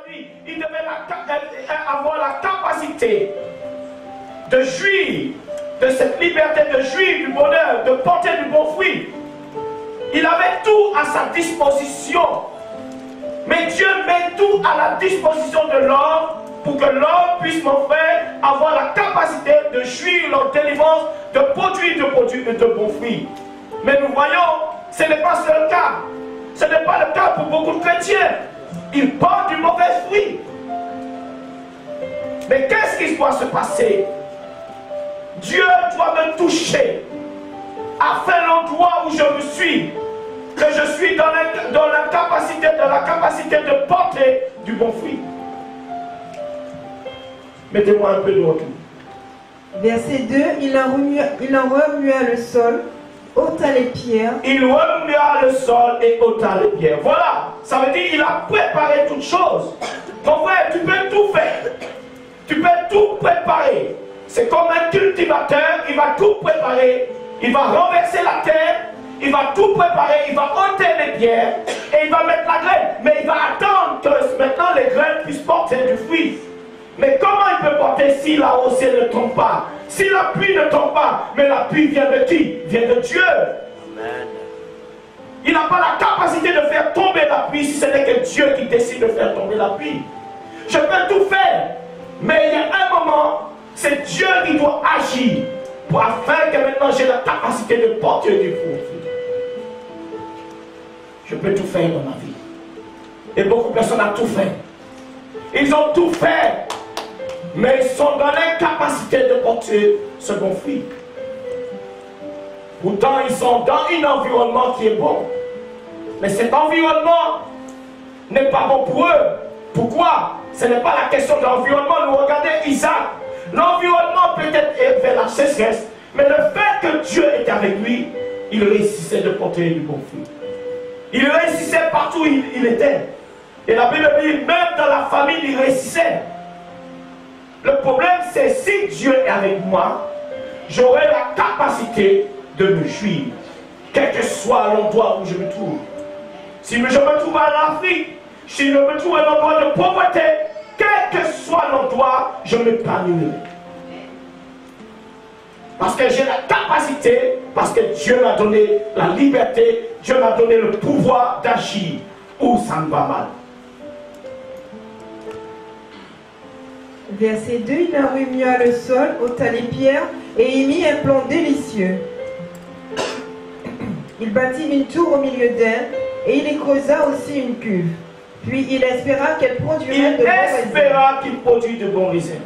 vie, il devait avoir la capacité de jouir de cette liberté, de jouir du bonheur, de porter du bon fruit. Il avait tout à sa disposition. Mais Dieu met tout à la disposition de l'homme pour que l'homme puisse, mon frère, avoir la capacité de jouir leur délivrance, de produire de bons fruits. Mais nous voyons, ce n'est pas le cas. Ce n'est pas le cas pour beaucoup de chrétiens. Ils portent du mauvais fruit. Mais qu'est-ce qui doit se passer? Dieu doit me toucher afin l'endroit où je me suis, que je suis dans la capacité de porter du bon fruit. Mettez-moi un peu de retour. Verset 2, il en remua le sol, ôta les pierres. Il remua le sol et ôta les pierres. Voilà, ça veut dire qu'il a préparé toutes choses. Mon frère, tu peux tout faire. Tu peux tout préparer. C'est comme un cultivateur, il va tout préparer. Il va renverser la terre, il va tout préparer, il va ôter les pierres et il va mettre la graine. Mais il va attendre que maintenant les graines puissent porter du fruit. Mais comment il peut porter si la rosée ne tombe pas? Si la pluie ne tombe pas? Mais la pluie vient de qui? Vient de Dieu. Amen. Il n'a pas la capacité de faire tomber la pluie si ce n'est que Dieu qui décide de faire tomber la pluie. Je peux tout faire, mais il y a un moment, c'est Dieu qui doit agir afin que maintenant j'ai la capacité de porter du fruit. Je peux tout faire dans ma vie. Et beaucoup de personnes ont tout fait. Ils ont tout fait, mais ils sont dans l'incapacité de porter ce bon fruit. Pourtant, ils sont dans un environnement qui est bon. Mais cet environnement n'est pas bon pour eux. Pourquoi? Ce n'est pas la question de l'environnement. Nous regardons Isaac. L'environnement peut-être vers la sécheresse, mais le fait que Dieu était avec lui, il réussissait de porter du bon fruit. Il réussissait partout où il était. Et la Bible dit, même dans la famille, il réussissait. Le problème, c'est si Dieu est avec moi, j'aurai la capacité de me jouir, quel que soit l'endroit où je me trouve. Si je me trouve en Afrique, si je me trouve à un endroit de pauvreté, quel que soit l'endroit, je m'épanouirai. Parce que j'ai la capacité, parce que Dieu m'a donné la liberté, Dieu m'a donné le pouvoir d'agir où ça me va mal. Verset 2, il en remua le sol, ôta les pierres et y mit un plan délicieux. Il bâtit une tour au milieu d'elle et il y creusa aussi une cuve. Puis il espéra qu'elle produirait de bons raisins. Il espéra qu'il produit de bons raisins.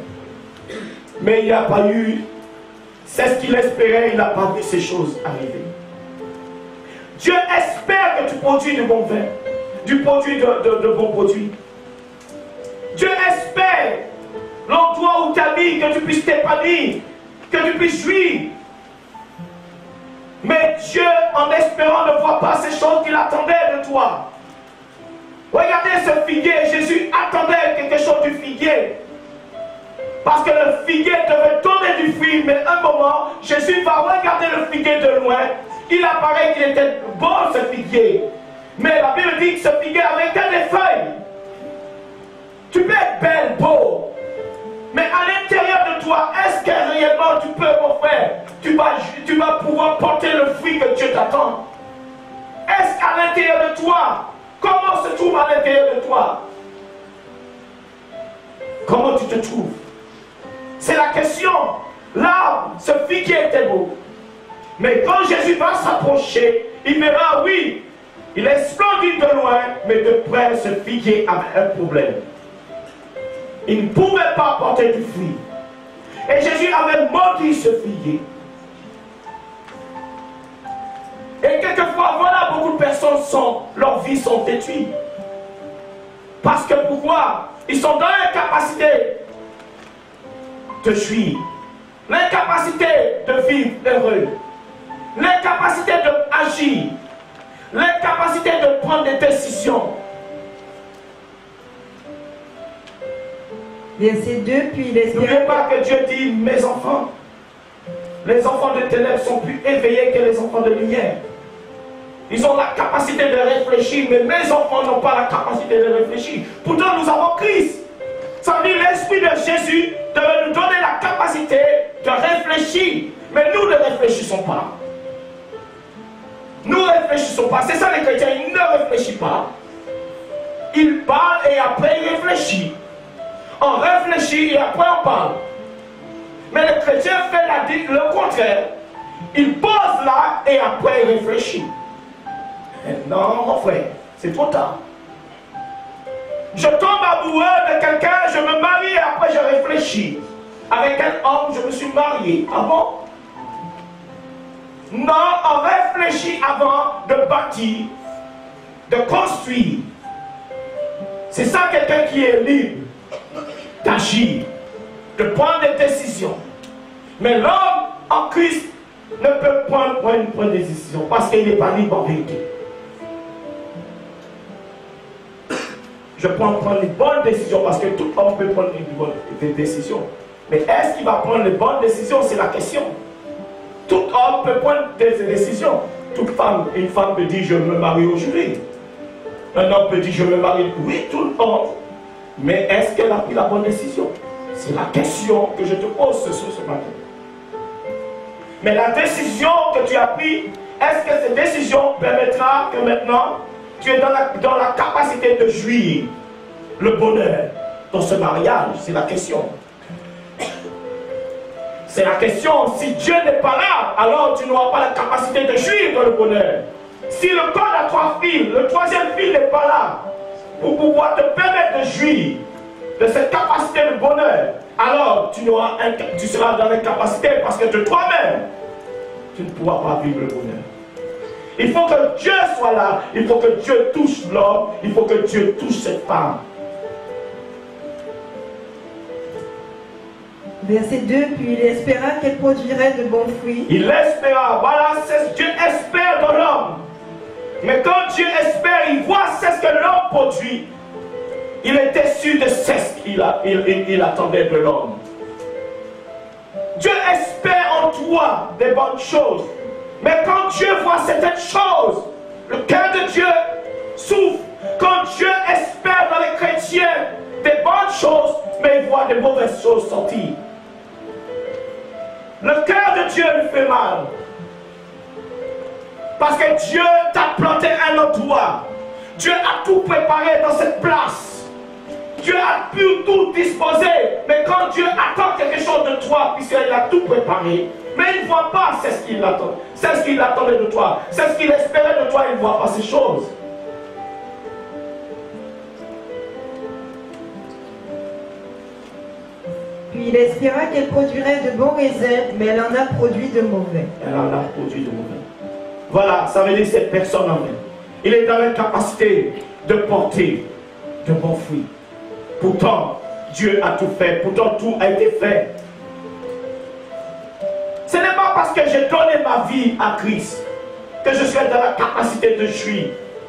Mais il n'y a pas eu, c'est ce qu'il espérait, il n'a pas vu ces choses arriver. Dieu espère que tu produis de bons vins, de bons produits. Dieu espère l'endroit où tu habites, que tu puisses t'épanouir, que tu puisses jouir. Mais Dieu, en espérant, ne voit pas ces choses qu'il attendait de toi. Regardez ce figuier, Jésus attendait quelque chose du figuier. Parce que le figuier devait donner du fruit, mais un moment, Jésus va regarder le figuier de loin. Il apparaît qu'il était bon ce figuier. Mais la Bible dit que ce figuier avait que des feuilles. Tu peux être belle, beau. Mais à l'intérieur de toi, est-ce que réellement tu peux, mon frère, tu vas pouvoir porter le fruit que Dieu t'attend? Est-ce qu'à l'intérieur de toi, comment se trouve à l'intérieur de toi? Comment tu te trouves? C'est la question. Là, ce figuier était beau. Mais quand Jésus va s'approcher, il verra, oui, il est splendide de loin, mais de près, ce figuier avait un problème. Il ne pouvait pas porter du fruit. Et Jésus avait maudit ce figuier. Et quelquefois, voilà, beaucoup de personnes leurs vies sont détruites. Parce que pourquoi? Ils sont dans l'incapacité de jouir, l'incapacité de vivre heureux, l'incapacité d'agir, l'incapacité de prendre des décisions. Verset 2, puis il espéra. N'oubliez pas que Dieu dit, mes enfants, les enfants de ténèbres sont plus éveillés que les enfants de lumière. Ils ont la capacité de réfléchir, mais mes enfants n'ont pas la capacité de réfléchir. Pourtant, nous avons en Christ. Ça veut dire l'Esprit de Jésus devait nous donner la capacité de réfléchir. Mais nous ne réfléchissons pas. Nous ne réfléchissons pas. C'est ça les chrétiens, ils ne réfléchissent pas. Ils parlent et après ils réfléchissent. On réfléchit et après on parle. Mais le chrétien fait le contraire. Il pose là et après il réfléchit. Non, mon frère, c'est trop tard. Je tombe amoureux de quelqu'un, je me marie et après je réfléchis. Avec un homme, je me suis marié. Ah bon? Non, on réfléchit avant de bâtir, de construire. C'est ça quelqu'un qui est libre d'agir, de prendre des décisions. Mais l'homme en Christ ne peut prendre une décision parce qu'il n'est pas libre en vérité. Je peux prendre les bonnes décisions parce que tout homme peut prendre des décisions. Mais est-ce qu'il va prendre les bonnes décisions? C'est la question. Tout homme peut prendre des décisions. Toute femme, une femme peut dire je me marie aujourd'hui. Un homme peut dire je me marie. Oui, tout homme. Mais est-ce qu'elle a pris la bonne décision? C'est la question que je te pose ce matin. Mais la décision que tu as prise, est-ce que cette décision permettra que maintenant tu es dans la capacité de jouir le bonheur dans ce mariage? C'est la question. C'est la question. Si Dieu n'est pas là, alors tu n'auras pas la capacité de jouir dans le bonheur. Si le corps a 3 filles, le 3e fille n'est pas là pour pouvoir te permettre de jouir de cette capacité de bonheur, alors tu seras dans l'incapacité parce que de toi-même, tu ne pourras pas vivre le bonheur. Il faut que Dieu soit là, il faut que Dieu touche l'homme, il faut que Dieu touche cette femme. Verset 2, puis il espéra qu'elle produirait de bons fruits. Il espéra, voilà, Dieu espère dans l'homme. Mais quand Dieu espère, il voit ce que l'homme produit. Il était sûr de ce qu'il attendait de l'homme. Dieu espère en toi des bonnes choses. Mais quand Dieu voit certaines choses, le cœur de Dieu souffre. Quand Dieu espère dans les chrétiens des bonnes choses, mais il voit des mauvaises choses sortir. Le cœur de Dieu lui fait mal. Parce que Dieu t'a planté un endroit. Dieu a tout préparé dans cette place. Dieu a pu tout disposer. Mais quand Dieu attend quelque chose de toi, puisqu'il a tout préparé, mais il ne voit pas ce qu'il attend. C'est ce qu'il attendait de toi. C'est ce qu'il espérait de toi. Il ne voit pas ces choses. Puis il espéra qu'elle produirait de bons raisins, mais elle en a produit de mauvais. Elle en a produit de mauvais. Voilà, ça veut dire cette personne en même. Il est dans l'incapacité de porter de bons fruits. Pourtant, Dieu a tout fait. Pourtant, tout a été fait. Ce n'est pas parce que j'ai donné ma vie à Christ que je suis dans la capacité de jouir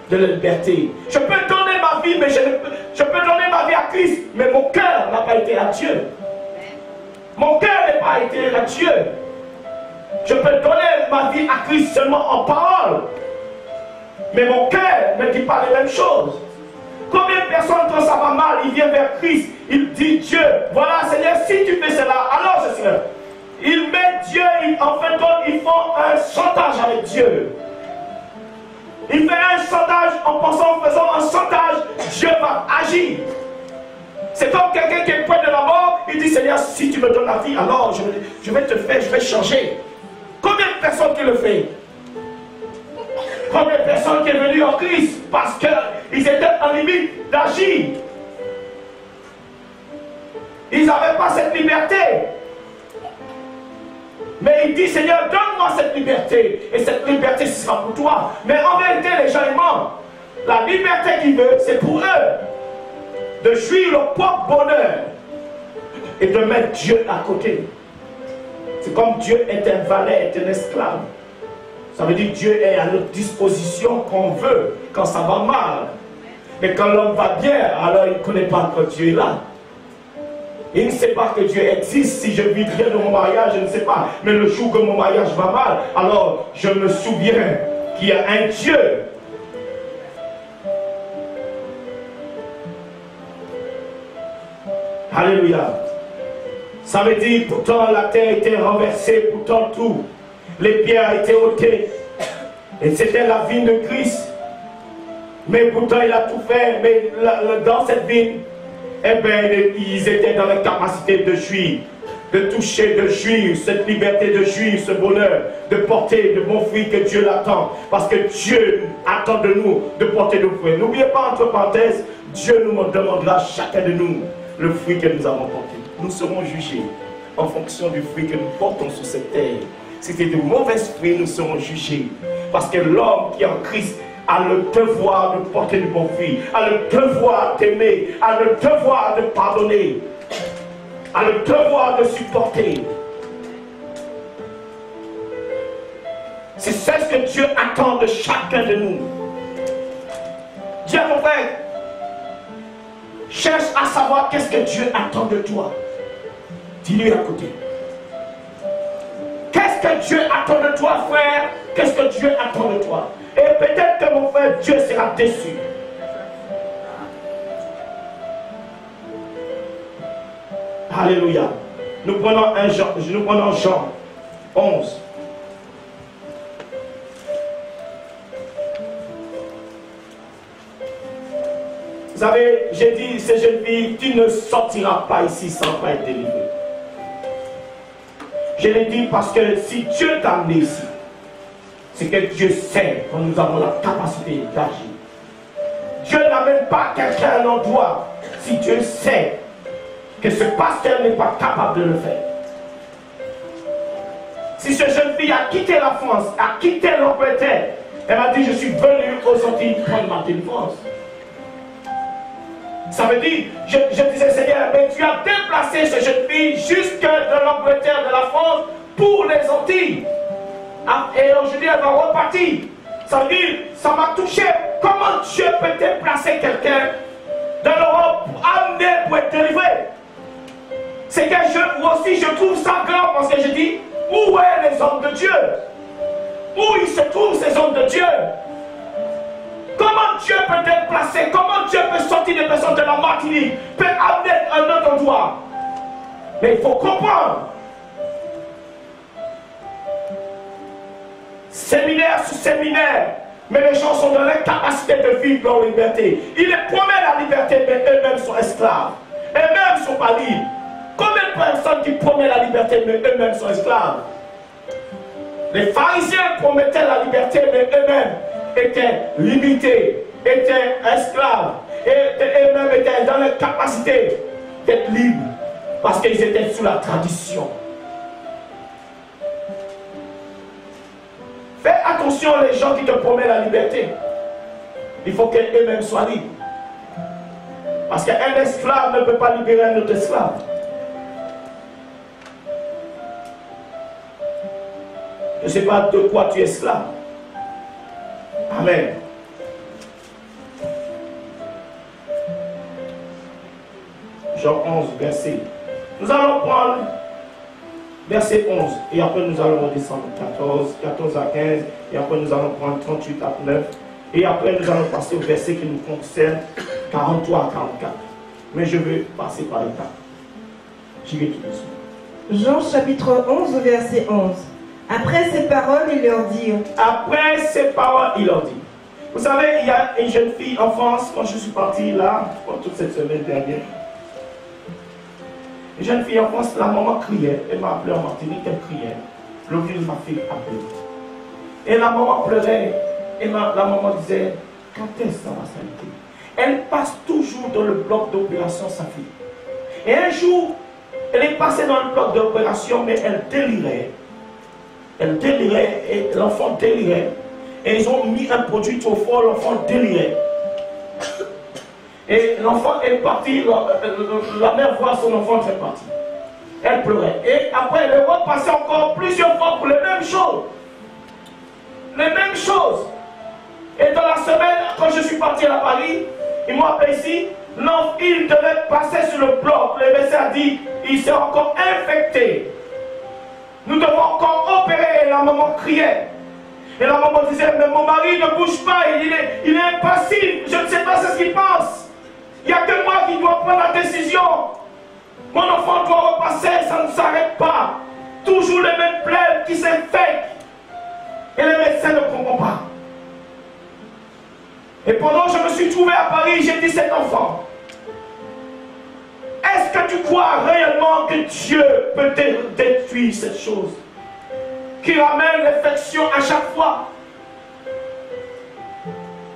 de la liberté. Je peux donner ma vie, mais je peux donner ma vie à Christ, mais mon cœur n'a pas été à Dieu. Mon cœur n'a pas été à Dieu. Je peux donner ma vie à Christ seulement en parole. Mais mon cœur ne dit pas les mêmes choses. Combien de personnes, quand ça va mal, ils viennent vers Christ, ils disent Dieu, voilà Seigneur, si tu fais cela, alors je serai. Ils mettent Dieu, en fin de compte, ils font un chantage avec Dieu. Ils font un chantage en pensant, en faisant un chantage, Dieu va agir. C'est comme quelqu'un qui est près de la mort, il dit Seigneur, si tu me donnes la vie, alors je vais te faire, je vais changer. Combien de personnes qui le font? Combien de personnes qui sont venues en Christ parce qu'ils étaient en limite d'agir? Ils n'avaient pas cette liberté. Mais il dit Seigneur, donne-moi cette liberté. Et cette liberté, ce sera pour toi. Mais en vérité, les gens ils mentent. La liberté qu'ils veulent, c'est pour eux. De jouir leur propre bonheur. Et de mettre Dieu à côté. C'est comme Dieu est un valet, est un esclave. Ça veut dire que Dieu est à notre disposition qu'on veut, quand ça va mal. Mais quand l'homme va bien, alors il ne connaît pas que Dieu est là. Il ne sait pas que Dieu existe. Si je vis bien dans mon mariage, je ne sais pas. Mais le jour que mon mariage va mal, alors je me souviens qu'il y a un Dieu. Alléluia. Ça veut dire, pourtant la terre était renversée, pourtant tout. Les pierres étaient ôtées. Et c'était la vigne de Christ. Mais pourtant il a tout fait. Mais dans cette vigne, eh bien, ils étaient dans la capacité de jouir, de toucher, de jouir, cette liberté de jouir, ce bonheur, de porter de bons fruits que Dieu l'attend. Parce que Dieu attend de nous de porter de fruits. N'oubliez pas, entre parenthèses, Dieu nous demandera chacun de nous le fruit que nous avons porté. Nous serons jugés en fonction du fruit que nous portons sur cette terre. Si c'est de mauvais fruits, nous serons jugés. Parce que l'homme qui est en Christ a le devoir de porter du bon fruit, a le devoir d'aimer, a le devoir de pardonner, a le devoir de supporter. C'est ce que Dieu attend de chacun de nous. Dis à mon frère, cherche à savoir qu'est-ce que Dieu attend de toi. Dis-lui à côté. Qu'est-ce que Dieu attend de toi, frère? Qu'est-ce que Dieu attend de toi? Et peut-être que mon frère, Dieu sera déçu. Alléluia. Nous prenons Jean 11. Vous savez, j'ai dit, ces jeunes filles, tu ne sortiras pas ici sans pas être délivré. Je l'ai dit parce que si Dieu t'a amené ici, c'est que Dieu sait que nous avons la capacité d'agir. Dieu n'amène pas quelqu'un à un endroit si Dieu sait que ce pasteur n'est pas capable de le faire. Si cette jeune fille a quitté la France, a quitté l'Angleterre, elle m'a dit, je suis venu aux Antilles prendre ma délivrance. Ça veut dire, je disais, Seigneur, mais tu as déplacé cette jeune fille jusque de l'Angleterre, de la France, pour les Antilles. Et aujourd'hui, elle va repartir. Ça veut dire, ça m'a touché. Comment Dieu peut déplacer quelqu'un de l'Europe pour amener pour être délivré? C'est que moi aussi, je trouve ça grand parce que je dis, où est les hommes de Dieu? Où ils se trouvent ces hommes de Dieu? Comment Dieu peut déplacer? Comment Dieu peut sortir des personnes de la Martinique, peut amener à un autre endroit? Mais il faut comprendre. Séminaire sous séminaire, mais les gens sont dans l'incapacité de vivre leur liberté. Ils les promettent la liberté, mais eux-mêmes sont esclaves. Eux-mêmes ne sont pas libres. Combien de personnes qui promettent la liberté, mais eux-mêmes sont esclaves? Les pharisiens promettaient la liberté, mais eux-mêmes étaient limités, étaient esclaves, et eux-mêmes étaient dans l'incapacité d'être libres, parce qu'ils étaient sous la tradition. Fais attention aux gens qui te promettent la liberté. Il faut qu'eux-mêmes soient libres. Parce qu'un esclave ne peut pas libérer un autre esclave. Je ne sais pas de quoi tu es esclave. Amen. Jean 11, verset. Nous allons prendre verset 11. Et après nous allons redescendre 14 à 15. Et après nous allons prendre 38 à 9. Et après nous allons passer au verset qui nous concerne 43 à 44. Mais je vais passer par étapes. J'y vais tout de suite. Jean chapitre 11, verset 11. Après ces paroles, il leur dit. Après ces paroles, il leur dit. Vous savez, il y a une jeune fille en France, quand je suis parti là, pour toute cette semaine dernière. Une jeune fille en France, la maman criait. Elle m'a appelé en Martinique, elle criait. Le vieux m'a fait appeler. Et la maman pleurait. Et la maman disait, quand est-ce que ça va s'arrêter? Elle passe toujours dans le bloc d'opération, sa fille. Et un jour, elle est passée dans le bloc d'opération, mais elle délirait. Elle délirait et l'enfant délirait. Et ils ont mis un produit trop fort, l'enfant délirait. Et l'enfant est parti, la mère voit son enfant est parti. Elle pleurait. Et après, elle est repassée encore plusieurs fois pour les mêmes choses. Les mêmes choses. Et dans la semaine, quand je suis parti à Paris, ils m'ont appelé ici. Non, il devait passer sur le bloc. Le médecin a dit, il s'est encore infecté. Nous devons encore opérer. Et la maman criait. Et la maman disait, mais mon mari ne bouge pas, il est impassible, je ne sais pas ce qu'il pense. Il n'y a que moi qui dois prendre la décision. Mon enfant doit repasser, ça ne s'arrête pas. Toujours les mêmes plaies qui s'infectent. Et les médecins ne comprennent pas. Et pendant que je me suis trouvé à Paris, j'ai dit cet enfant, est-ce que tu crois réellement que Dieu peut détruire cette chose qui ramène l'infection à chaque fois?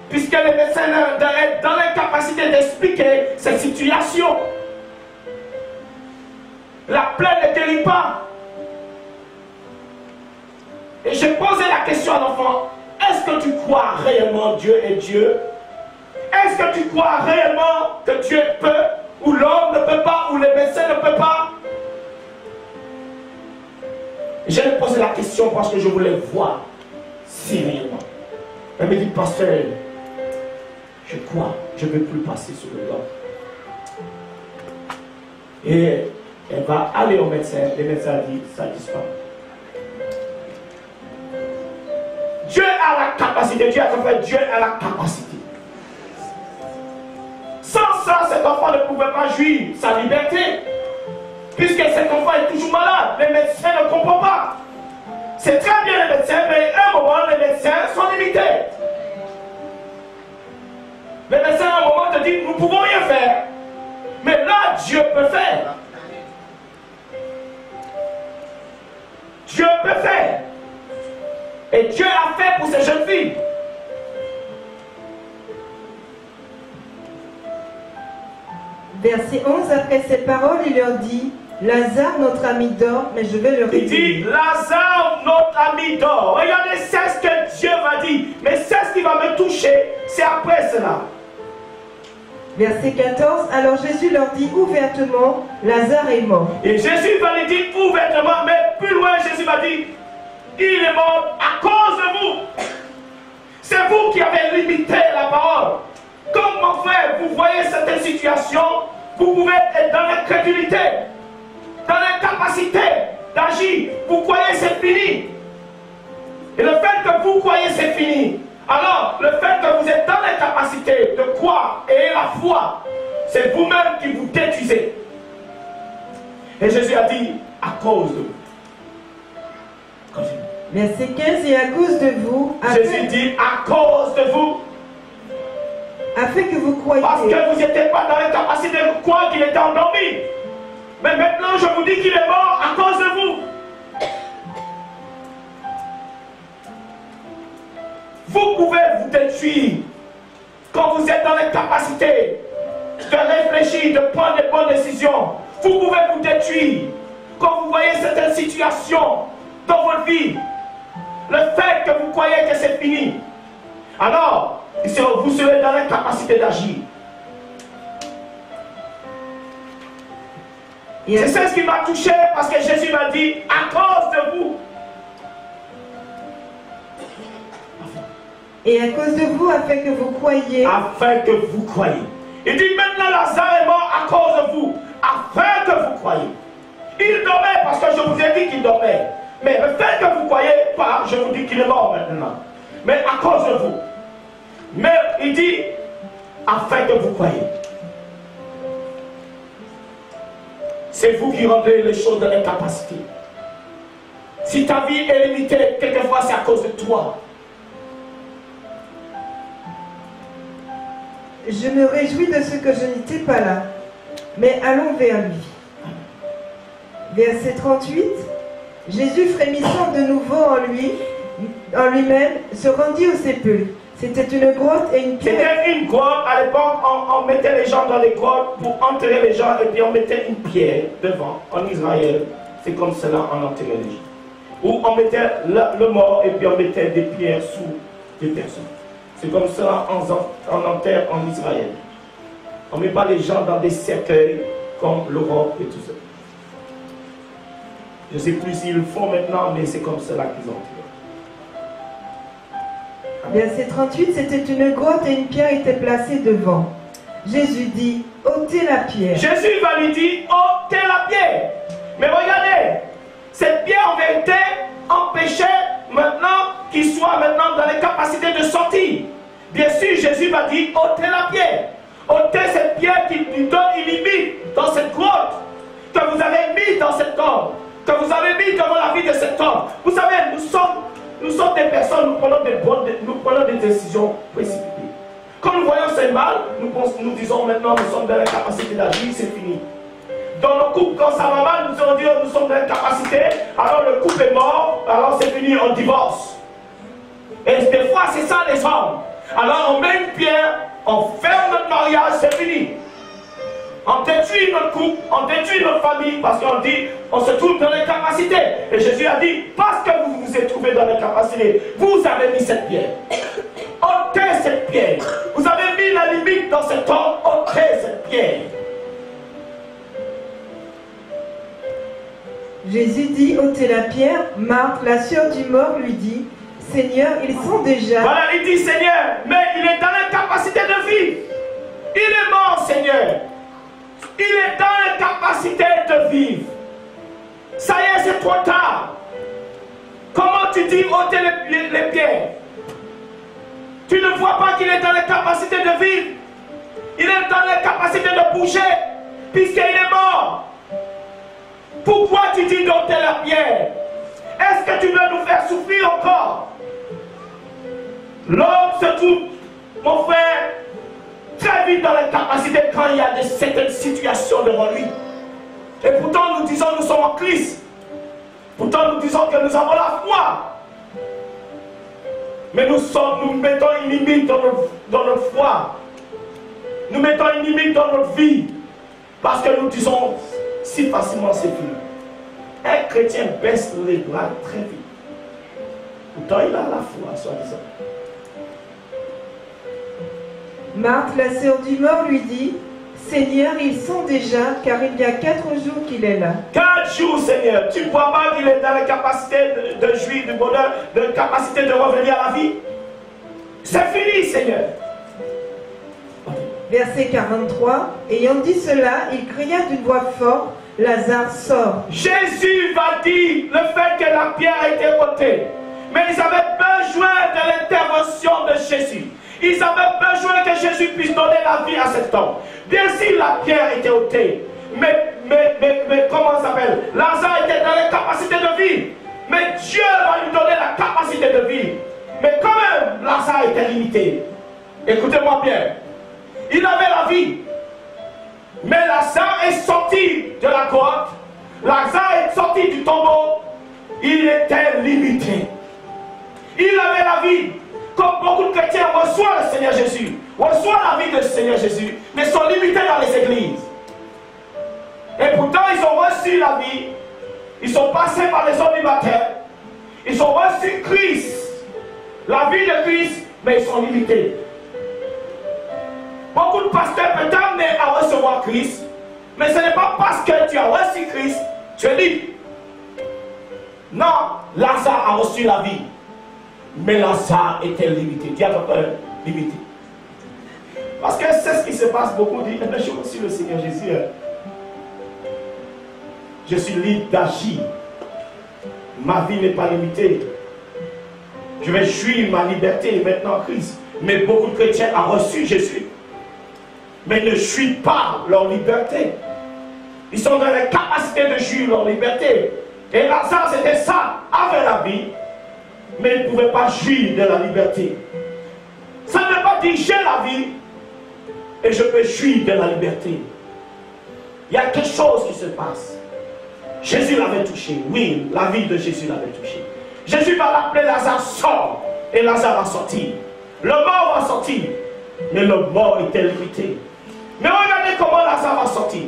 Puisque les médecins sont dans l'incapacité d'expliquer cette situation. La plaie ne guérit pas. Et j'ai posé la question à l'enfant, est-ce que tu crois réellement Dieu est Dieu? Est-ce que tu crois réellement que Dieu peut, ou l'homme ne peut pas, ou les médecins ne peuvent pas? Je lui ai posé la question parce que je voulais voir si réellement. Elle me dit, pasteur, je crois, je ne veux plus passer sur le dos. Et elle va aller au médecin, le médecin dit, ça disparaît. Dieu a la capacité, Dieu a la capacité. Sans ça, cet enfant ne pouvait pas jouir sa liberté. Puisque cet enfant est toujours malade, les médecins ne comprennent pas. C'est très bien les médecins, mais à un moment, les médecins sont limités. Les médecins, à un moment, te disent, nous ne pouvons rien faire. Mais là, Dieu peut faire. Dieu peut faire. Et Dieu a fait pour ces jeunes filles. Verset 11, après ces paroles, il leur dit, Lazare, notre ami dort, mais je vais le réveiller. Il dit, Lazare, notre ami dort. Regardez, c'est ce que Dieu va dire. Mais c'est ce qui va me toucher, c'est après cela. Verset 14, alors Jésus leur dit ouvertement, Lazare est mort. Et Jésus va lui dire ouvertement, mais plus loin, Jésus va dire, il est mort à cause de vous. C'est vous qui avez limité la parole. Comme mon frère, vous voyez certaines situations, vous pouvez être dans l'incrédulité, dans l'incapacité d'agir. Vous croyez c'est fini. Et le fait que vous croyez c'est fini, alors le fait que vous êtes dans l'incapacité de croire et la foi, c'est vous-même qui vous détruisez. Et Jésus a dit, à cause de vous. Continue. Verset 15, et à cause de vous, Jésus dit, à cause de vous, afin que vous croyiez. parce que vous n'étiez pas dans l'incapacité de croire qu'il était endormi. Mais maintenant, je vous dis qu'il est mort à cause de vous. Vous pouvez vous détruire quand vous êtes dans l'incapacité de réfléchir, de prendre des bonnes décisions. Vous pouvez vous détruire quand vous voyez certaines situations dans votre vie. Le fait que vous croyez que c'est fini, alors vous serez dans l'incapacité d'agir. C'est ce qui m'a touché parce que Jésus m'a dit à cause de vous. Et à cause de vous, afin que vous croyiez. Afin que vous croyiez. Il dit maintenant Lazare est mort à cause de vous. Afin que vous croyiez. Il dormait parce que je vous ai dit qu'il dormait. Mais le fait que vous croyez pas, je vous dis qu'il est mort maintenant. Mais à cause de vous. Mais il dit afin que vous croyiez. C'est vous qui rendez les choses de l'incapacité. Si ta vie est limitée, quelquefois c'est à cause de toi. Je me réjouis de ce que je n'étais pas là, mais allons vers lui. Verset 38, Jésus frémissant de nouveau en lui-même, se rendit au sépulcre. C'était une grotte et une pierre. C'était une grotte, à l'époque, on mettait les gens dans les grottes pour enterrer les gens et puis on mettait une pierre devant. En Israël, c'est comme cela on enterrait les gens. Ou on mettait le mort et puis on mettait des pierres sous des personnes. C'est comme cela on enterre en Israël. On ne met pas les gens dans des cercueils comme l'Europe et tout ça. Je ne sais plus s'ils le font maintenant, mais c'est comme cela qu'ils enterrent. Verset 38, c'était une grotte et une pierre était placée devant. Jésus dit, ôtez la pierre. Jésus va lui dire, ôtez la pierre. Mais regardez, cette pierre en vérité empêchait maintenant qu'il soit maintenant dans les capacités de sortir. Bien sûr, Jésus va dire, ôtez la pierre. Ôtez cette pierre qui lui donne une limite dans cette grotte. homme, que vous avez mis devant la vie de cet homme. Vous savez, nous sommes des personnes, nous prenons des décisions précipitées. Quand nous voyons c'est mal, nous disons maintenant nous sommes dans l'incapacité d'agir, c'est fini. Dans nos couples, quand ça va mal, nous allons dire nous sommes dans l'incapacité, alors le couple est mort, alors c'est fini, on divorce. Et des fois c'est ça les hommes. Alors on met une pierre, on ferme notre mariage, c'est fini. On détruit notre couple, on détruit notre famille parce qu'on dit on se trouve dans l'incapacité. Et Jésus a dit parce que vous vous êtes trouvé dans l'incapacité, vous avez mis cette pierre. Ôtez cette pierre. Vous avez mis la limite dans cet homme, ôtez cette pierre. Jésus dit ôtez la pierre. Marthe, la sœur du mort, lui dit Seigneur, ils sont déjà. Voilà, il dit Seigneur, mais il est dans l'incapacité de vivre. Il est mort, Seigneur. Il est dans l'incapacité de vivre. Ça y est, c'est trop tard. Comment tu dis ôter les pierres? Tu ne vois pas qu'il est dans l'incapacité de vivre. Il est dans l'incapacité de bouger, puisqu'il est mort. Pourquoi tu dis d'ôter la pierre? Est-ce que tu veux nous faire souffrir encore? L'homme se trouve, mon frère, très vite dans l'incapacité quand il y a certaines situations devant lui. Et pourtant nous disons nous sommes en Christ. Pourtant nous disons que nous avons la foi. Mais nous mettons une limite dans notre foi. Nous mettons une limite dans notre vie. Parce que nous disons si facilement c'est fini. Un chrétien baisse les bras très vite. Pourtant il a la foi, soi-disant. Marthe, la sœur du mort, lui dit Seigneur, ils sont déjà, car il y a 4 jours qu'il est là. 4 jours, Seigneur. Tu ne crois pas qu'il est dans la capacité de jouir du bonheur, de la capacité de revenir à la vie? C'est fini, Seigneur. Verset 43. Ayant dit cela, il cria d'une voix forte Lazare, sort. Jésus va dire le fait que la pierre a été ôtée. Mais ils avaient besoin de l'intervention de Jésus. Ils avaient besoin que Jésus puisse donner la vie à cet homme. Bien sûr, la pierre était ôtée. Mais comment ça s'appelle? Lazare était dans l'incapacité de vivre. Mais Dieu va lui donner la capacité de vivre. Mais quand même, Lazare était limité. Écoutez-moi bien. Il avait la vie. Mais Lazare est sorti de la grotte. Lazare est sorti du tombeau. Il était limité. Il avait la vie. Comme beaucoup de chrétiens reçoivent le Seigneur Jésus, reçoivent la vie du Seigneur Jésus, mais sont limités dans les églises. Et pourtant, ils ont reçu la vie, ils sont passés par les eaux du baptême, ils ont reçu Christ, la vie de Christ, mais ils sont limités. Beaucoup de pasteurs peuvent t'amener à recevoir Christ, mais ce n'est pas parce que tu as reçu Christ, tu es libre. Non, Lazare a reçu la vie. Mais Lazare était limité. Dis à ton frère, limité. Parce que c'est ce qui se passe. Beaucoup disent, mais je reçu le Seigneur Jésus. Je suis libre d'agir. Ma vie n'est pas limitée. Je vais jouir ma liberté maintenant en Christ. Mais beaucoup de chrétiens ont reçu Jésus. Mais ne jouissent pas leur liberté. Ils sont dans la capacité de jouir leur liberté. Et Lazare, c'était ça, avec la vie. Mais il ne pouvait pas jouir de la liberté. Ça ne veut pas dire j'ai la vie et je peux jouir de la liberté. Il y a quelque chose qui se passe. Jésus l'avait touché. Oui, la vie de Jésus l'avait touché. Jésus va l'appeler Lazare, sort. Et Lazare va sortir. Le mort va sortir. Mais le mort était limité. Mais regardez comment Lazare va sortir.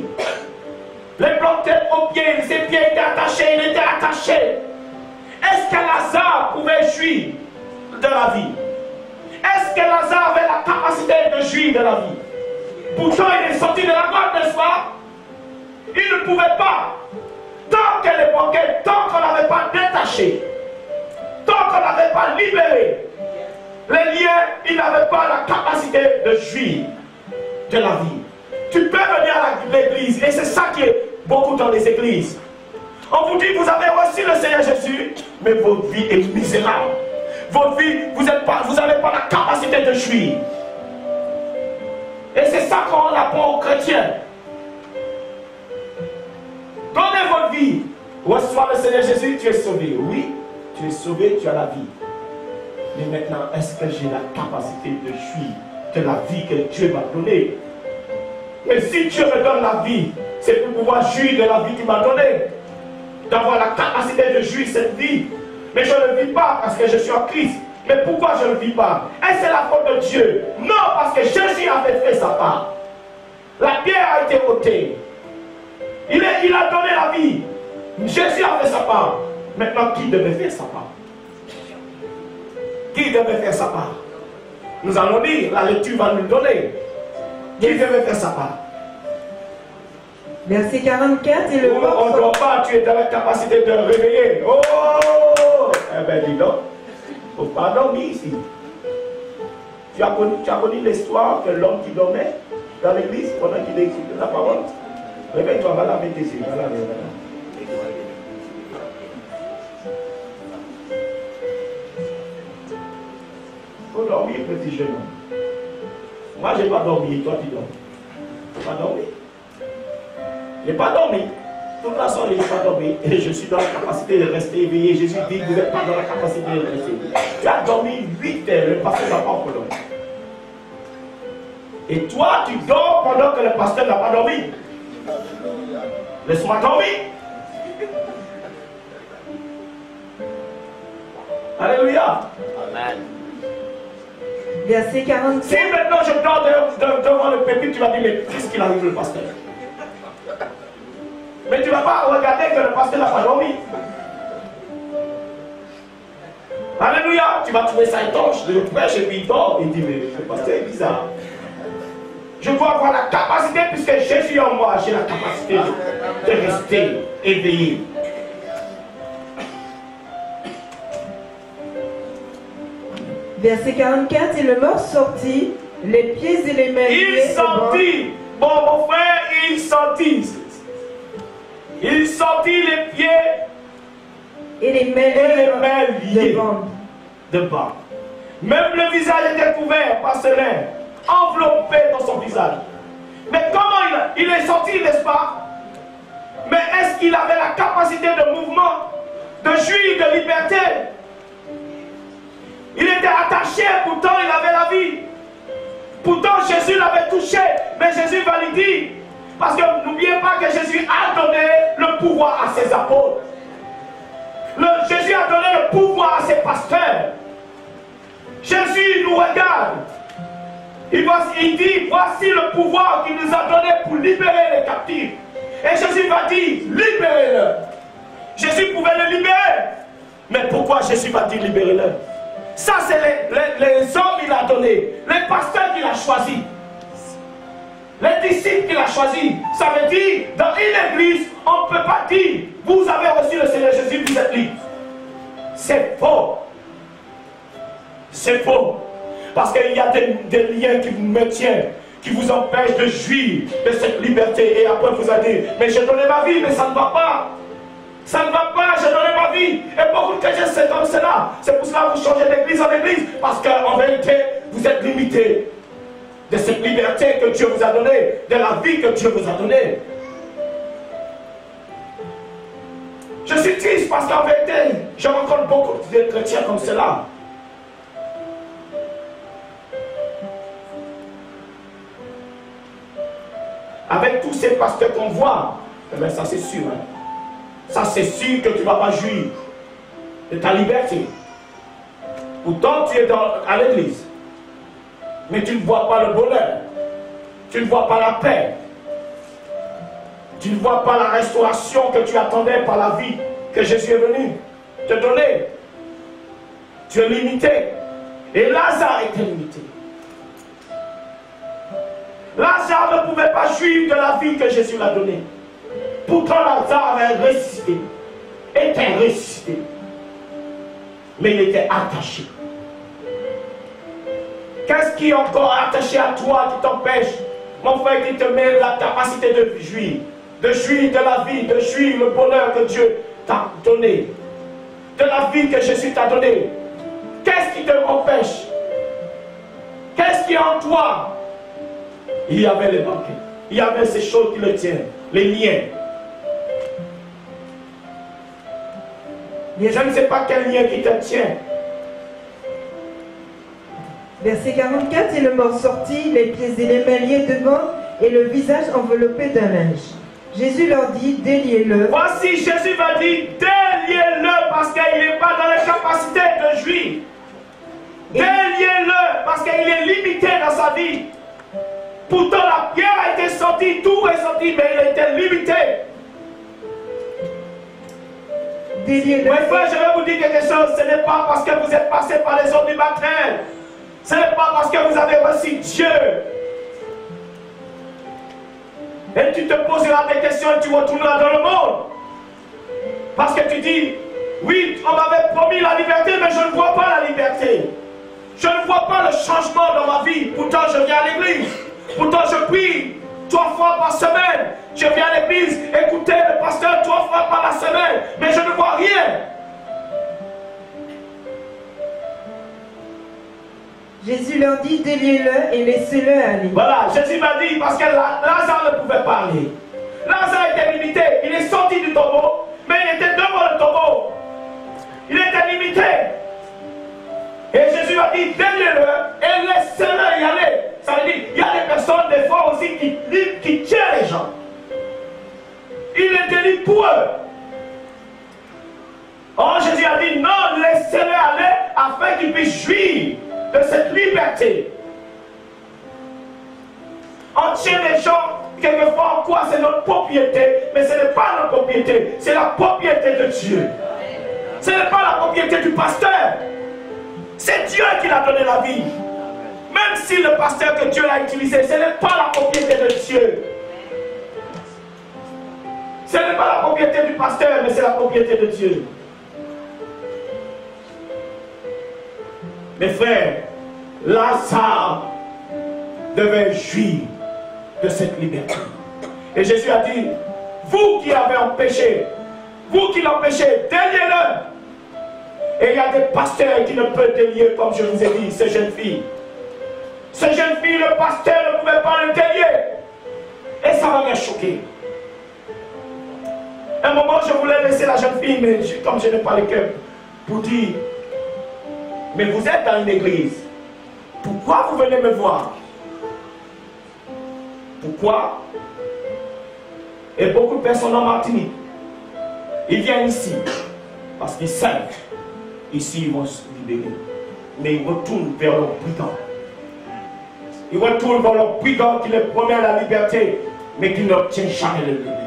Les plantes aux pieds, ses pieds étaient attachés, il était attaché. Est-ce que Lazare pouvait jouir de la vie? Est-ce que Lazare avait la capacité de jouir de la vie? Pourtant, il est sorti de la grotte, n'est-ce pas? Il ne pouvait pas. Tant qu'elle est manquée, tant qu'on n'avait pas détaché, tant qu'on n'avait pas libéré les liens, il n'avait pas la capacité de jouir de la vie. Tu peux venir à l'église, et c'est ça qui est beaucoup dans les églises. On vous dit, vous avez reçu le Seigneur Jésus, mais votre vie est misérable. Votre vie, vous n'avez pas la capacité de jouir. Et c'est ça qu'on apprend aux chrétiens. Donnez votre vie. Reçois le Seigneur Jésus, tu es sauvé. Oui, tu es sauvé, tu as la vie. Mais maintenant, est-ce que j'ai la capacité de jouir de la vie que Dieu m'a donnée? Mais si Dieu me donne la vie, c'est pour pouvoir jouir de la vie qu'il m'a donnée. D'avoir la capacité de jouir cette vie. Mais je ne vis pas parce que je suis en Christ. Mais pourquoi je ne vis pas? Est-ce que c'est la faute de Dieu? Non, parce que Jésus avait fait sa part. La pierre a été ôtée. Il a donné la vie. Jésus a fait sa part. Maintenant, qui devait faire sa part? Qui devait faire sa part? Nous allons lire, la lecture va nous donner. Qui devait faire sa part? Verset 44 et le mort. On ne doit pas, tu es dans la capacité de réveiller. Oh! Eh bien, dis donc. Il ne faut pas dormir ici. Tu as connu l'histoire que l'homme qui dormait dans l'église pendant qu'il écoutait la parole? Réveille-toi, va laver tes yeux. Va laver. Il faut dormir, petit jeune homme. Moi, je n'ai pas dormi. Toi, tu dors. Tu n'as pas dormi. Je n'ai pas dormi. De toute façon, je n'ai pas dormi. Et je suis dans la capacité de rester éveillé. Jésus dit, vous n'êtes pas dans la capacité de rester éveillé. Tu as dormi 8 heures. Le pasteur n'a pas encore dormi. Et toi, tu dors pendant que le pasteur n'a pas dormi. Laisse-moi dormir. Alléluia. Amen. Verset 45. Si maintenant je dors devant le pépitre, tu vas dire, mais qu'est-ce qu'il arrive le pasteur? Mais tu ne vas pas regarder que le pasteur n'a pas dormi. Alléluia. Tu vas trouver ça étrange. Le prêche et puis il dort. Il dit, mais le pasteur est bizarre. Je dois avoir la capacité, puisque Jésus en moi, j'ai la capacité de rester éveillé. Verset 44, et le mort sortit, les pieds et les mains liés. Il sortit, mon frère, il sortit. Il sortit les pieds et les mains liées devant. Même le visage était couvert par ses lèvres, enveloppé dans son visage. Mais comment il est sorti, n'est-ce pas? Mais est-ce qu'il avait la capacité de mouvement, de jouir de liberté? Il était attaché, pourtant il avait la vie. Pourtant Jésus l'avait touché, mais Jésus va lui dire, parce que n'oubliez pas que Jésus a donné le pouvoir à ses apôtres. Jésus a donné le pouvoir à ses pasteurs. Jésus nous regarde. Il dit, voici le pouvoir qu'il nous a donné pour libérer les captifs. Et Jésus va dire, libérez-le. Jésus pouvait le libérer. Mais pourquoi Jésus va dire, libérez-le? Ça, c'est les hommes qu'il a donnés, les pasteurs qu'il a choisis, les disciples qu'il a choisis. Ça veut dire, dans une église, on ne peut pas dire, vous avez reçu le Seigneur Jésus, vous êtes libre. C'est faux. C'est faux. Parce qu'il y a des liens qui vous maintiennent, qui vous empêchent de jouir de cette liberté. Et après, vous allez dire, mais j'ai donné ma vie, mais ça ne va pas. Ça ne va pas, j'ai donné ma vie. Et beaucoup de chrétiens, c'est comme cela. C'est pour cela que vous changez d'église en église. Parce qu'en vérité, vous êtes limité de cette liberté que Dieu vous a donnée, de la vie que Dieu vous a donnée. Je suis triste parce qu'en vérité, je rencontre beaucoup de chrétiens comme cela. Avec tous ces pasteurs qu'on voit, eh bien ça c'est sûr. Hein. Ça c'est sûr que tu ne vas pas jouir de ta liberté. Pourtant tu es à l'église. Mais tu ne vois pas le bonheur. Tu ne vois pas la paix. Tu ne vois pas la restauration que tu attendais par la vie que Jésus est venu te donner. Tu es limité. Et Lazare était limité. Lazare ne pouvait pas jouir de la vie que Jésus l'a donnée. Pourtant Lazare avait ressuscité. Était ressuscité. Mais il était attaché. Qu'est-ce qui est encore attaché à toi qui t'empêche, mon frère, qui te met la capacité de jouir de la vie, de jouir le bonheur que Dieu t'a donné, de la vie que Jésus t'a donnée? Qu'est-ce qui te empêche? Qu'est-ce qui est en toi? Il y avait les banquets, il y avait ces choses qui le tiennent, les liens. Je ne sais pas quel lien qui te tient. Verset 44, et le mort sortit, les pieds et les mains liés devant, et le visage enveloppé d'un linge. Jésus leur dit, déliez-le. Voici, Jésus va dire, déliez-le, parce qu'il n'est pas dans les capacités de jouir. Déliez-le, parce qu'il est limité dans sa vie. Pourtant, la pierre a été sortie, tout est sorti, mais il a été limité. Déliez-le. Mes frères, je vais vous dire quelque chose, ce n'est pas parce que vous êtes passé par les eaux du baptême. Ce n'est pas parce que vous avez reçu Dieu. Et tu te poseras des questions et tu retourneras dans le monde. Parce que tu dis, oui, on m'avait promis la liberté, mais je ne vois pas la liberté. Je ne vois pas le changement dans ma vie. Pourtant, je viens à l'église. Pourtant, je prie 3 fois par semaine. Je viens à l'église écouter le pasteur 3 fois par la semaine. Mais je ne vois rien. Jésus leur dit, déliez-le et laissez-le aller. Voilà, Jésus m'a dit, parce que Lazare ne pouvait pas aller. Lazare était limité. Il est sorti du tombeau, mais il était devant le tombeau. Il était limité. Et Jésus a dit, déliez-le et laissez-le y aller. Ça veut dire, il y a des personnes, des fois aussi, qui tuent les gens. Il est délié pour eux. Or, Jésus a dit, non, laissez-le aller afin qu'ils puissent jouir de cette liberté. On tient les gens, quelquefois, en quoi c'est notre propriété, mais ce n'est pas notre propriété, c'est la propriété de Dieu. Ce n'est pas la propriété du pasteur. C'est Dieu qui l'a donné la vie. Même si le pasteur que Dieu l'a utilisé, ce n'est pas la propriété de Dieu. Ce n'est pas la propriété du pasteur, mais c'est la propriété de Dieu. Mes frères, Lazare devait jouir de cette liberté. Et Jésus a dit, vous qui avez empêché, vous qui l'empêchez, déliez-le. Et il y a des pasteurs qui ne peuvent délier, comme je vous ai dit, ces jeunes filles. Ces jeunes filles, le pasteur ne pouvait pas le délier. Et ça m'a bien choqué. À un moment, je voulais laisser la jeune fille, mais comme je n'ai pas le cœur, pour dire, mais vous êtes dans une église. Pourquoi vous venez me voir? Pourquoi? Et beaucoup de personnes en Martinique, ils viennent ici, parce qu'ils savent, ici ils vont se libérer. Mais ils retournent vers leurs brigands. Ils retournent vers leurs brigands qui leur promettent la liberté, mais qui n'obtiennent jamais la liberté.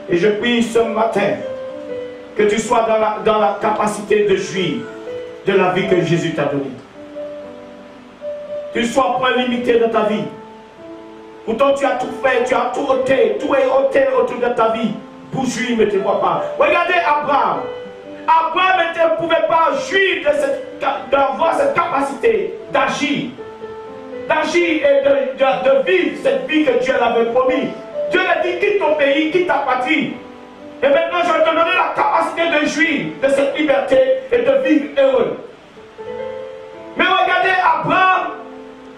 Et je prie ce matin que tu sois dans la capacité de jouir de la vie que Jésus t'a donnée. Tu ne sois pas limité dans ta vie. Pourtant tu as tout fait, tu as tout ôté, tout est ôté autour de ta vie pour jouir, mais tu ne vois pas. Regardez Abraham. Abraham ne pouvait pas jouir d'avoir cette capacité d'agir. D'agir et de vivre cette vie que Dieu l'avait promis. Dieu a dit, quitte ton pays, quitte ta patrie. Et maintenant, je vais te donner la capacité de jouir de cette liberté et de vivre heureux. Mais regardez, Abraham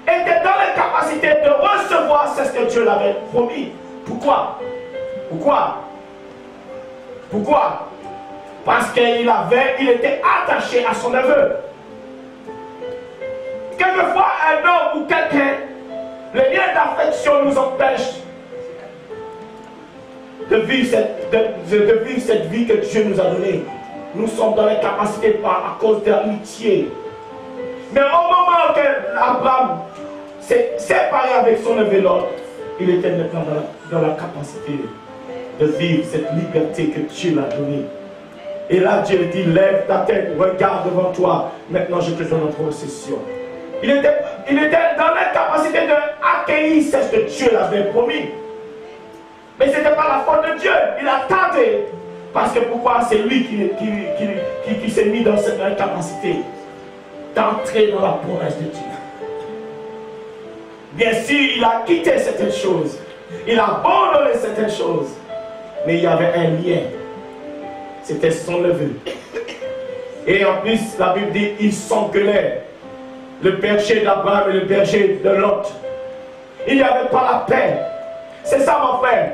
était dans la capacité de recevoir ce que Dieu l'avait promis. Pourquoi? Pourquoi? Pourquoi? Parce qu'il était attaché à son neveu. Quelquefois, un homme ou quelqu'un, le lien d'affection nous empêche de vivre cette vie que Dieu nous a donnée. Nous sommes dans les capacités à cause de l'amitié. Mais au moment qu'Abraham s'est séparé avec son neveu Lot, il était maintenant dans la capacité de vivre cette liberté que Dieu l'a donnée. Et là, Dieu lui dit, lève ta tête, regarde devant toi, maintenant je te donne notre possession. Il était dans la capacité d'accueillir ce que Dieu l'avait promis. Mais ce n'était pas la faute de Dieu. Il a tardé. Parce que pourquoi? C'est lui qui s'est mis dans cette incapacité d'entrer dans la promesse de Dieu. Bien sûr, il a quitté certaines choses. Il a abandonné certaines choses. Mais il y avait un lien. C'était son neveu. Et en plus, la Bible dit, ils s'engueulaient. Le berger d'Abraham et le berger de Lot. il n'y avait pas la paix. C'est ça mon frère.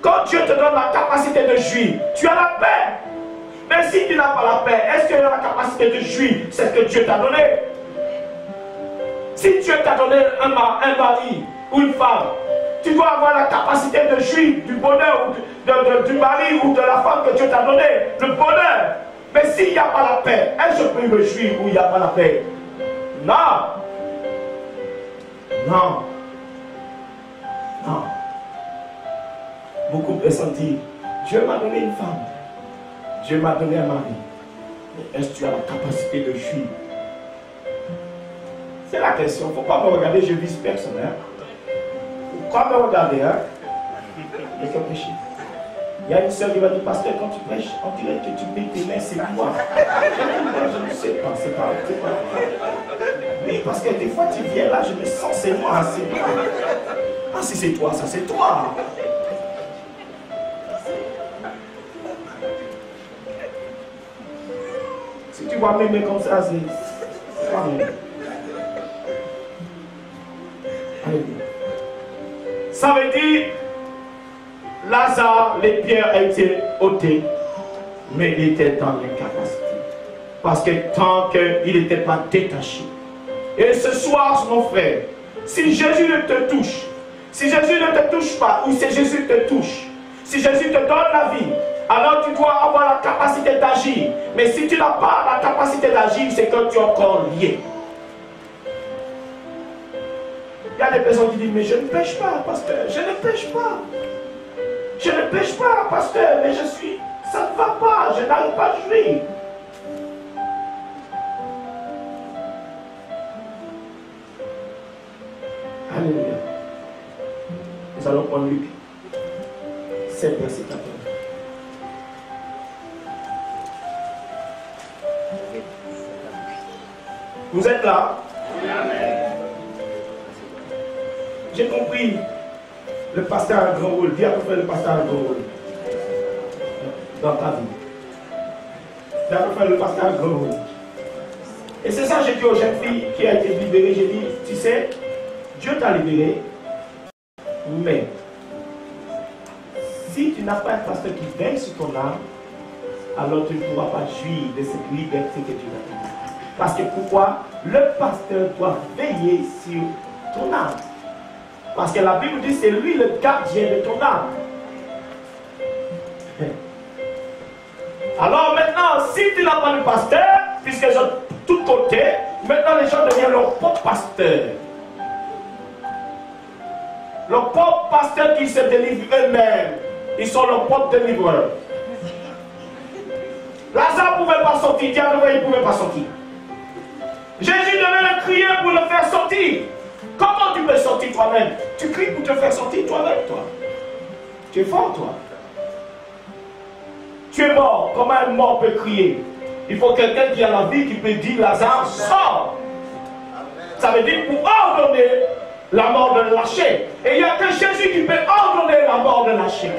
Quand Dieu te donne la capacité de jouir, tu as la paix. Mais si tu n'as pas la paix, est-ce que tu as la capacité de jouir? C'est ce que Dieu t'a donné. Si Dieu t'a donné un mari ou une femme, tu dois avoir la capacité de jouir du bonheur ou du mari ou de la femme que Dieu t'a donné. Le bonheur. Mais s'il n'y a pas la paix, est-ce que je peux me jouir où il n'y a pas la paix? Non. Non. Non. Beaucoup de personnes disent, Dieu m'a donné une femme. Dieu m'a donné un mari. Mais est-ce que tu as la capacité de jouir? C'est la question. Il ne faut pas me regarder, je vise personne. Hein? Pourquoi me regarder? Hein? Il y a une soeur qui m'a dit, pasteur, quand tu prêches, on dirait que tu mets tes mains, c'est moi. Je ne sais pas, c'est pas. Oui, parce que des fois tu viens là, je me sens, c'est moi. Ah, si c'est toi, ça c'est toi. Si tu vois m'aimer comme ça, c'est pas même. Ça veut dire, Lazare, les pierres ont été ôtées, mais il était dans l'incapacité. Parce que tant qu'il n'était pas détaché. Et ce soir, mon frère, si Jésus ne te touche, si Jésus ne te touche pas, ou si Jésus te touche, si Jésus te donne la vie, alors tu dois avoir la capacité d'agir. Mais si tu n'as pas la capacité d'agir, c'est que tu es encore lié. Il y a des personnes qui disent, mais je ne pêche pas, pasteur, je ne pêche pas. Je ne pêche pas, pasteur, mais ça ne va pas, je n'arrive pas à jouir. Alléluia. Nous allons prendre Luc 7, verset 14. Vous êtes là? J'ai compris. Le pasteur a un grand rôle. Dis à peu près le pasteur a un grand rôle dans ta vie. Dis à peu près le pasteur a un grand rôle. Et c'est ça que j'ai dit aux jeunes filles qui a été libérée. J'ai dit, tu sais, Dieu t'a libéré, mais si tu n'as pas un pasteur qui veille sur ton âme, alors tu ne pourras pas jouir de cette liberté que Dieu t'a donnée. Parce que pourquoi? Le pasteur doit veiller sur ton âme. Parce que la Bible dit c'est lui le gardien de ton âme. Alors maintenant, si tu n'as pas de pasteur, puisque ils ont tout côté, maintenant les gens deviennent leur propre pasteur. Leur propre pasteur qui se délivre eux-mêmes. Ils sont leurs propres délivreurs. Lazare ne pouvait pas sortir, diable il ne pouvait pas sortir. Jésus devait le crier pour le faire sortir. Comment tu peux sortir toi-même? Tu cries pour te faire sortir toi-même, toi. Tu es fort, toi. Tu es mort. Comment un mort peut crier? Il faut quelqu'un qui a la vie qui peut dire Lazare, sors. Ça veut dire pour ordonner la mort de lâcher. Et il n'y a que Jésus qui peut ordonner la mort de lâcher.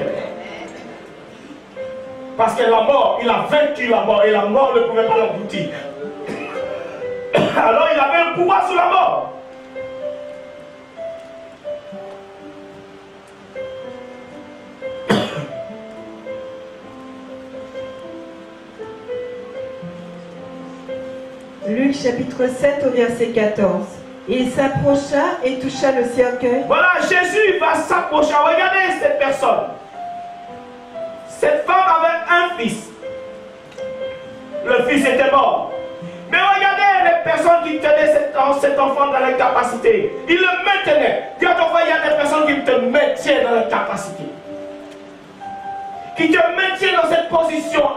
Parce que la mort, il a vaincu la mort et la mort ne pouvait pas l'engloutir. Alors il avait un pouvoir sur la mort. Luc chapitre 7 au verset 14. Il s'approcha et toucha le cercueil. Voilà, Jésus va s'approcher. Regardez cette personne. Cette femme avait un fils. Le fils était mort. Mais regardez les personnes qui tenaient cet enfant dans l'incapacité. Ils le maintenaient. Dis à ton frère, il y a des personnes qui te maintiennent dans l'incapacité. Qui te maintiennent dans cette position.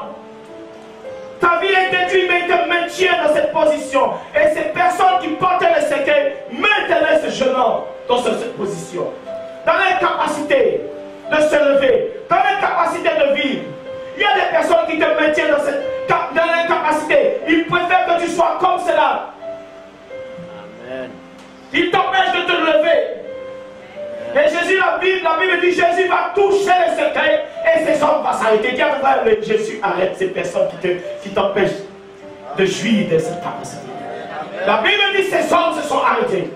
Ta vie est détruite, mais il te maintient dans cette position. Et ces personnes qui portaient le cercueil maintenaient ce jeune homme dans cette position. Dans l'incapacité de se lever, dans l'incapacité de vivre. Il y a des personnes qui te maintiennent dans l'incapacité. Ils préfèrent que tu sois comme cela. Amen. Ils t'empêchent de te lever. Et Jésus, la Bible dit, Jésus va toucher le cercueil et ces hommes vont s'arrêter. Dis à ton frère, Jésus arrête ces personnes qui t'empêchent de jouir de cette capacité. La Bible dit, ces hommes se sont arrêtés.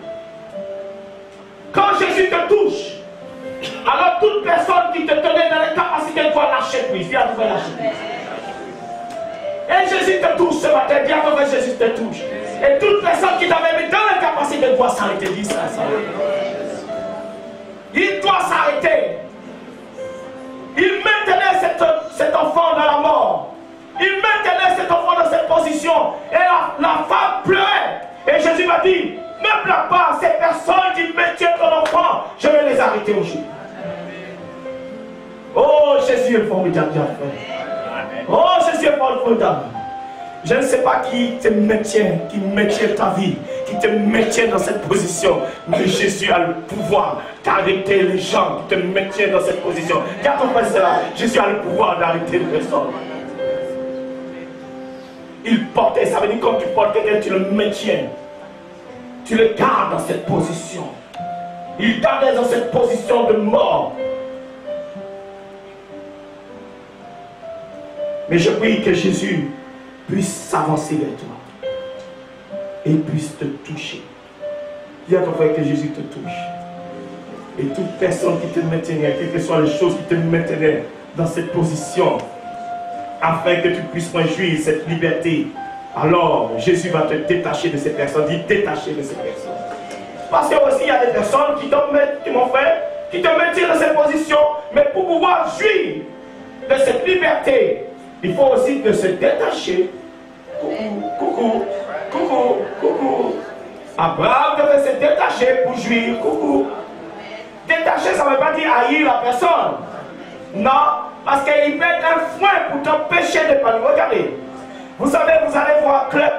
Quand quand Jésus te touche, alors toute personne qui te tenait dans les capacités de voir lâcher prise, viens de lâcher prise. Et Jésus te touche ce matin, viens de Jésus te touche. Et toute personne qui t'avait mis dans les capacités de voir s'arrêter, dis ça. Il doit s'arrêter. Il maintenait cet enfant dans la mort. Il maintenait cet enfant dans cette position. Et la femme pleurait. Et Jésus m'a dit, ne pleure pas, ces personnes qui maintiennent ton enfant, je vais les arrêter aujourd'hui. Oh, Jésus est formidable, oh, Jésus est formidable. Je ne sais pas qui te maintient, ta vie, qui te maintient dans cette position. Mais Jésus a le pouvoir d'arrêter les gens qui te maintiennent dans cette position. Car ton frère, cela, Jésus a le pouvoir d'arrêter les personnes. Il portait, ça veut dire quand tu portes quelqu'un, tu le maintiens. Tu le gardes dans cette position. Il gardait dans cette position de mort. Mais je prie que Jésus puisse s'avancer vers toi et puisse te toucher. Dis à ton frère que Jésus te touche. Et toute personne qui te maintenait, quelles que soient les choses qui te maintenaient dans cette position, afin que tu puisses réjouir cette liberté, alors Jésus va te détacher de ces personnes. Dis détacher de ces personnes. Parce que aussi il y a des personnes qui te mettent, mon frère, qui te maintiennent dans cette position, mais pour pouvoir jouir de cette liberté, il faut aussi se détacher. Coucou, coucou, coucou, coucou. Abraham devait se détacher pour jouir. Coucou. Détacher, ça ne veut pas dire haïr la personne. Non, parce qu'il peut être un frein pour t'empêcher de pas nous regarder. Vous savez, vous allez voir club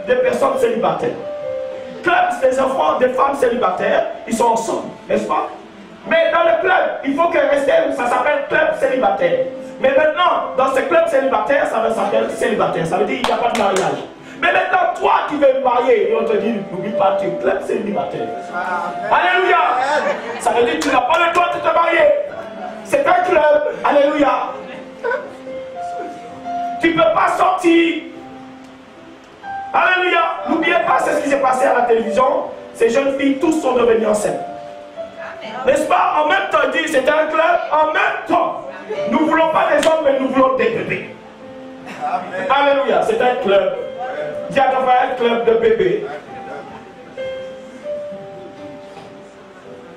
de personnes célibataires. Club des enfants, des femmes célibataires, ils sont ensemble, n'est-ce pas? Mais dans le club, il faut que rester, ça s'appelle club célibataire. Mais maintenant, dans ce club célibataire, ça s'appelle célibataire. Ça veut dire qu'il n'y a pas de mariage. Mais maintenant, toi qui veux me marier, et on te dit, n'oublie pas, tu es club célibataire. Alléluia. Ça veut dire que tu n'as pas le droit de te marier. C'est un club. Alléluia. Tu ne peux pas sortir. Alléluia. N'oubliez pas, c'est ce qui s'est passé à la télévision. Ces jeunes filles, tous sont devenues enceintes. N'est-ce pas? En même temps, il dit, c'est un club. En même temps, nous ne voulons pas des hommes, mais nous voulons des bébés. Amen. Alléluia, c'est un club. Il y a un club de bébés.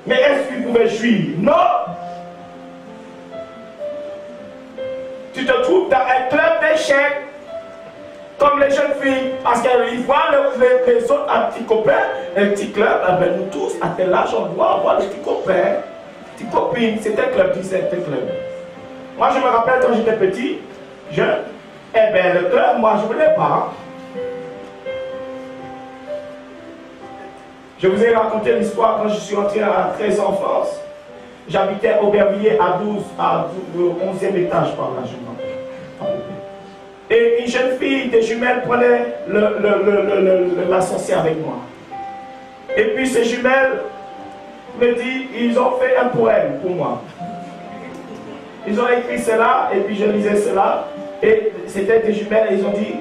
Mais est-ce qu'ils pouvaient jouir? Non. Tu te trouves dans un club d'échecs, comme les jeunes filles, parce qu'ils voient les autres un petit copain, un petit club. Eh bien, nous tous, à tel âge, on doit avoir des petits copains, petites copines. C'est un club, c'est un club. Moi, je me rappelle quand j'étais petit, jeune, eh bien, le club, moi, je ne voulais pas. Je vous ai raconté l'histoire quand je suis entré à 13 ans en France. J'habitais à Aubervilliers à 11e étage par là, je crois. Et une jeune fille, des jumelles, prenait l'ascenseur avec moi. Et puis ces jumelles me disent, ils ont fait un poème pour moi. Ils ont écrit cela, et puis je lisais cela, et c'était des jumelles, et ils ont dit,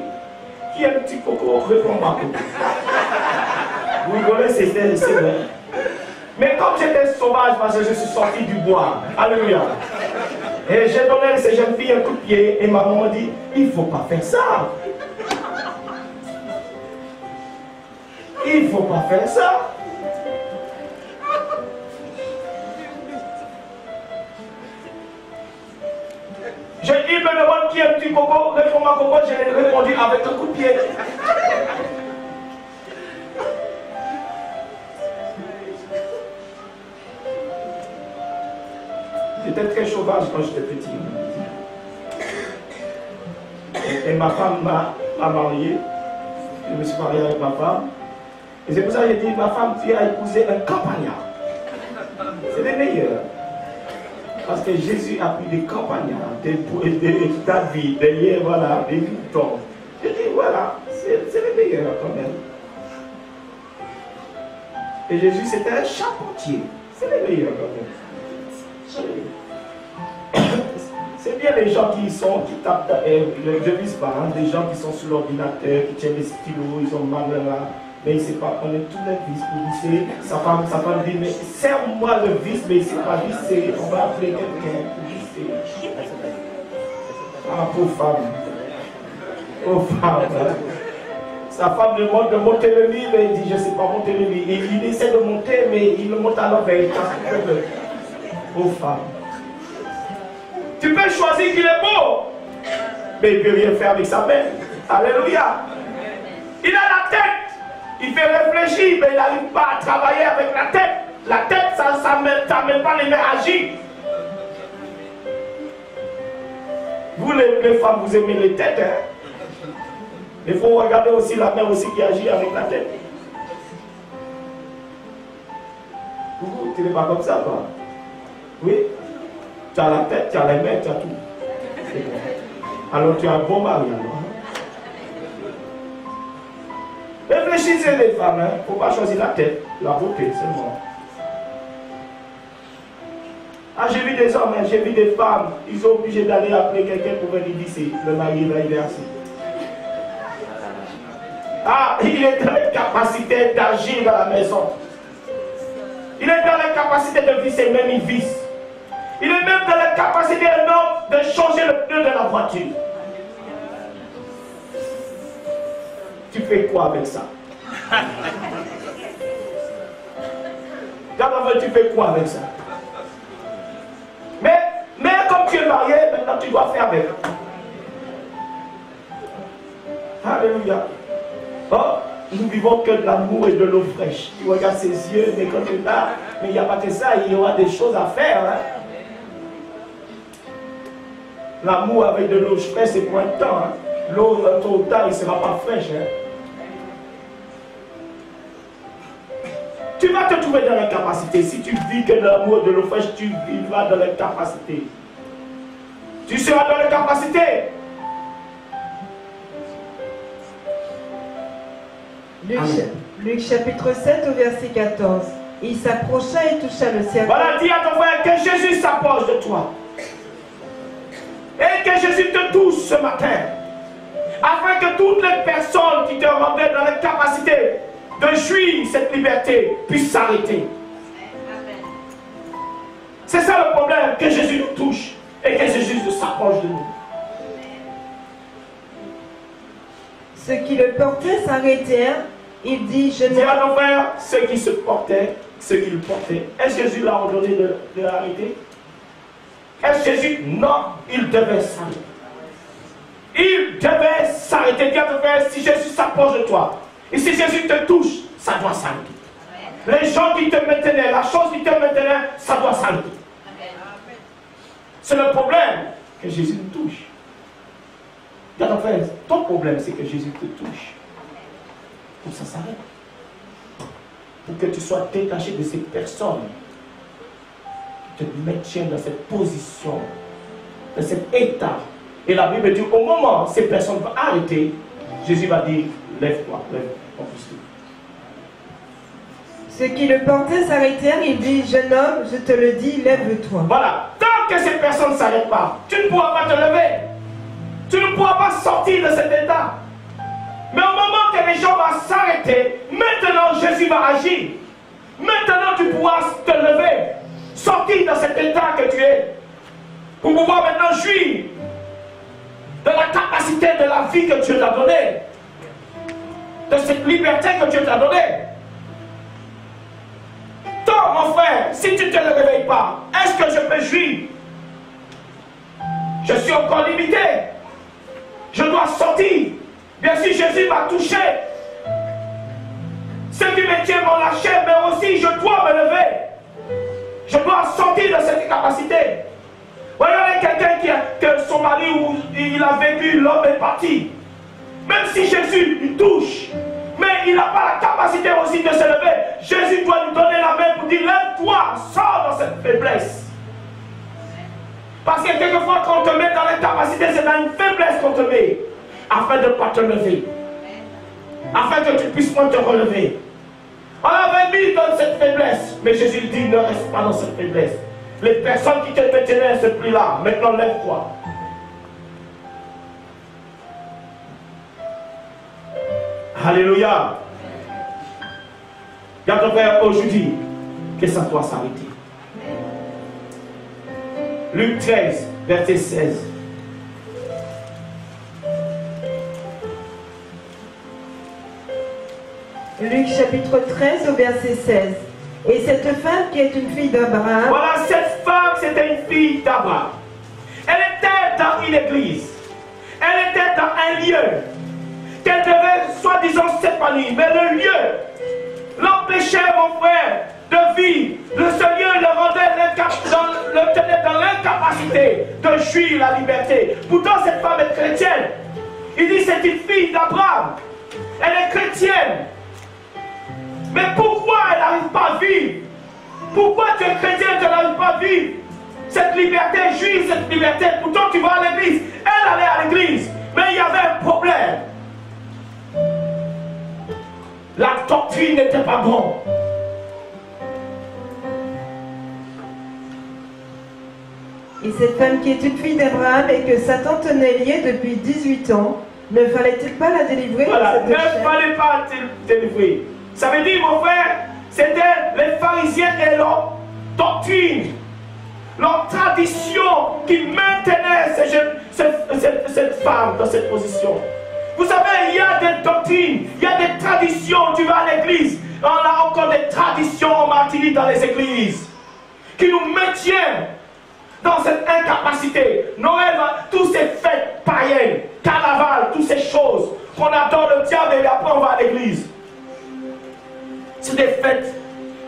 qui est le petit coco, réponds-moi coco. Vous rigolez, c'est vrai. Mais comme j'étais sauvage, parce que je suis sorti du bois, alléluia. Et j'ai donné à ces jeunes filles un coup de pied, et ma maman dit, il ne faut pas faire ça. Il ne faut pas faire ça. Il me demande qui est le petit coco, réponds-moi coco, j'ai répondu avec un coup de pied. J'étais très sauvage quand j'étais petit. Et ma femme m'a marié. Je me suis marié avec ma femme. Et c'est pour ça que j'ai dit, ma femme, tu as épousé un campagnard. C'est les meilleurs. Parce que Jésus a pris des campagnards, des David, des voilà, des moutons. J'ai dit, voilà, c'est les meilleurs quand même. Et Jésus, c'était un charpentier. C'est les meilleurs quand même. C'est bien les gens qui tapent, je ne vise pas, hein, des gens qui sont sur l'ordinateur, qui tiennent les stylos, ils ont mal là. mais il ne sait pas prendre tous les vis pour visser. Sa femme dit, mais serre-moi le vis, mais il ne sait pas visser. On va appeler quelqu'un pour visser. Ah, pauvre femme. Pauvre femme. Sa femme demande de monter le lit, mais il dit, je ne sais pas monter le lit. Et il essaie de monter, mais il le monte à l'envers. Pauvre femme. Tu peux choisir qu'il est beau, mais il ne peut rien faire avec sa main. Alléluia. Il a la tête, il fait réfléchir, mais il n'arrive pas à travailler avec la tête. La tête, ça n'amène pas les mains à agir. Vous les femmes, vous aimez les têtes, hein? Il faut regarder aussi la main aussi qui agit avec la tête. Vous, tu n'es pas comme ça, toi? Oui? Tu as la tête, tu as les mains, tu as tout. Alors tu as un bon mari, alors. Réfléchissez les femmes, hein. Il ne faut pas choisir la tête, la beauté seulement. Ah, j'ai vu des hommes, hein, j'ai vu des femmes, ils sont obligés d'aller appeler quelqu'un pour venir visser. Le mari là, il est assis. Ah, il est dans la capacité d'agir dans la maison. Il est dans la capacité de visser, même il visse. Il est même dans la capacité de changer le pneu de la voiture. Tu fais quoi avec ça? Tu fais quoi avec ça? Mais comme tu es marié, maintenant tu dois faire avec. Alléluia. Oh, nous vivons que de l'amour et de l'eau fraîche. Tu regardes ses yeux, mais quand tu es là, mais il n'y a pas que ça, il y aura des choses à faire. Hein? L'amour avec de l'eau fraîche, c'est pour un temps. Hein? L'eau, tôt ou tard, il ne sera pas fraîche. Hein? Tu vas te trouver dans l'incapacité. Si tu vis que de l'amour de l'eau fraîche, tu vivras dans l'incapacité. Tu seras dans l'incapacité. Luc chapitre 7 au verset 14. Il s'approcha et toucha le cerveau. Voilà, dis à ton frère que Jésus s'approche de toi. Et que Jésus te touche ce matin. Afin que toutes les personnes qui te rendaient dans l'incapacité de jouir cette liberté puissent s'arrêter. C'est ça le problème, que Jésus nous touche et que Jésus s'approche de nous. Ceux qui le portaient s'arrêtèrent. Il dit, je dis à ton frère, ceux qui se portaient, ceux qui le portaient. Est-ce que Jésus l'a ordonné de l'arrêter? Est-ce que Jésus? Non, il devait s'arrêter. Il devait s'arrêter. Dis à ton frère, si Jésus s'approche de toi, et si Jésus te touche, ça doit s'arrêter. Les gens qui te maintenaient, la chose qui te maintenait, ça doit s'arrêter. C'est le problème que Jésus nous touche. Dis à ton frère, ton problème c'est que Jésus te touche. Pour que ça s'arrête. Pour que tu sois détaché de ces personnes qui te maintiennent dans cette position, dans cet état. Et la Bible dit, au moment où ces personnes vont arrêter, Jésus va dire, lève-toi, lève-toi. Ceux qui le portaient s'arrêtèrent. Il dit, jeune homme, je te le dis, lève-toi. Voilà. Tant que ces personnes ne s'arrêtent pas, tu ne pourras pas te lever. Tu ne pourras pas sortir de cet état. Mais au moment que les gens vont s'arrêter, maintenant Jésus va agir. Maintenant tu pourras te lever, sortir de cet état que tu es, pour pouvoir maintenant jouir de la capacité de la vie que Dieu t'a donnée, de cette liberté que Dieu t'a donnée. Toi, mon frère, si tu ne te réveilles pas, est-ce que je peux jouir? Je suis encore limité. Je dois sortir. Bien sûr, Jésus m'a touché. Ceux qui me tiennent m'ont lâché, mais aussi je dois me lever. Je dois sortir de cette capacité. Regardez quelqu'un que son mari, il a vécu, l'homme est parti. Même si Jésus lui touche, mais il n'a pas la capacité aussi de se lever. Jésus doit lui donner la main pour dire, lève-toi, sors dans cette faiblesse. Parce que quelquefois, quand on te met dans l'incapacité, c'est dans une faiblesse qu'on te met. Afin de ne pas te lever. Afin que tu puisses pas te relever. On avait mis dans cette faiblesse. Mais Jésus dit, ne reste pas dans cette faiblesse. Les personnes qui te maintenaient à ce prix-là, maintenant lève-toi. Alléluia. Il y a ton frère aujourd'hui que ça doit s'arrêter. Luc 13, verset 16. Luc chapitre 13 au verset 16. Et cette femme qui est une fille d'Abraham. Voilà, cette femme, c'était une fille d'Abraham. Elle était dans une église. Elle était dans un lieu qu'elle devait soi-disant s'épanouir. Mais le lieu l'empêchait, mon frère, de vivre. Ce lieu le tenait dans l'incapacité de jouir la liberté. Pourtant, cette femme est chrétienne. Il dit c'est une fille d'Abraham. Elle est chrétienne. Mais pourquoi elle n'arrive pas à vivre? Pourquoi tu es chrétien et tu n'arrives pas à vivre cette liberté, jouir cette liberté? Pourtant tu vas à l'église. Elle allait à l'église. Mais il y avait un problème. La doctrine n'était pas bonne. Et cette femme qui est une fille d'Abraham et que Satan tenait liée depuis 18 ans, ne fallait-il pas la délivrer? Voilà, de ne cette chaîne? fallait pas délivrer. Ça veut dire, mon frère, c'était les pharisiens et leur doctrine, leur tradition qui maintenait cette femme dans cette position. Vous savez, il y a des doctrines, il y a des traditions. Tu vas à l'église, on a encore des traditions en Martinique dans les églises qui nous maintiennent dans cette incapacité. Noël, tous ces fêtes païennes, carnaval, toutes ces choses qu'on adore le diable et après on va à l'église. C'est des fêtes,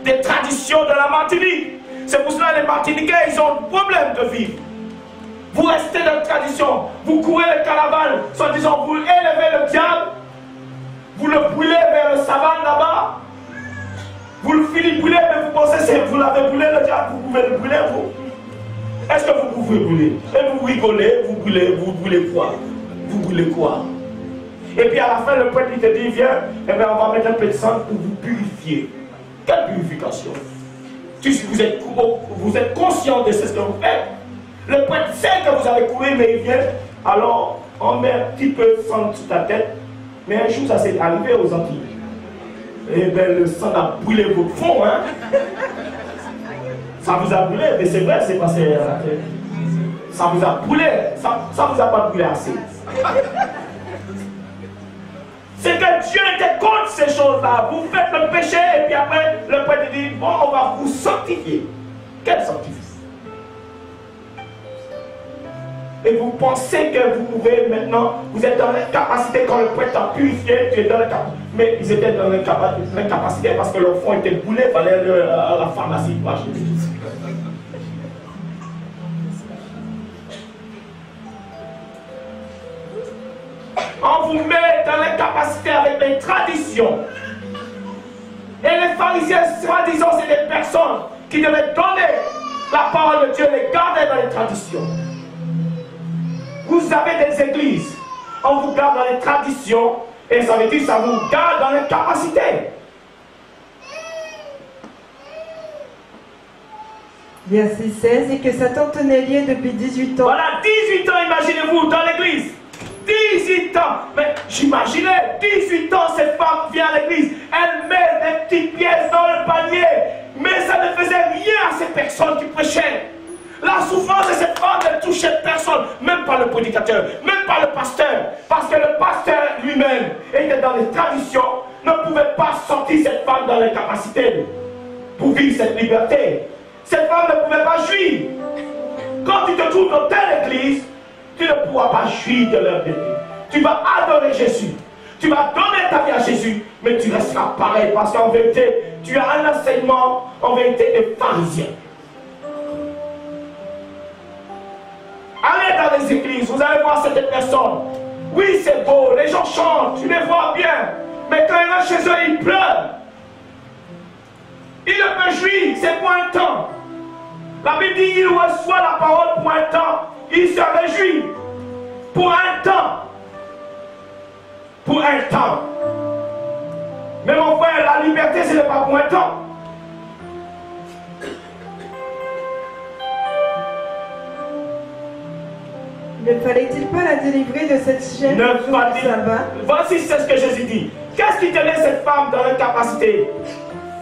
des traditions de la Martinique. C'est pour cela que les Martiniquais, ils ont un problème de vivre. Vous restez dans la tradition, vous courez le carnaval, soit disant vous élevez le diable, vous le brûlez vers le savane là-bas, vous le finissez brûler, mais vous pensez que vous l'avez brûlé le diable, vous pouvez le brûler vous. Est-ce que vous pouvez brûler? Et vous rigolez, vous brûlez quoi? Vous brûlez quoi? Et puis à la fin, le prêtre il te dit, viens, eh bien, on va mettre un peu de sang pour vous purifier. Quelle purification? Vous êtes conscient de ce que vous faites. Le prêtre sait que vous avez couru, mais il vient. Alors, on met un petit peu de sang sur ta tête. Mais un jour, ça s'est arrivé aux Antilles. Et bien, le sang a brûlé votre fond, hein? Ça vous a brûlé, mais c'est vrai, c'est passé à la tête. Ça vous a brûlé, ça vous a pas brûlé assez. C'est que Dieu était contre ces choses-là. Vous faites le péché et puis après, le prêtre dit, bon, on va vous sanctifier. Quel sanctifice? Et vous pensez que vous pouvez maintenant, vous êtes dans l'incapacité quand le prêtre t'a purifié, tu es dans l'incapacité. Mais ils étaient dans l'incapacité parce que leur fond était brûlé, il fallait aller à la pharmacie pour acheter. On vous met dans l'incapacité avec les traditions. Et les pharisiens, soi-disant, c'est des personnes qui devaient donner la parole de Dieu, les garder dans les traditions. Vous avez des églises, on vous garde dans les traditions, et ça veut dire que ça vous garde dans l'incapacité. Verset 16, et que Satan tenait lié depuis 18 ans. Voilà, 18 ans, imaginez-vous, dans l'église. 18 ans. Mais j'imaginais, 18 ans, cette femme vient à l'église. Elle met des petites pièces dans le panier. Mais ça ne faisait rien à ces personnes qui prêchaient. La souffrance de cette femme ne touchait personne. Même pas le prédicateur, même pas le pasteur. Parce que le pasteur lui-même était dans les traditions. Ne pouvait pas sortir cette femme dans l'incapacité pour vivre cette liberté. Cette femme ne pouvait pas jouir. Quand tu te trouves dans telle église, tu ne pourras pas jouir de leur vie. Tu vas adorer Jésus. Tu vas donner ta vie à Jésus, mais tu resteras pareil parce qu'en vérité, tu as un enseignement en vérité de pharisien. Allez dans les églises, vous allez voir cette personne. Oui, c'est beau, les gens chantent, tu les vois bien. Mais quand ils rentrent chez eux, ils pleurent. Ils ne peuvent jouir, c'est pour un temps. La Bible dit qu'il reçoit la parole pour un temps. Il se réjouit pour un temps. Pour un temps. Mais mon frère, la liberté, ce n'est pas pour un temps. Ne fallait-il pas la délivrer de cette chaîne Ne le jour du sabbat? Voici ce que Jésus dit. Qu'est-ce qui tenait cette femme dans l'incapacité?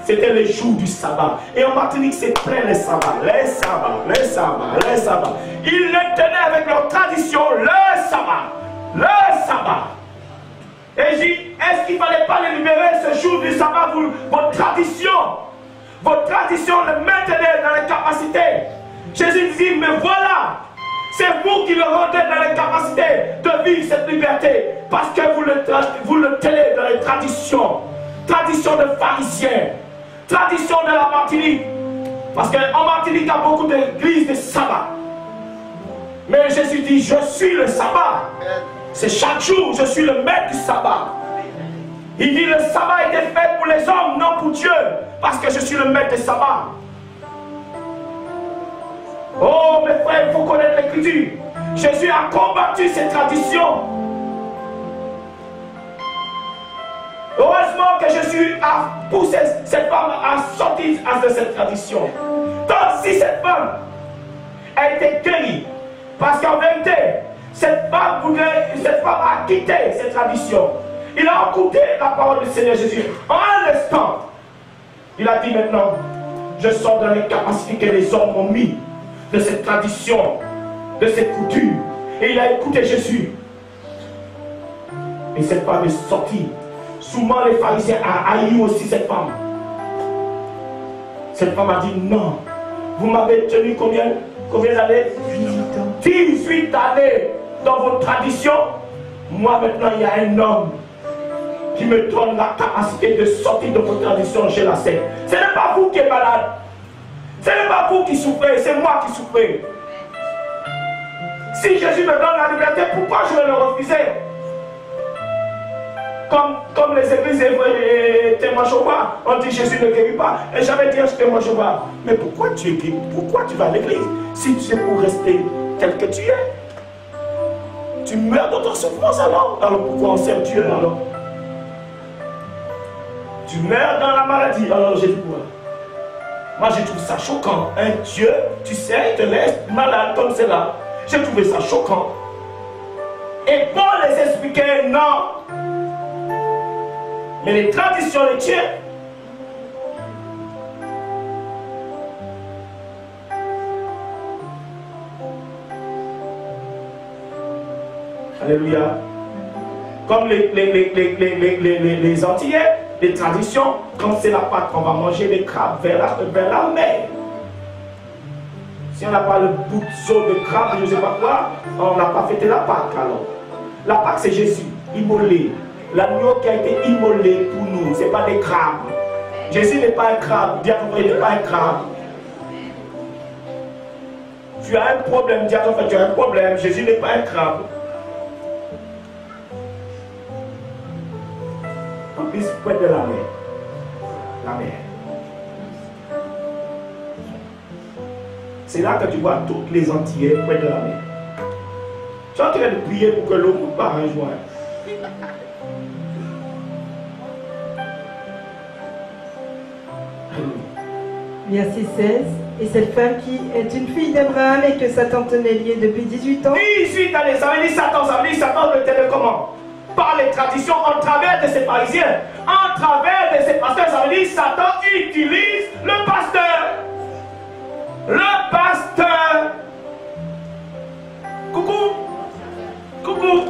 c'était le jour du sabbat. Et en Martinique, c'est plein les sabbats. Les sabbats, les sabbats, les sabbats. Ils le tenaient avec leur tradition, le sabbat. Le sabbat. Et je dis, est-ce qu'il ne fallait pas les libérer ce jour du sabbat pour votre tradition? Votre tradition le maintenait dans les capacités. Jésus dit, mais voilà, c'est vous qui le rendez dans les capacités de vivre cette liberté. Parce que vous le tenez dans les traditions. Tradition de pharisiens. Tradition de la Martinique. Parce qu'en Martinique, il y a beaucoup d'églises de sabbat. Mais Jésus dit, je suis le sabbat. C'est chaque jour, je suis le maître du sabbat. Il dit, le sabbat était fait pour les hommes, non pour Dieu. Parce que je suis le maître du sabbat. Oh, mes frères, il faut connaître l'écriture. Jésus a combattu ces traditions. Heureusement que Jésus a poussé cette femme à sortir de cette tradition. Donc, si cette femme a été guérie, parce qu'en vérité, cette femme a quitté cette tradition. Il a écouté la parole du Seigneur Jésus. En un instant, il a dit maintenant, je sors dans les capacités que les hommes ont mis de cette tradition, de cette coutume. Et il a écouté Jésus. Et cette femme est sortie. Souvent les pharisiens ont haï aussi cette femme. Cette femme a dit non. Vous m'avez tenu combien d'années? 18 années dans votre tradition. Moi maintenant il y a un homme qui me donne la capacité de sortir de votre tradition, je la sais. Ce n'est pas vous qui êtes malade. Ce n'est pas vous qui souffrez, c'est moi qui souffre. Si Jésus me donne la liberté, pourquoi je vais le refuser? Comme les églises et témoins Jéhovah, on dit Jésus ne guérit pas. Et j'avais dit à ce témoin Jéhovah, mais pourquoi tu es guéri? Pourquoi tu vas à l'église? Si tu es pour rester tel que tu es, tu meurs dans ta souffrance alors. Alors pourquoi on sert Dieu alors? Tu meurs dans la maladie, alors j'ai dit quoi? Moi j'ai trouvé ça choquant. Un Dieu, tu sais, il te laisse malade comme cela. J'ai trouvé ça choquant. Et Paul les expliquait, non. Mais les traditions les tiennent. Alléluia. Comme les Antillais, les traditions, quand c'est la Pâque, on va manger des crabes vers la mer. Si on n'a pas le boutzeau de crabe, je ne sais pas quoi, on n'a pas fêté la Pâque alors. La Pâque c'est Jésus, immolé. L'agneau qui a été immolé pour nous, ce n'est pas des crabes. Jésus n'est pas un crabe, diable n'est pas un crabe. Tu as un problème, diable, tu as un problème, Jésus n'est pas un crabe. En plus, près de la mer. La mer. C'est là que tu vois toutes les Antillais près de la mer. Tu es en train de prier pour que l'eau ne pas rejoindre. Verset 16. Et cette femme qui est une fille d'Abraham et que Satan tenait liée depuis 18 ans. 18 années, ça veut dire Satan, le tenait comment? Par les traditions, en travers de ces pharisiens, en travers de ces pasteurs, ça veut dire Satan utilise le pasteur. Le pasteur. Coucou. Coucou.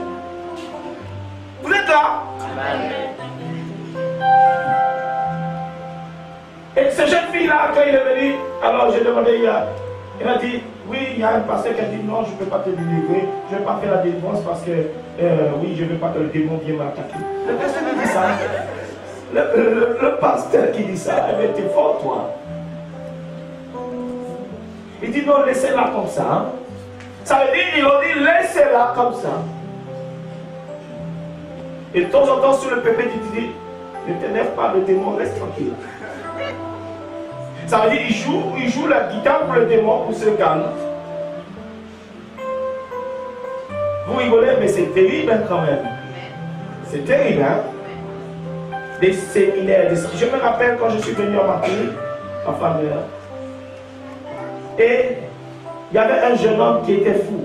Vous êtes là? Amen. Et cette jeune fille-là, quand il est venu, alors j'ai demandé, il m'a dit, oui, il y a un pasteur qui a dit, non, je ne peux pas te délivrer, je ne vais pas faire la délivrance parce que, oui, je ne veux pas que le démon vienne m'attaquer. Le pasteur qui dit ça, le pasteur qui dit ça, mais t'es fort, toi. Il dit, non, laissez-la comme ça. Hein. Ça veut dire, ils ont dit, laissez-la comme ça. Et de temps en temps, sur le pépé, il dit, ne t'énerve pas, le démon, reste tranquille. Ça veut dire qu'il joue la guitare pour le démon, pour se calmer. Vous rigolez, mais c'est terrible hein, quand même. C'est terrible, hein. Des séminaires, je me rappelle quand je suis venu en Martinique, ma femme est là. Et il y avait un jeune homme qui était fou.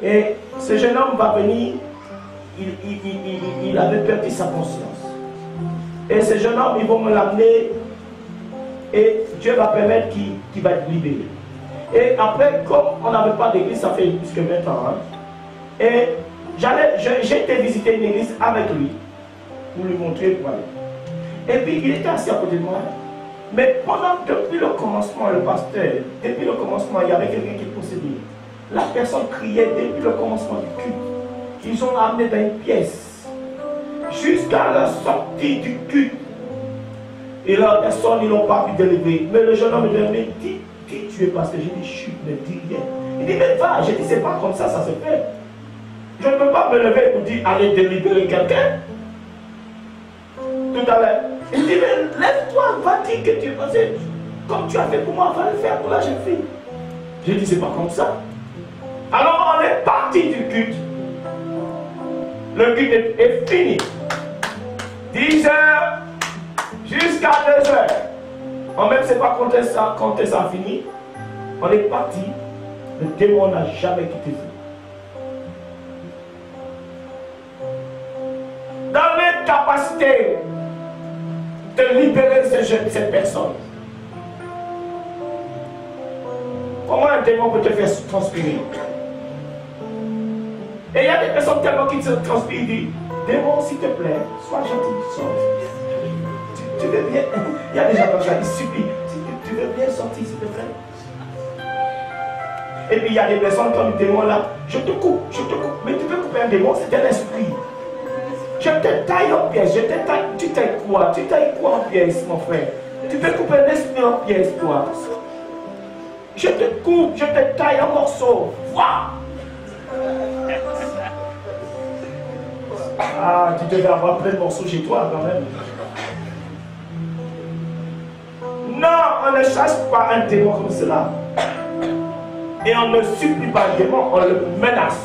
Et ce jeune homme va venir, il avait perdu sa conscience. Et ce jeune homme, ils vont me l'amener. Et Dieu va permettre qu'il va être libéré. Et après, comme on n'avait pas d'église, ça fait plus que 20 ans. Hein, et j'ai été visiter une église avec lui. Pour lui montrer pour aller. Et puis il était assis à côté de moi. Mais depuis le commencement, le pasteur, depuis le commencement, il y avait quelqu'un qui possédait. La personne criait depuis le commencement du culte. Ils ont amené dans une pièce. Jusqu'à la sortie du culte. Et la personne, ils n'ont pas pu délivrer. Mais le jeune homme me dit, qui tu es pasteur? J'ai dit, chut, ne dis rien. Il dit, mais va. J'ai dit, c'est pas comme ça se fait. Je ne peux pas me lever pour dire, allez délivrer quelqu'un. Tout à l'heure. Il dit, mais lève-toi, va dire que tu es passé. Comme tu as fait pour moi, va le faire pour la jeune fille. J'ai dit, c'est pas comme ça. Alors on est parti du culte. Le culte est fini. 10 heures jusqu'à 2 heures. On même ne sait pas quand ça a fini. On est parti. Le démon n'a jamais quitté ça. Dans les capacités de libérer cette personne. Comment un démon peut te faire transpirer? Et il y a des personnes tellement qui se transpirent, ils disent, démon, s'il te plaît, sois gentil, sors. Tu veux bien? Il y a des gens comme ça qui supplie, tu veux bien sortir, s'il te plaît? Et puis il y a des personnes comme le démon là, je te coupe. Mais tu peux couper un démon, c'est un esprit. Je te taille en pièces, tu tailles quoi? Tu tailles quoi en pièces, mon frère? Tu peux couper un esprit en pièces, toi. Je te coupe, je te taille en morceaux. Voilà. Ah, tu devais avoir plein de morceaux chez toi quand même. Non, on ne chasse pas un démon comme cela. Et on ne supplie pas un démon, on le menace.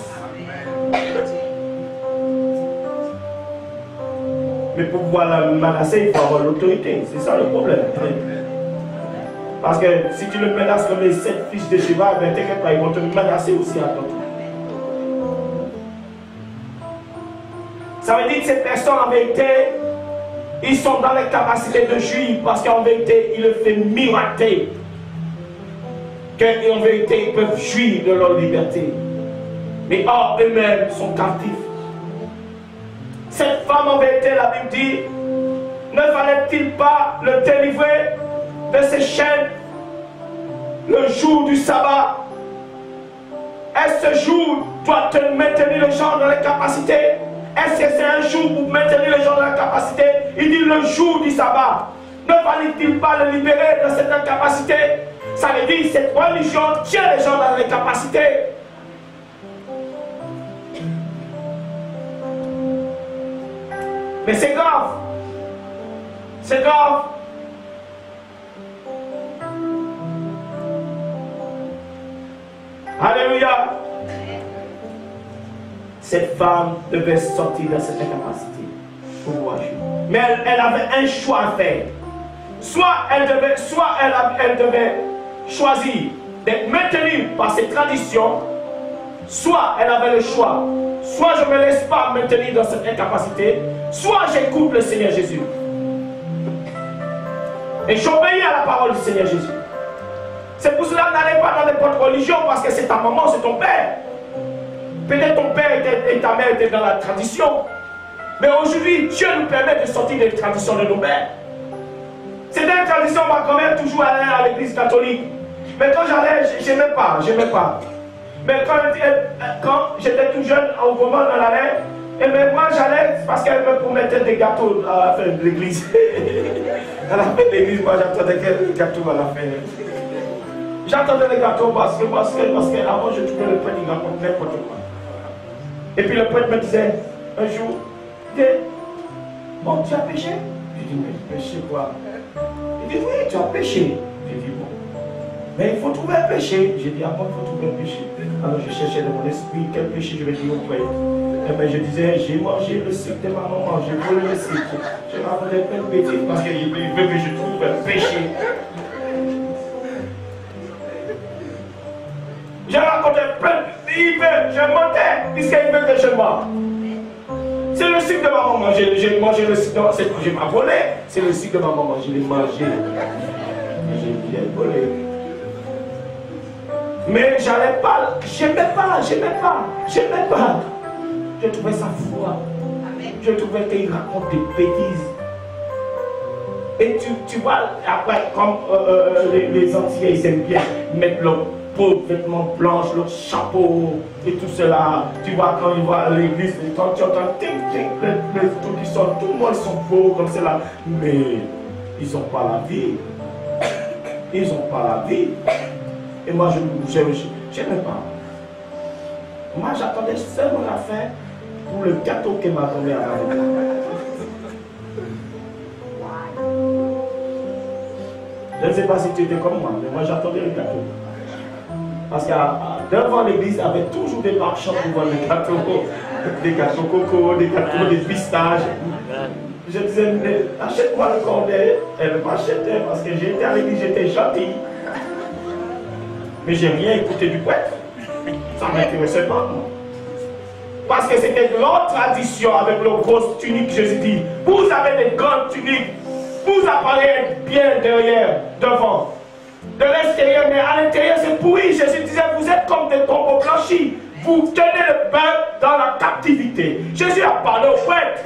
Mais pour pouvoir le menacer, il faut avoir l'autorité. C'est ça le problème. Parce que si tu le menaces comme les 7 fils de Jéhovah, ben t'inquiète pas, ils vont te menacer aussi à ton tour. Ça veut dire que ces personnes, en vérité, ils sont dans les capacités de juivre parce qu'en vérité, ils le font miroiter. Qu'en vérité, ils peuvent jouir de leur liberté. Mais hors eux-mêmes sont captifs. Cette femme, en vérité, la Bible dit, ne fallait-il pas le délivrer de ses chaînes le jour du sabbat? Est-ce que ce jour doit te maintenir les gens dans les capacités? Est-ce que c'est un jour pour maintenir les gens dans la capacité? Il dit le jour du sabbat. Ne fallait-il pas le libérer de cette incapacité? Ça veut dire que cette religion tient les gens dans les capacités. Mais c'est grave. C'est grave. Alléluia. Cette femme devait sortir de cette incapacité pour pouvoir jouer. Mais elle avait un choix à faire. Soit elle devait choisir d'être maintenue par ses traditions, soit elle avait le choix. Soit je ne me laisse pas maintenir dans cette incapacité, soit j'écoute le Seigneur Jésus. Et j'obéis à la parole du Seigneur Jésus. C'est pour cela que n'allez pas dans n'importe religion parce que c'est ta maman, c'est ton père. Peut-être ton père et ta mère étaient dans la tradition. Mais aujourd'hui, Dieu nous permet de sortir des traditions de nos pères. C'était une tradition, ma grand-mère toujours allait à l'église catholique. Mais quand j'allais, j'aimais pas. Mais quand j'étais tout jeune, au moment où on allait, et même moi j'allais parce qu'elle me promettait des gâteaux à la fin de l'église. À la fin de l'église, moi j'attendais quelques gâteaux à la fin. J'attendais les gâteaux parce que avant je trouvais le prêtre, il racontait n'importe quoi. Et puis le prêtre me disait un jour, bon, tu as péché? Je dis, mais péché quoi? Il dit, oui, tu as péché. Je dis, bon. Mais il faut trouver un péché. J'ai dit, ah bon, il faut trouver un péché. Alors je cherchais dans mon esprit quel péché je vais dire au prêtre. Et bien je disais, j'ai mangé le sucre de ma maman, j'ai volé le sucre. Je racontais plein de bêtises parce qu'il veut que je trouve un péché. Je racontais plein de bêtises. Je mentais puisqu'il veut que je mente. C'est le cycle de ma maman. J'ai mangé le cycle. J'ai pas volé. C'est le cycle de ma maman. Je l'ai mangé. J'ai bien volé. Mais j'allais pas. J'aimais pas. Je trouvais ça fou. Je trouvais qu'il raconte des bêtises. Et tu vois, après, comme les Antillais, ils aiment bien mettre leurs beaux vêtements blancs, leurs chapeaux et tout cela. Tu vois, quand ils vont à l'église, quand tu entends les trucs qui sont, tout le monde sont beaux comme cela. Mais ils n'ont pas la vie. Ils n'ont pas la vie. Et moi, je n'aime pas. Moi, j'attendais seulement la fin pour le gâteau qui m'a donné à la maison. Je ne sais pas si tu étais comme moi, mais moi j'attendais le gâteau. Parce que devant l'église, il y avait toujours des marchands pour vendre des gâteaux coco, des gâteaux, des pistaches. Je disais, achète-moi le cornet. Elle m'achetait parce que j'étais à l'église, j'étais gentil. Mais j'ai rien écouté du prêtre. Ça ne m'intéressait pas, moi. Parce que c'était de leur tradition avec leurs grosses tuniques. Jésus dit, vous avez des grandes tuniques. Vous apparaissez bien derrière, devant. De l'extérieur, mais à l'intérieur, c'est pourri. Jésus disait, vous êtes comme des tombeaux blanchis. Vous tenez le peuple dans la captivité. Jésus a parlé aux prêtres.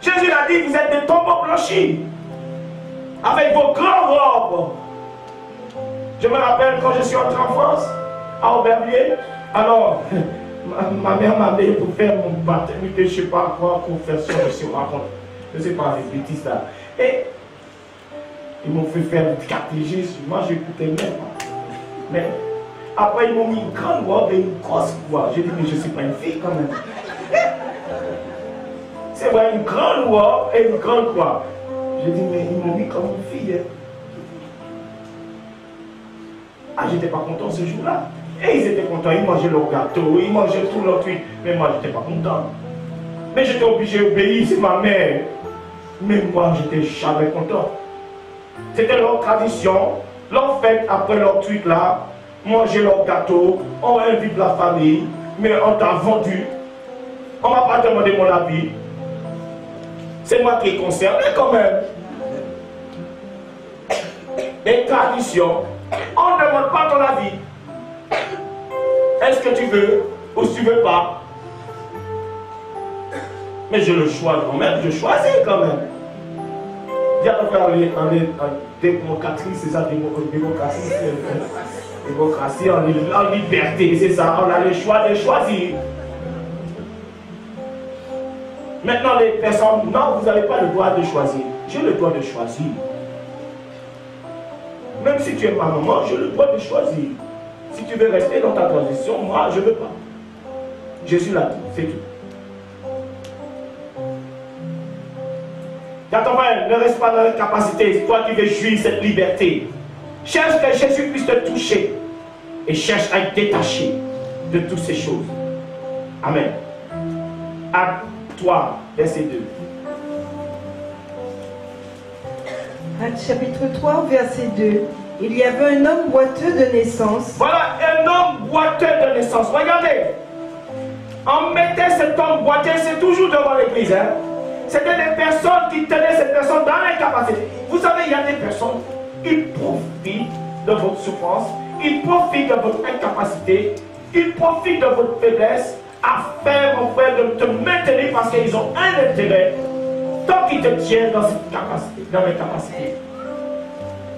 Jésus a dit, vous êtes des tombeaux blanchis. Avec vos grands robes. Je me rappelle quand je suis entré en France, à Aubervilliers. Alors, ma mère m'a amené pour faire mon baptême, je ne sais pas quoi, confession, je sais pas, je ne sais pas, les bêtises là. Et ils m'ont fait faire le catéchisme, moi j'écoutais même pas. Mais après ils m'ont mis une grande robe et une grosse croix. J'ai dit, mais je ne suis pas une fille quand même. C'est vrai, une grande robe et une grande croix. J'ai dit, mais ils m'ont mis comme une fille. Hein. Ah, j'étais pas content ce jour-là. Et ils étaient contents, ils mangeaient leur gâteau, ils mangeaient tout leur truc. Mais moi, j'étais pas content. Mais j'étais obligé d'obéir, c'est ma mère. Mais moi, j'étais jamais content. C'était leur tradition, leur fête après leur truc là, manger leur gâteau, on invite la famille, mais on t'a vendu. On m'a pas demandé mon avis. C'est moi qui est concerné quand même. Les traditions, on ne demande pas ton avis. Est-ce que tu veux ou si tu ne veux pas? Mais je le choisis quand même, je choisis quand même. Il y a en démocratie, c'est ça, démocratie, démocratie en liberté, c'est ça, on a le choix de choisir. Maintenant, les personnes, non, vous n'avez pas le droit de choisir. J'ai le droit de choisir. Même si tu es ma maman, j'ai le droit de choisir. Si tu veux rester dans ta transition, moi, je ne veux pas. Jésus l'a dit, c'est tout. Quand ton frère ne reste pas dans la capacité, toi qui veux jouir cette liberté, cherche que Jésus puisse te toucher et cherche à être détaché de toutes ces choses. Amen. Acte 3, verset 2. Acte chapitre 3, verset 2. Il y avait un homme boiteux de naissance. Voilà, un homme boiteux de naissance. Regardez. On mettait cet homme boiteux, c'est toujours devant l'église. Hein? C'était des personnes qui tenaient cette personne dans l'incapacité. Vous savez, il y a des personnes, ils profitent de votre souffrance, ils profitent de votre incapacité, ils profitent de votre faiblesse à faire, mon frère, de te maintenir parce qu'ils ont un intérêt tant qu'ils te tiennent dans cette capacité, dans l'incapacité.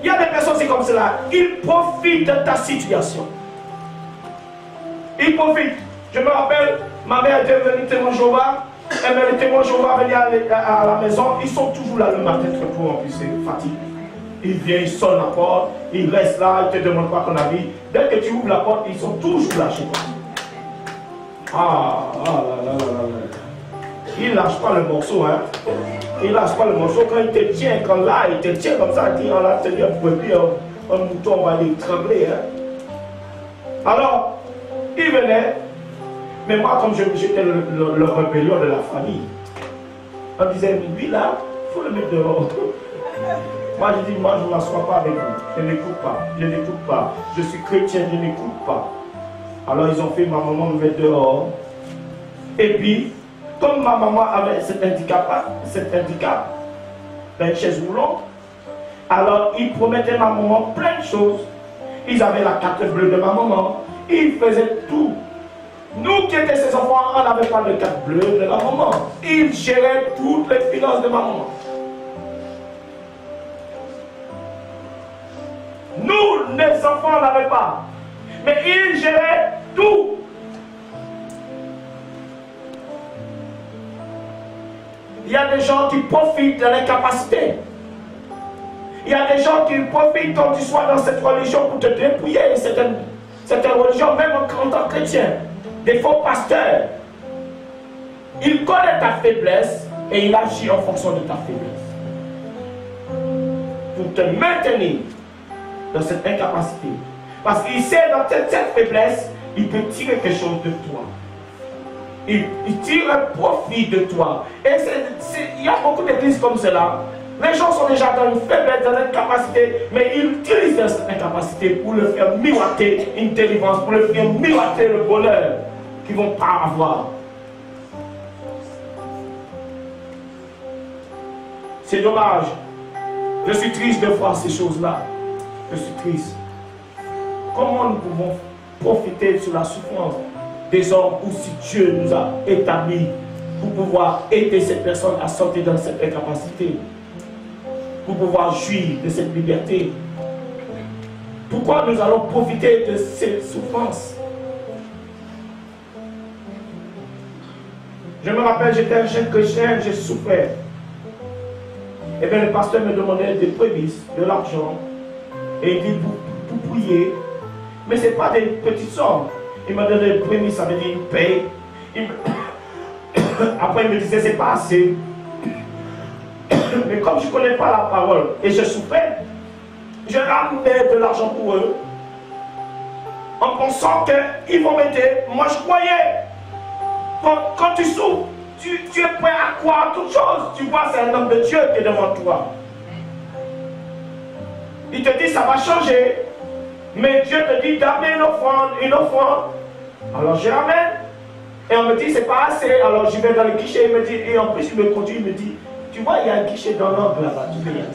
Il y a des personnes, c'est comme cela, ils profitent de ta situation. Ils profitent. Je me rappelle, ma mère était venue témoin Jéhovah. Les témoins Jéhovah venaient à la maison, ils sont toujours là le matin, très tôt, en plus, c'est fatigué. Ils viennent, ils sonnent la porte, ils restent là, ils ne te demandent pas ton avis. Dès que tu ouvres la porte, ils sont toujours là chez toi. Ils ne lâchent pas le morceau, hein. Ils ne lâchent pas le morceau. Quand il te tient, quand là, il te tient comme ça, on l'a tenu un peu plus, un mouton, on va les trembler, hein. Alors, ils venaient. Mais moi, comme j'étais le rébellion de la famille, on disait, lui là, il faut le mettre dehors. Moi, je dis, moi, je ne m'assois pas avec vous. Je n'écoute pas. Je n'écoute pas. Je suis chrétien, je n'écoute pas. Alors, ils ont fait ma maman me mettre dehors. Et puis, comme ma maman avait cet handicap, une chaise roulante, alors ils promettaient à ma maman plein de choses. Ils avaient la carte bleue de ma maman, ils faisaient tout. Nous qui étions ses enfants, on n'avait pas de carte bleue de la maman. Ils géraient toutes les finances de ma maman. Nous, les enfants, on n'avait pas. Mais ils géraient tout. Il y a des gens qui profitent de l'incapacité. Il y a des gens qui profitent quand tu sois dans cette religion pour te dépouiller. Cette religion, même en tant que chrétien. Des faux pasteurs. Il connaît ta faiblesse et il agit en fonction de ta faiblesse. Pour te maintenir dans cette incapacité. Parce qu'il sait dans cette faiblesse, il peut tirer quelque chose de toi. Il tire un profit de toi. Et il y a beaucoup d'églises comme cela. Les gens sont déjà dans une faiblesse, dans une incapacité, mais ils utilisent cette incapacité pour le faire miroiter une délivrance, pour le faire miroiter le bonheur qu'ils ne vont pas avoir. C'est dommage. Je suis triste de voir ces choses-là. Je suis triste. Comment nous pouvons profiter de la souffrance des hommes ou si Dieu nous a établis pour pouvoir aider cette personne à sortir dans cette incapacité, pour pouvoir jouir de cette liberté? Pourquoi nous allons profiter de cette souffrance? Je me rappelle, j'étais un jeune chrétien, j'ai souffert. Et bien le pasteur me demandait des prémices, de l'argent, et il dit pour prier. Mais ce n'est pas des petites sommes. Il m'a donné des prémices, ça veut dire une paye. Après il me disait c'est pas assez. Mais comme je ne connais pas la parole et je souffrais, je ramenais de l'argent pour eux en pensant qu'ils vont m'aider. Moi je croyais. Quand tu souffres, tu es prêt à croire toute chose. Tu vois, c'est un homme de Dieu qui est devant toi. Il te dit ça va changer. Mais Dieu te dit d'amener une offrande. Alors je ramène. Et on me dit c'est pas assez. Alors je vais dans le guichet, il me dit, et en plus il me conduit, il me dit, tu vois, il y a un guichet dans l'angle là-bas, tu peux y aller.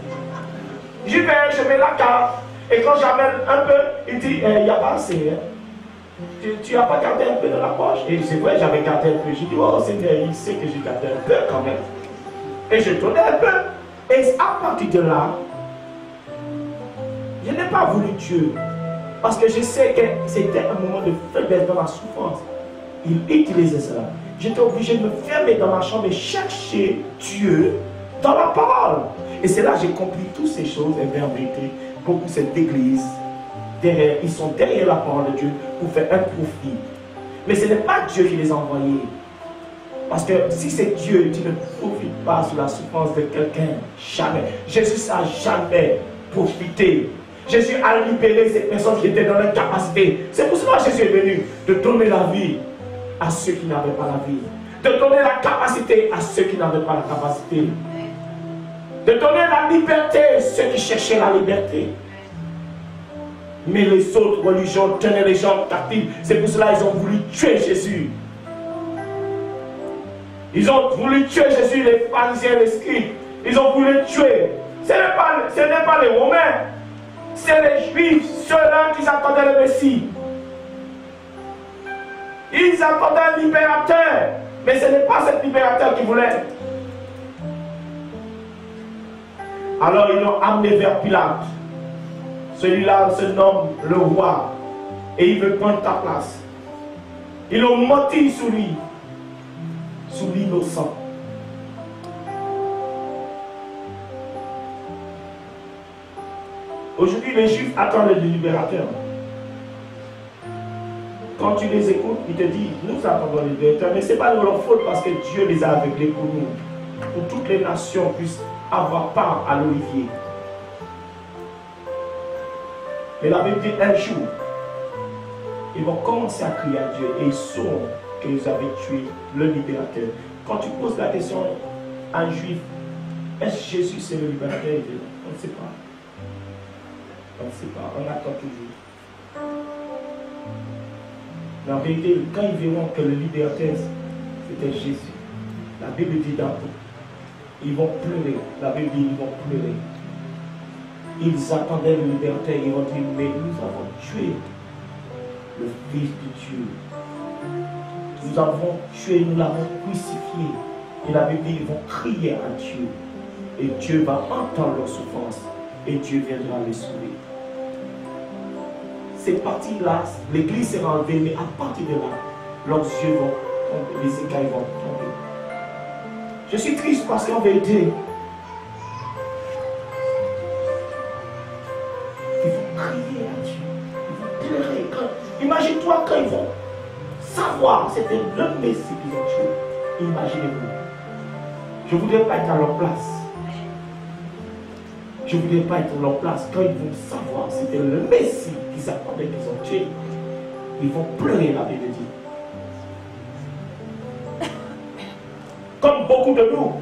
J'y vais, je mets la carte. Et quand j'amène un peu, il dit, il n'y a pas assez. Hein. Tu n'as pas gardé un peu dans la poche? Et c'est vrai, j'avais gardé un peu. J'ai dit, oh Seigneur, il sait que j'ai gardé un peu quand même. Et je donnais un peu. Et à partir de là, je n'ai pas voulu Dieu. Parce que je sais que c'était un moment de faiblesse dans la souffrance. Il utilisait cela. J'étais obligé de me fermer dans ma chambre et chercher Dieu dans la parole. Et c'est là que j'ai compris toutes ces choses. Et bien en vérité, beaucoup cette église, derrière, ils sont derrière la parole de Dieu pour faire un profit. Mais ce n'est pas Dieu qui les a envoyés. Parce que si c'est Dieu, tu ne profites pas sur la souffrance de quelqu'un. Jamais. Jésus n'a jamais profité. Jésus a libéré ces personnes qui étaient dans l'incapacité. C'est pour cela que Jésus est venu, de donner la vie à ceux qui n'avaient pas la vie. De donner la capacité à ceux qui n'avaient pas la capacité. De donner la liberté à ceux qui cherchaient la liberté. Mais les autres religions tenaient les gens captifs. C'est pour cela qu'ils ont voulu tuer Jésus. Ils ont voulu tuer Jésus, les pharisiens, les scribes. Ils ont voulu le tuer. Ce n'est pas les Romains. C'est les Juifs, ceux-là qui attendaient le Messie. Ils attendaient un libérateur. Mais ce n'est pas cet libérateur qu'ils voulaient. Alors ils l'ont amené vers Pilate. Celui-là se nomme le roi. Et il veut prendre ta place. Ils l'ont menti sur lui. Sur l'innocent. Aujourd'hui, les Juifs attendent le libérateur. Quand tu les écoutes, ils te disent, nous attendons le libérateur, mais ce n'est pas de leur faute parce que Dieu les a aveuglés pour nous. Pour toutes les nations puissent avoir part à l'olivier. Et la Bible dit, un jour, ils vont commencer à crier à Dieu et ils sauront qu'ils avaient tué le libérateur. Quand tu poses la question à un Juif, est-ce que Jésus c'est le libérateur? On ne sait pas. On ne sait pas, on attend toujours. Mais en vérité, quand ils verront que le libérateur, c'était Jésus, Bible dit dans tout. Ils vont pleurer. La Bible dit ils vont pleurer. Ils attendaient le liberté. Ils vont dire, mais nous avons tué le Fils de Dieu. Nous avons tué, nous l'avons crucifié. Et la Bible dit, ils vont crier à Dieu. Et Dieu va entendre leur souffrance. Et Dieu viendra les sauver. Ces parties-là, l'église sera enlevée, mais à partir de là, leurs yeux vont tomber, les écailles vont tomber. Je suis triste parce qu'en vérité, ils vont crier à Dieu. Ils vont pleurer. Imagine-toi quand ils vont savoir c'était le Messie qu'ils ont tué. Imaginez-vous. Je ne voudrais pas être à leur place. Je ne voudrais pas être à leur place. Quand ils vont savoir c'était le Messie qu'ils attendaient qu'ils ont tué, ils vont pleurer, la Bible dit. Comme beaucoup de nous.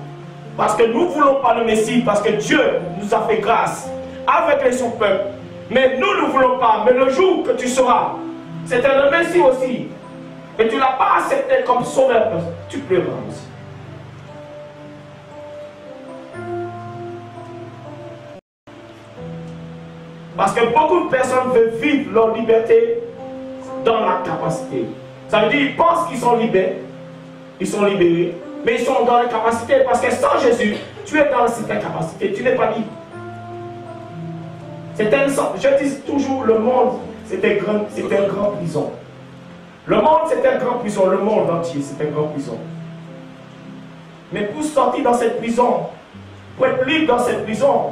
Parce que nous ne voulons pas le Messie, parce que Dieu nous a fait grâce avec son peuple. Mais nous ne voulons pas. Mais le jour que tu seras, c'était le Messie aussi. Et tu ne l'as pas accepté comme sauveur, tu pleuras aussi. Parce que beaucoup de personnes veulent vivre leur liberté dans la capacité. Ça veut dire qu'ils pensent qu'ils sont libérés. Ils sont libérés. Mais ils sont dans la capacité. Parce que sans Jésus, tu es dans cette capacité. Tu n'es pas libre. Je dis toujours, le monde, c'est un grand prison. Le monde, c'est un grand prison. Le monde entier, c'est un grand prison. Mais pour sortir dans cette prison, pour être libre dans cette prison,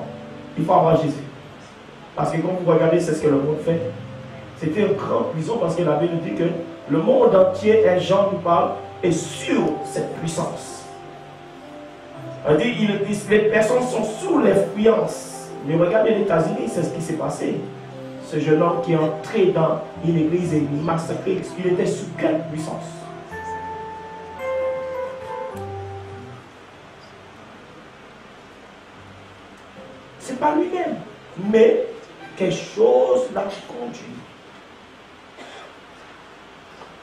il faut avoir Jésus. Parce que quand vous regardez, c'est ce que le monde fait. C'était une grande prison parce que la Bible dit que le monde entier, et Jean nous parle, est sur cette puissance. On dit les personnes sont sous l'influence. Mais regardez les États-Unis, c'est ce qui s'est passé. Ce jeune homme qui est entré dans une église et massacré, il était sous quelle puissance? C'est pas lui-même, mais quelque chose l'a conduit.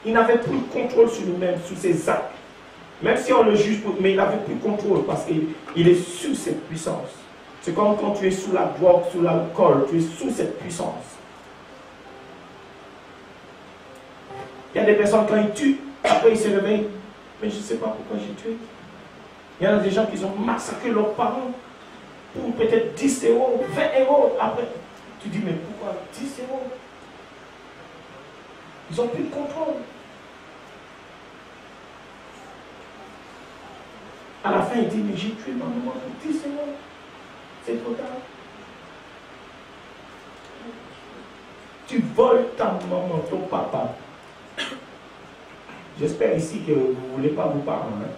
Il n'avait plus de contrôle sur lui-même, sur ses actes. Même si on le juge, mais il n'avait plus de contrôle parce qu'il est sous cette puissance. C'est comme quand tu es sous la drogue, sous l'alcool, tu es sous cette puissance. Il y a des personnes, quand ils tuent, après ils se réveillent. Mais je ne sais pas pourquoi j'ai tué. Il y en a des gens qui ont massacré leurs parents pour peut-être 10 euros, 20 euros. Après, tu dis, mais pourquoi 10 euros? Ils n'ont plus de contrôle. À la fin, il dit, mais j'ai tué ma maman pour 10 euros. C'est trop tard. Tu voles ta maman, ton papa. J'espère ici que vous ne voulez pas vos parents. Hein?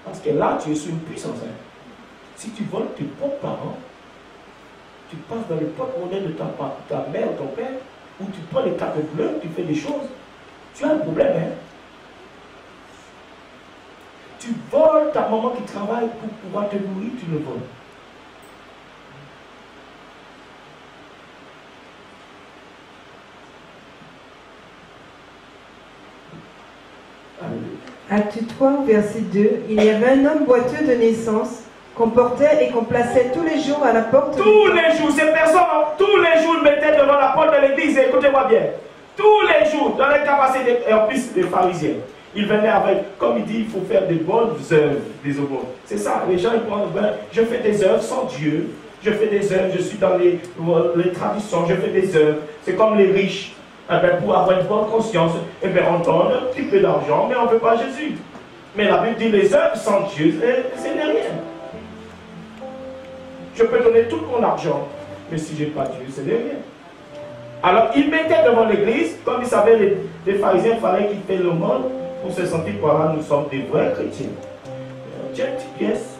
Parce que là, tu es sous une puissance. Hein? Si tu voles tes propres parents, tu passes dans le porte-monnaie de ta mère ou ton père, ou tu prends les cartes bleues, tu fais des choses, tu as un problème. Hein? Tu voles ta maman qui travaille pour pouvoir te nourrir, tu le voles. Acte 3, verset 2. Il y avait un homme boiteux de naissance qu'on portait et qu'on plaçait tous les jours à la porte. Tous les jours, ces personnes, tous les jours, mettaient devant la porte de l'église. Écoutez-moi bien. Tous les jours, dans les capacités, et en plus des pharisiens. Ils venaient avec, comme il dit, il faut faire des bonnes œuvres, des aumônes. C'est ça, les gens ils pensent, ben, je fais des œuvres sans Dieu, je fais des œuvres, je suis dans les traditions, je fais des œuvres. C'est comme les riches. Eh ben, pour avoir une bonne conscience, eh ben, on donne un petit peu d'argent, mais on ne veut pas Jésus. Mais la Bible dit, les œuvres sans Dieu, c'est rien. Je peux donner tout mon argent, mais si je n'ai pas Dieu, c'est rien. Alors, ils mettaient devant l'église, comme ils savaient, les pharisiens, il fallait qu'ils fassent le monde pour se sentir, voilà, nous sommes des vrais chrétiens. Tiens, une petite pièce.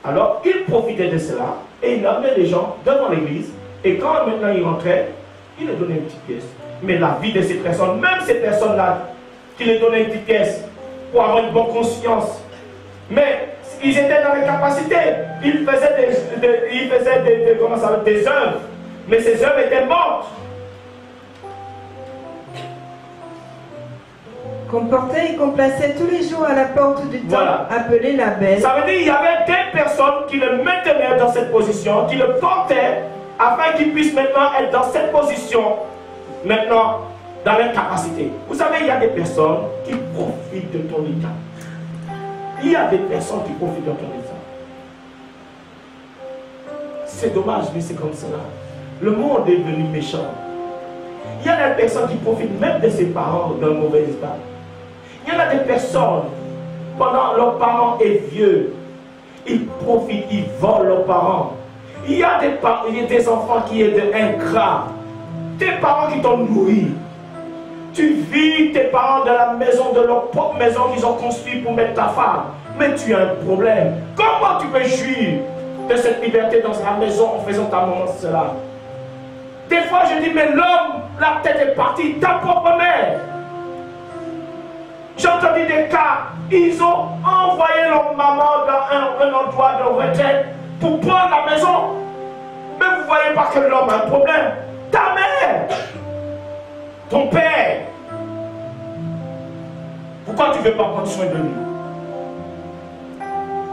Alors, ils profitaient de cela, et ils amenaient les gens devant l'église, et quand maintenant ils rentraient, ils leur donnaient une petite pièce. Mais la vie de ces personnes, même ces personnes-là, qui leur donnaient une petite pièce, pour avoir une bonne conscience, mais ils étaient dans les capacités, ils faisaient des œuvres, mais ces œuvres étaient mortes. qu'on portait et qu'on plaçait tous les jours à la porte du temple, Voilà. appelée la Belle. Ça veut dire qu'il y avait des personnes qui le maintenaient dans cette position, qui le portaient, afin qu'il puisse maintenant être dans cette position, maintenant, dans l'incapacité. Vous savez, il y a des personnes qui profitent de ton état. Il y a des personnes qui profitent de ton état. C'est dommage, mais c'est comme cela. Le monde est devenu méchant. Il y a des personnes qui profitent même de ses parents d'un mauvais état. Il y en a des personnes, pendant leurs parents est vieux, ils profitent, ils volent leurs parents. Il y a des enfants qui sont ingrats. Tes parents qui t'ont nourri. Tu vis tes parents dans la maison de leur propre maison qu'ils ont construite pour mettre ta femme. Mais tu as un problème. Comment tu peux jouir de cette liberté dans la maison en faisant ta maman cela? Des fois je dis, mais l'homme, la tête est partie, ta propre mère. J'ai entendu des cas, ils ont envoyé leur maman dans un endroit de retraite pour prendre la maison. Mais vous ne voyez pas que l'homme a un problème. Ta mère, ton père, pourquoi tu ne veux pas prendre soin de lui?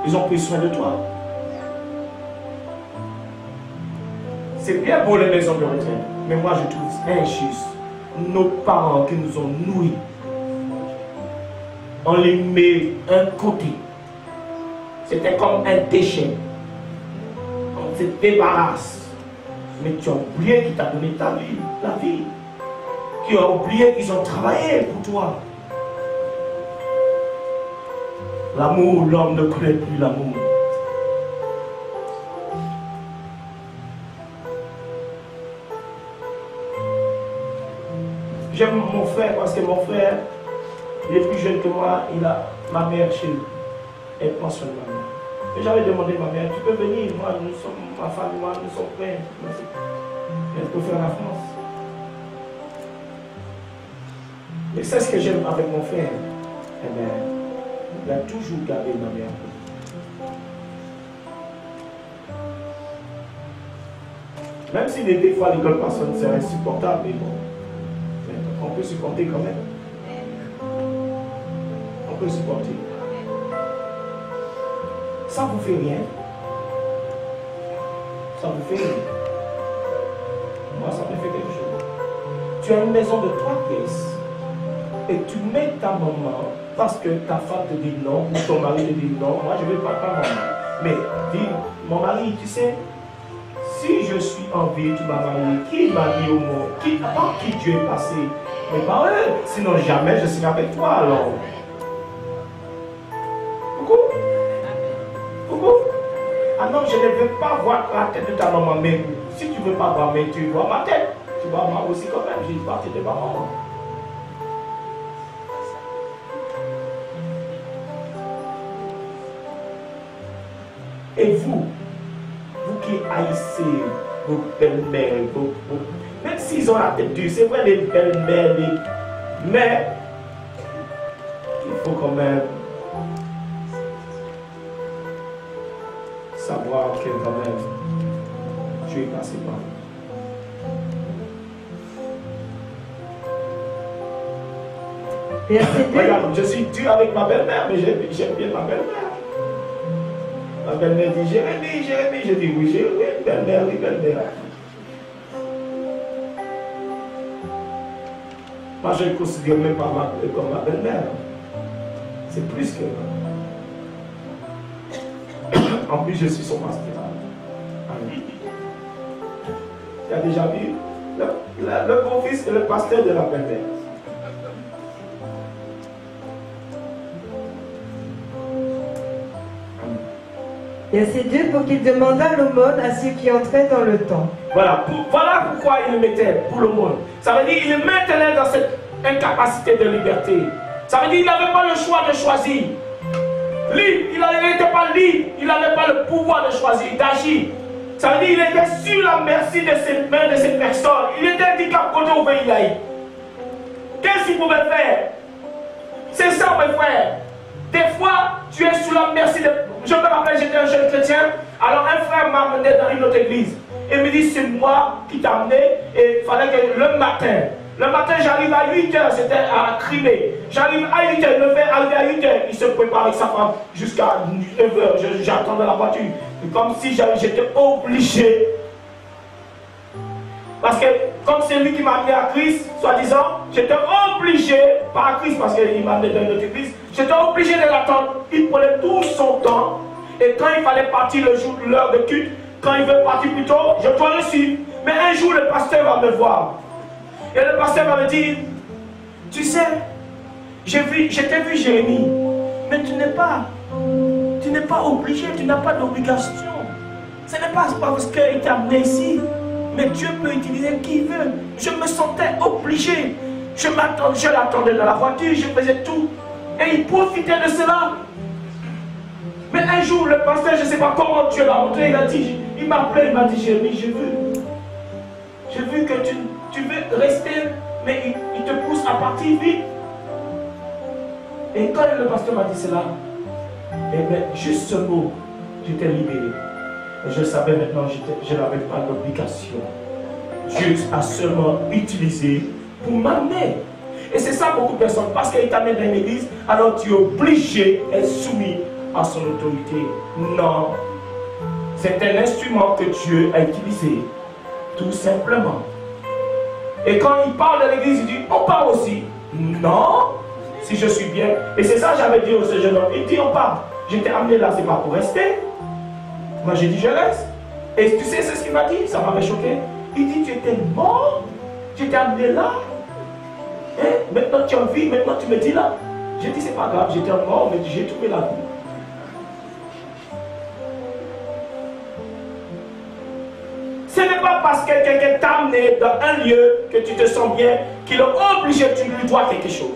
Ils ont pris soin de toi. C'est bien pour les maisons de retraite, mais moi je trouve injuste. Nos parents qui nous ont nourris, on les met un côté. C'était comme un déchet. On se débarrasse. Mais tu as oublié qu'il t'a donné ta vie, la vie. Tu as oublié qu'ils ont travaillé pour toi. L'amour, l'homme ne connaît plus l'amour. J'aime mon frère parce que mon frère, il est plus jeune que moi, il a ma mère chez lui. Elle prend soin de ma mère. Et j'avais demandé à ma mère, tu peux venir, moi, nous sommes, ma femme et moi, nous sommes prêts. Elle peut faire la France. Mais c'est ce que j'aime avec mon frère. Eh bien, il a toujours gardé ma mère. Même si des fois l'école personne c'est insupportable, mais bon, on peut supporter quand même. On peut supporter. Ça vous fait rien. Ça vous fait rien. Moi, ça me fait quelque chose. Tu as une maison de 3 pièces et tu mets ta maman parce que ta femme te dit non ou ton mari te dit non. Moi, je ne veux pas ta maman. Mais dis, mon mari, tu sais, si je suis en vie, tu m'as marié, qui m'a mis au monde? Par qui Dieu est passé? Mais par eux, sinon jamais je serai avec toi alors. Coucou? Coucou? Ah non, je ne veux pas voir la tête de ta maman, mais si tu ne veux pas voir, mais tu vois ma tête. Tu vois moi aussi quand même, j'ai parti de ma maman. Et vous qui haïssez vos belles-mères, même s'ils ont la tête dure, c'est vrai les belles-mères, mais il faut quand même savoir que quand même Dieu est passé par vous. Regarde, je suis dur avec ma belle-mère, mais j'aime bien ma belle-mère. Ma belle-mère dit Jérémie, Jérémie. Je dis oui, Jérémie, belle-mère, oui, belle-mère. Moi, je ne considère même pas comme ma belle-mère. C'est plus que. En plus, je suis son pasteur. Tu as déjà vu le beau-fils et le pasteur de la belle-mère. Et c'est Dieu pour qu'il demandât l'aumône à ceux qui entraient dans le temple. Voilà, voilà pourquoi il le mettait pour le monde. Ça veut dire qu'il le maintenait dans cette incapacité de liberté. Ça veut dire qu'il n'avait pas le choix de choisir. Libre, il n'était pas libre, il n'avait pas le pouvoir de choisir, d'agir. Ça veut dire qu'il était sur la merci de ces mains de ces personnes. Il était handicapé côté où il aille. Qu'est-ce qu'il pouvait faire? C'est ça, mes frères. Des fois, tu es sous la merci de... Je me rappelle, j'étais un jeune chrétien. Alors un frère m'a amené dans une autre église. Et me dit, c'est moi qui t'ai amené. Et il fallait que le matin, Le matin, j'arrive à 8h, c'était à Crimée. J'arrive à 8h, il me fait arriver à 8h. Il se prépare avec sa femme jusqu'à 9h. J'attendais la voiture. Comme si j'étais obligé. Parce que comme c'est lui qui m'a amené à Christ, soi-disant, j'étais obligé, pas à Christ parce qu'il m'a amené dans une autre église, j'étais obligé de l'attendre. Il prenait tout son temps. Et quand il fallait partir le jour de l'heure de culte, quand il veut partir plus tôt, je dois le suivre. Mais un jour, le pasteur va me voir. Et le pasteur va me dire, tu sais, je t'ai vu Jérémie, mais tu n'es pas obligé, tu n'as pas d'obligation. Ce n'est pas parce qu'il t'a amené ici, mais Dieu peut utiliser qui veut. Je me sentais obligé. Je l'attendais dans la voiture, je faisais tout. Et il profitait de cela. Mais un jour, le pasteur, je ne sais pas comment Dieu l'a montré, il m'a appelé, il m'a dit, Jérémie, j'ai vu que tu veux rester, mais il te pousse à partir vite. Et quand le pasteur m'a dit cela, eh bien, juste ce mot, j'étais libéré. Et je savais maintenant, je n'avais pas d'obligation. Dieu a seulement utilisé pour m'amener. Et c'est ça beaucoup de personnes, parce qu'il t'amène dans une église, alors tu es obligé et soumis à son autorité. Non. C'est un instrument que Dieu a utilisé, tout simplement. Et quand il parle de l'église, il dit, on part aussi. Non, si je suis bien. Et c'est ça que j'avais dit au ce jeune homme. Il dit, on part. J'étais amené là, c'est pas pour rester. Moi j'ai dit, je reste. Et tu sais, c'est ce qu'il m'a dit, ça m'avait choqué. Il dit, tu étais mort, tu t'es amené là. Et maintenant tu es en vie, maintenant tu me dis là. J'ai dit, c'est pas grave, j'étais mort, mais j'ai trouvé la vie. Ce n'est pas parce que quelqu'un t'a amené dans un lieu que tu te sens bien qu'il est obligé, tu lui dois quelque chose.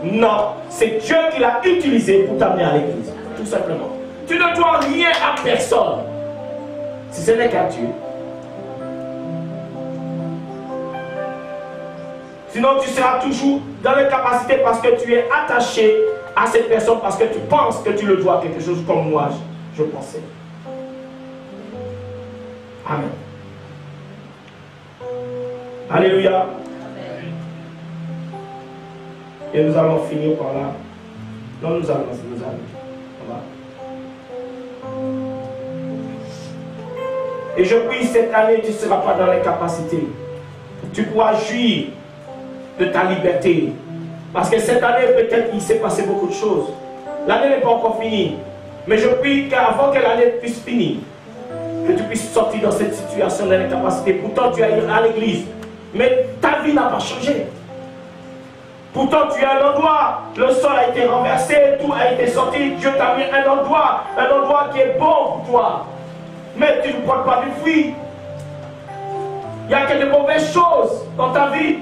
Non, c'est Dieu qui l'a utilisé pour t'amener à l'église, tout simplement. Tu ne dois rien à personne, si ce n'est qu'à Dieu. Sinon, tu seras toujours dans l'incapacité parce que tu es attaché à cette personne, parce que tu penses que tu le dois quelque chose comme moi, je pensais. Amen. Alléluia. Et nous allons finir par là. Non, nous allons. Voilà. Et je prie cette année, tu ne seras pas dans l'incapacité. Tu pourras jouir de ta liberté. Parce que cette année, peut-être, il s'est passé beaucoup de choses. L'année n'est pas encore finie. Mais je prie qu'avant que l'année puisse finir, que tu puisses sortir dans cette situation de l'incapacité. Pourtant, tu es à l'église. Mais ta vie n'a pas changé. Pourtant, tu es à un endroit, le sol a été renversé, tout a été sorti. Dieu t'a mis un endroit qui est bon pour toi. Mais tu ne portes pas du fruit. Il n'y a que de mauvaises choses dans ta vie.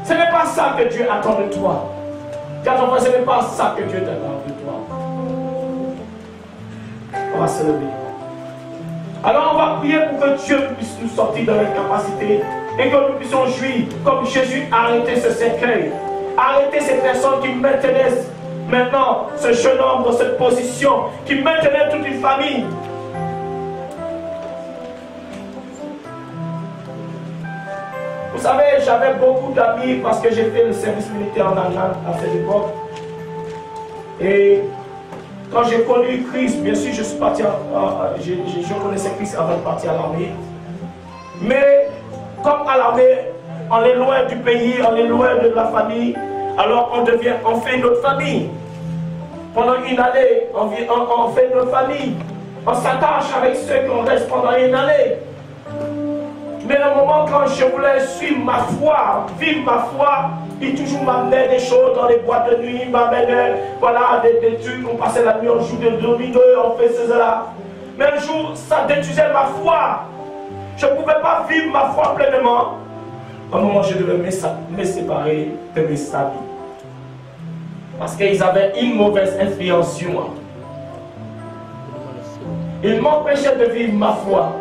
Ce n'est pas ça que Dieu attend de toi. Car ce n'est pas ça que Dieu attend de toi. On va se lever. Alors on va prier pour que Dieu puisse nous sortir de l'incapacité et que nous puissions jouir comme Jésus a arrêté ce cercueil. Arrêter ces personnes qui maintenaient maintenant ce jeune homme dans cette position, qui maintenaient toute une famille. Vous savez, j'avais beaucoup d'amis parce que j'ai fait le service militaire en Allemagne à cette époque. Et quand j'ai connu Christ, bien sûr, je suis parti, je connaissais Christ avant de partir à l'armée. Mais comme à l'armée, on est loin du pays, on est loin de la famille, alors on fait notre famille. Pendant une année, on fait notre famille. On s'attache avec ceux qu'on reste pendant une année. Mais le moment quand je voulais suivre ma foi, vivre ma foi, il toujours m'amenait des choses dans les boîtes de nuit, il m'amenait voilà, des trucs, on passait la nuit, on joue des dominos, on fait cela. Mais un jour, ça détruisait ma foi. Je ne pouvais pas vivre ma foi pleinement. À un moment, je devais me séparer de mes amis. Parce qu'ils avaient une mauvaise influence sur moi. Ils m'empêchaient de vivre ma foi.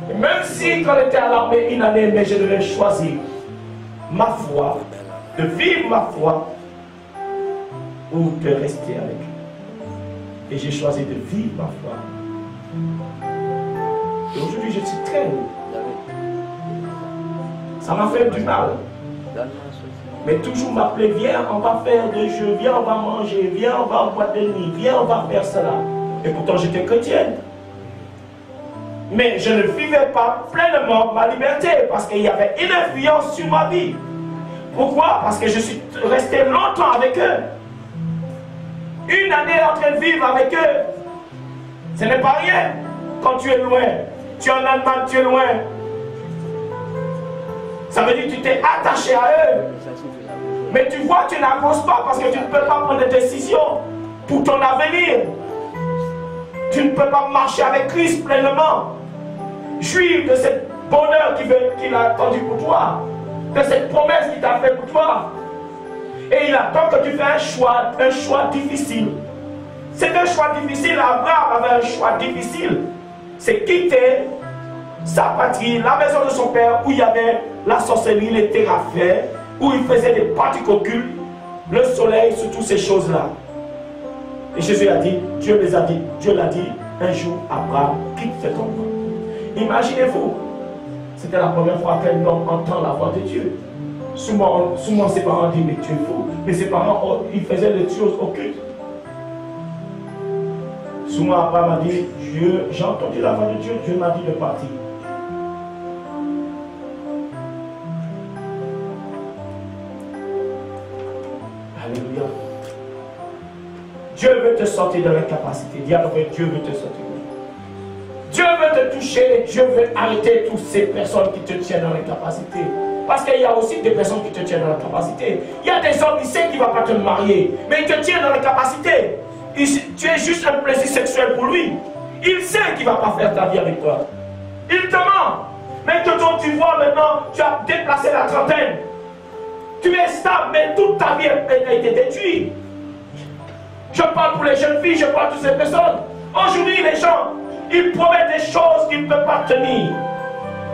Et même si quand j'étais à l'armée une année, mais je devais choisir ma foi, de vivre ma foi, ou de rester avec eux. Et j'ai choisi de vivre ma foi. Et aujourd'hui, je suis très heureux. Ça m'a fait du mal. Mais toujours m'appeler, viens, on va faire des jeux, viens, on va manger, viens, on va en boîte de nuit, viens, on va faire cela. Et pourtant, j'étais chrétienne. Mais je ne vivais pas pleinement ma liberté parce qu'il y avait une influence sur ma vie. Pourquoi? Parce que je suis resté longtemps avec eux. Une année en train de vivre avec eux. Ce n'est pas rien quand tu es loin. Tu es en Allemagne, tu es loin. Ça veut dire que tu t'es attaché à eux. Mais tu vois, tu n'avances pas parce que tu ne peux pas prendre des décisions pour ton avenir. Tu ne peux pas marcher avec Christ pleinement. Jouir de ce bonheur qu'il a attendu pour toi. De cette promesse qu'il t'a fait pour toi. Et il attend que tu fasses un choix difficile. C'est un choix difficile. Abraham avait un choix difficile. C'est quitter sa patrie, la maison de son père, où il y avait la sorcellerie, les téraphins, où il faisait des pratiques occultes, le soleil, sur toutes ces choses-là. Et Jésus a dit, Dieu l'a dit, un jour, Abraham quitte cet endroit. Imaginez-vous, c'était la première fois qu'un homme entend la voix de Dieu. Souvent ses parents disent, mais tu es fou. Mais ses parents, ils faisaient des choses occultes. Souvent Abraham a dit, j'ai entendu la voix de Dieu, Dieu m'a dit de partir. Alléluia. Dieu veut te sortir de l'incapacité. Dis à Dieu veut te sortir. Dieu veut te toucher. Dieu veut arrêter toutes ces personnes qui te tiennent dans l'incapacité. Parce qu'il y a aussi des personnes qui te tiennent dans l'incapacité. Il y a des hommes qui savent qu'il ne va pas te marier, mais il te tient dans l'incapacité. Tu es juste un plaisir sexuel pour lui. Il sait qu'il ne va pas faire ta vie avec toi. Il te ment. Mais que donc tu vois maintenant, tu as déplacé la trentaine. Tu es stable, mais toute ta vie a été détruite. Je parle pour les jeunes filles, je parle pour toutes ces personnes. Aujourd'hui, les gens, ils promettent des choses qu'ils ne peuvent pas tenir.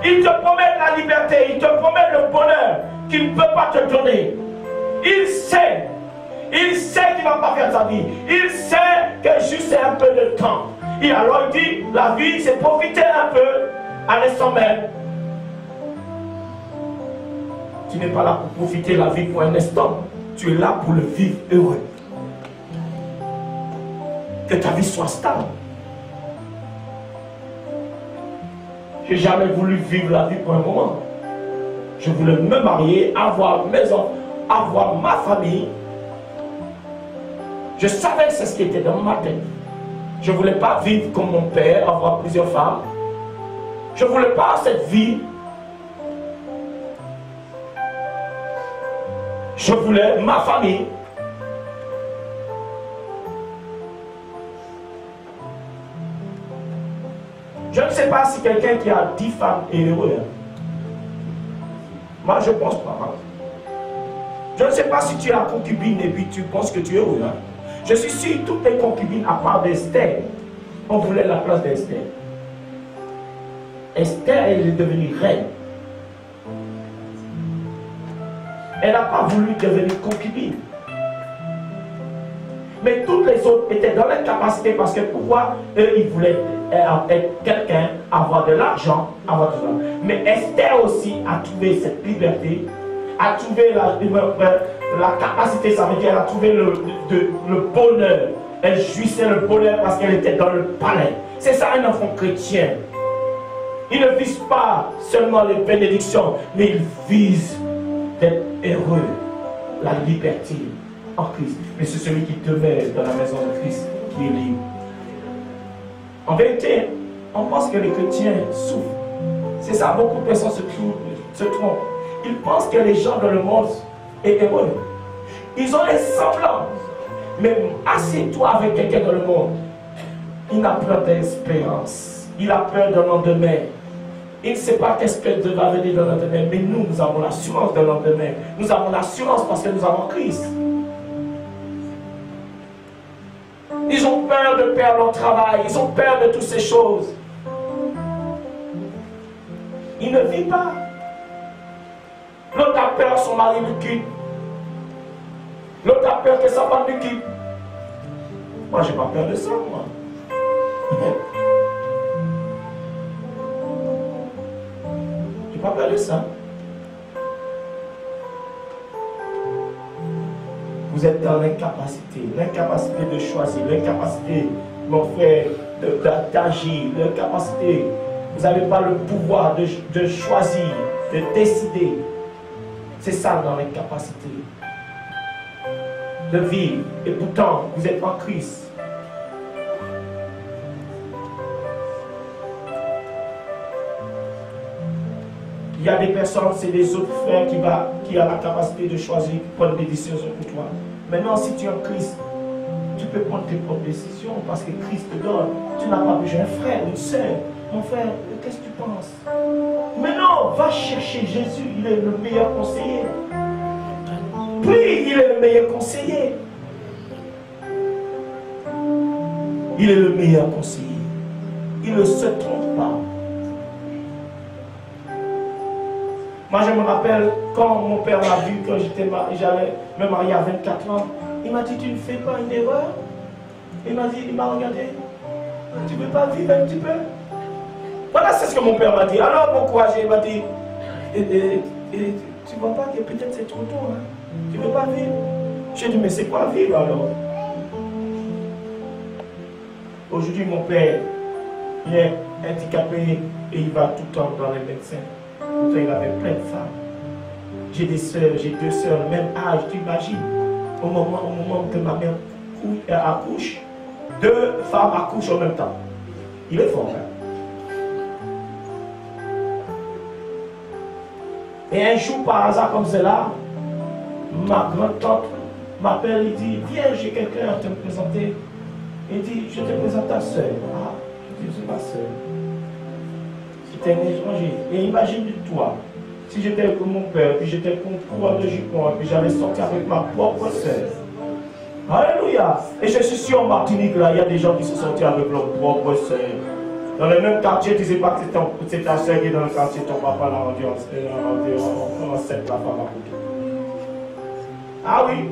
Ils te promettent la liberté, ils te promettent le bonheur qu'ils ne peuvent pas te donner. Il sait qu'il ne va pas faire ta vie. Il sait que juste c'est un peu de temps. Et alors il dit, la vie c'est profiter un peu à l'instant même. Tu n'es pas là pour profiter la vie pour un instant. Tu es là pour le vivre heureux. Que ta vie soit stable. Je n'ai jamais voulu vivre la vie pour un moment. Je voulais me marier, avoir mes enfants, avoir ma famille. Je savais que c'est ce qui était dans ma tête. Je ne voulais pas vivre comme mon père, avoir plusieurs femmes. Je ne voulais pas cette vie. Je voulais ma famille. Je ne sais pas si quelqu'un qui a 10 femmes est heureux. Moi, je ne pense pas. Je ne sais pas si tu as concubine et puis tu penses que tu es heureux. Je suis sûr que toutes les concubines, à part d'Esther, on voulait la place d'Esther. Esther, elle est devenue reine. Elle n'a pas voulu devenir concubine. Mais toutes les autres étaient dans l'incapacité parce que pourquoi eux, ils voulaient être quelqu'un, avoir de l'argent, avoir tout ça. Mais Esther aussi a trouvé cette liberté, a trouvé la capacité, ça veut dire elle a trouvé le bonheur. Elle jouissait le bonheur parce qu'elle était dans le palais. C'est ça un enfant chrétien. Il ne vise pas seulement les bénédictions, mais il vise d'être heureux, la liberté en Christ. Mais c'est celui qui demeure dans la maison de Christ qui est libre. En vérité, on pense que les chrétiens souffrent. C'est ça, beaucoup de personnes se trompent. Ils pensent que les gens dans le monde sont heureux. Ils ont les semblants. Mais assieds-toi avec quelqu'un dans le monde. Il a peur d'espérance. Il a peur d'un lendemain. Il ne sait pas qu'est-ce que va venir dans le lendemain. Mais nous avons l'assurance d'un lendemain. Nous avons l'assurance parce que nous avons Christ. Ils ont peur de perdre leur travail. Ils ont peur de toutes ces choses. Ils ne vivent pas. L'autre a peur que son mari le quitte. L'autre a peur que sa femme le quitte. Moi, je n'ai pas peur de ça, moi. Je n'ai pas peur de ça. vous êtes dans l'incapacité de choisir, l'incapacité, mon frère, d'agir, l'incapacité. Vous n'avez pas le pouvoir de choisir, de décider. C'est ça dans l'incapacité de vivre. Et pourtant, vous êtes en Christ. Il y a des personnes, c'est des autres frères qui ont la capacité de choisir, de prendre des décisions pour toi. Maintenant, si tu es en Christ, tu peux prendre tes propres décisions parce que Christ te donne. Tu n'as pas besoin d'un frère, une sœur. Mon frère, qu'est-ce que tu penses? Maintenant, va chercher Jésus, il est le meilleur conseiller. Prie, il est le meilleur conseiller. Il est le meilleur conseiller. Il ne se trompe pas. Moi, je me rappelle quand mon père m'a vu, quand j'allais me marier à 24 ans, il m'a dit, tu ne fais pas une erreur. Il m'a regardé, tu ne veux pas vivre un petit peu? Voilà, c'est ce que mon père m'a dit. Alors, mon courage, il m'a dit, tu ne vois pas que peut-être c'est trop tôt, hein? Tu ne veux pas vivre? J'ai dit, mais c'est quoi vivre alors? Aujourd'hui, mon père, il est handicapé et il va tout le temps dans les médecins. Pourtant, il avait plein de femmes. J'ai des soeurs, j'ai 2 soeurs, le même âge, tu imagines. Au moment que ma mère accouche, 2 femmes accouchent en même temps. Il est fort, hein? Et un jour, par hasard comme cela, ma grand-tante m'appelle, il dit, viens, j'ai quelqu'un à te présenter. Il dit, je te présente ta soeur. Ah, je dis, c'est ma soeur. C'était un étranger. Et imagine-toi, si j'étais comme mon père, puis j'étais concours de jupon, puis j'allais sortir avec ma propre soeur. Alléluia. Et je suis sûr en Martinique, là, il y a des gens qui sont sortis avec leur propre soeur. Dans le même quartier, tu ne sais pas que c'est ta soeur qui est dans le quartier, ton papa l'a rendu enceinte, la femme à côté. Ah oui.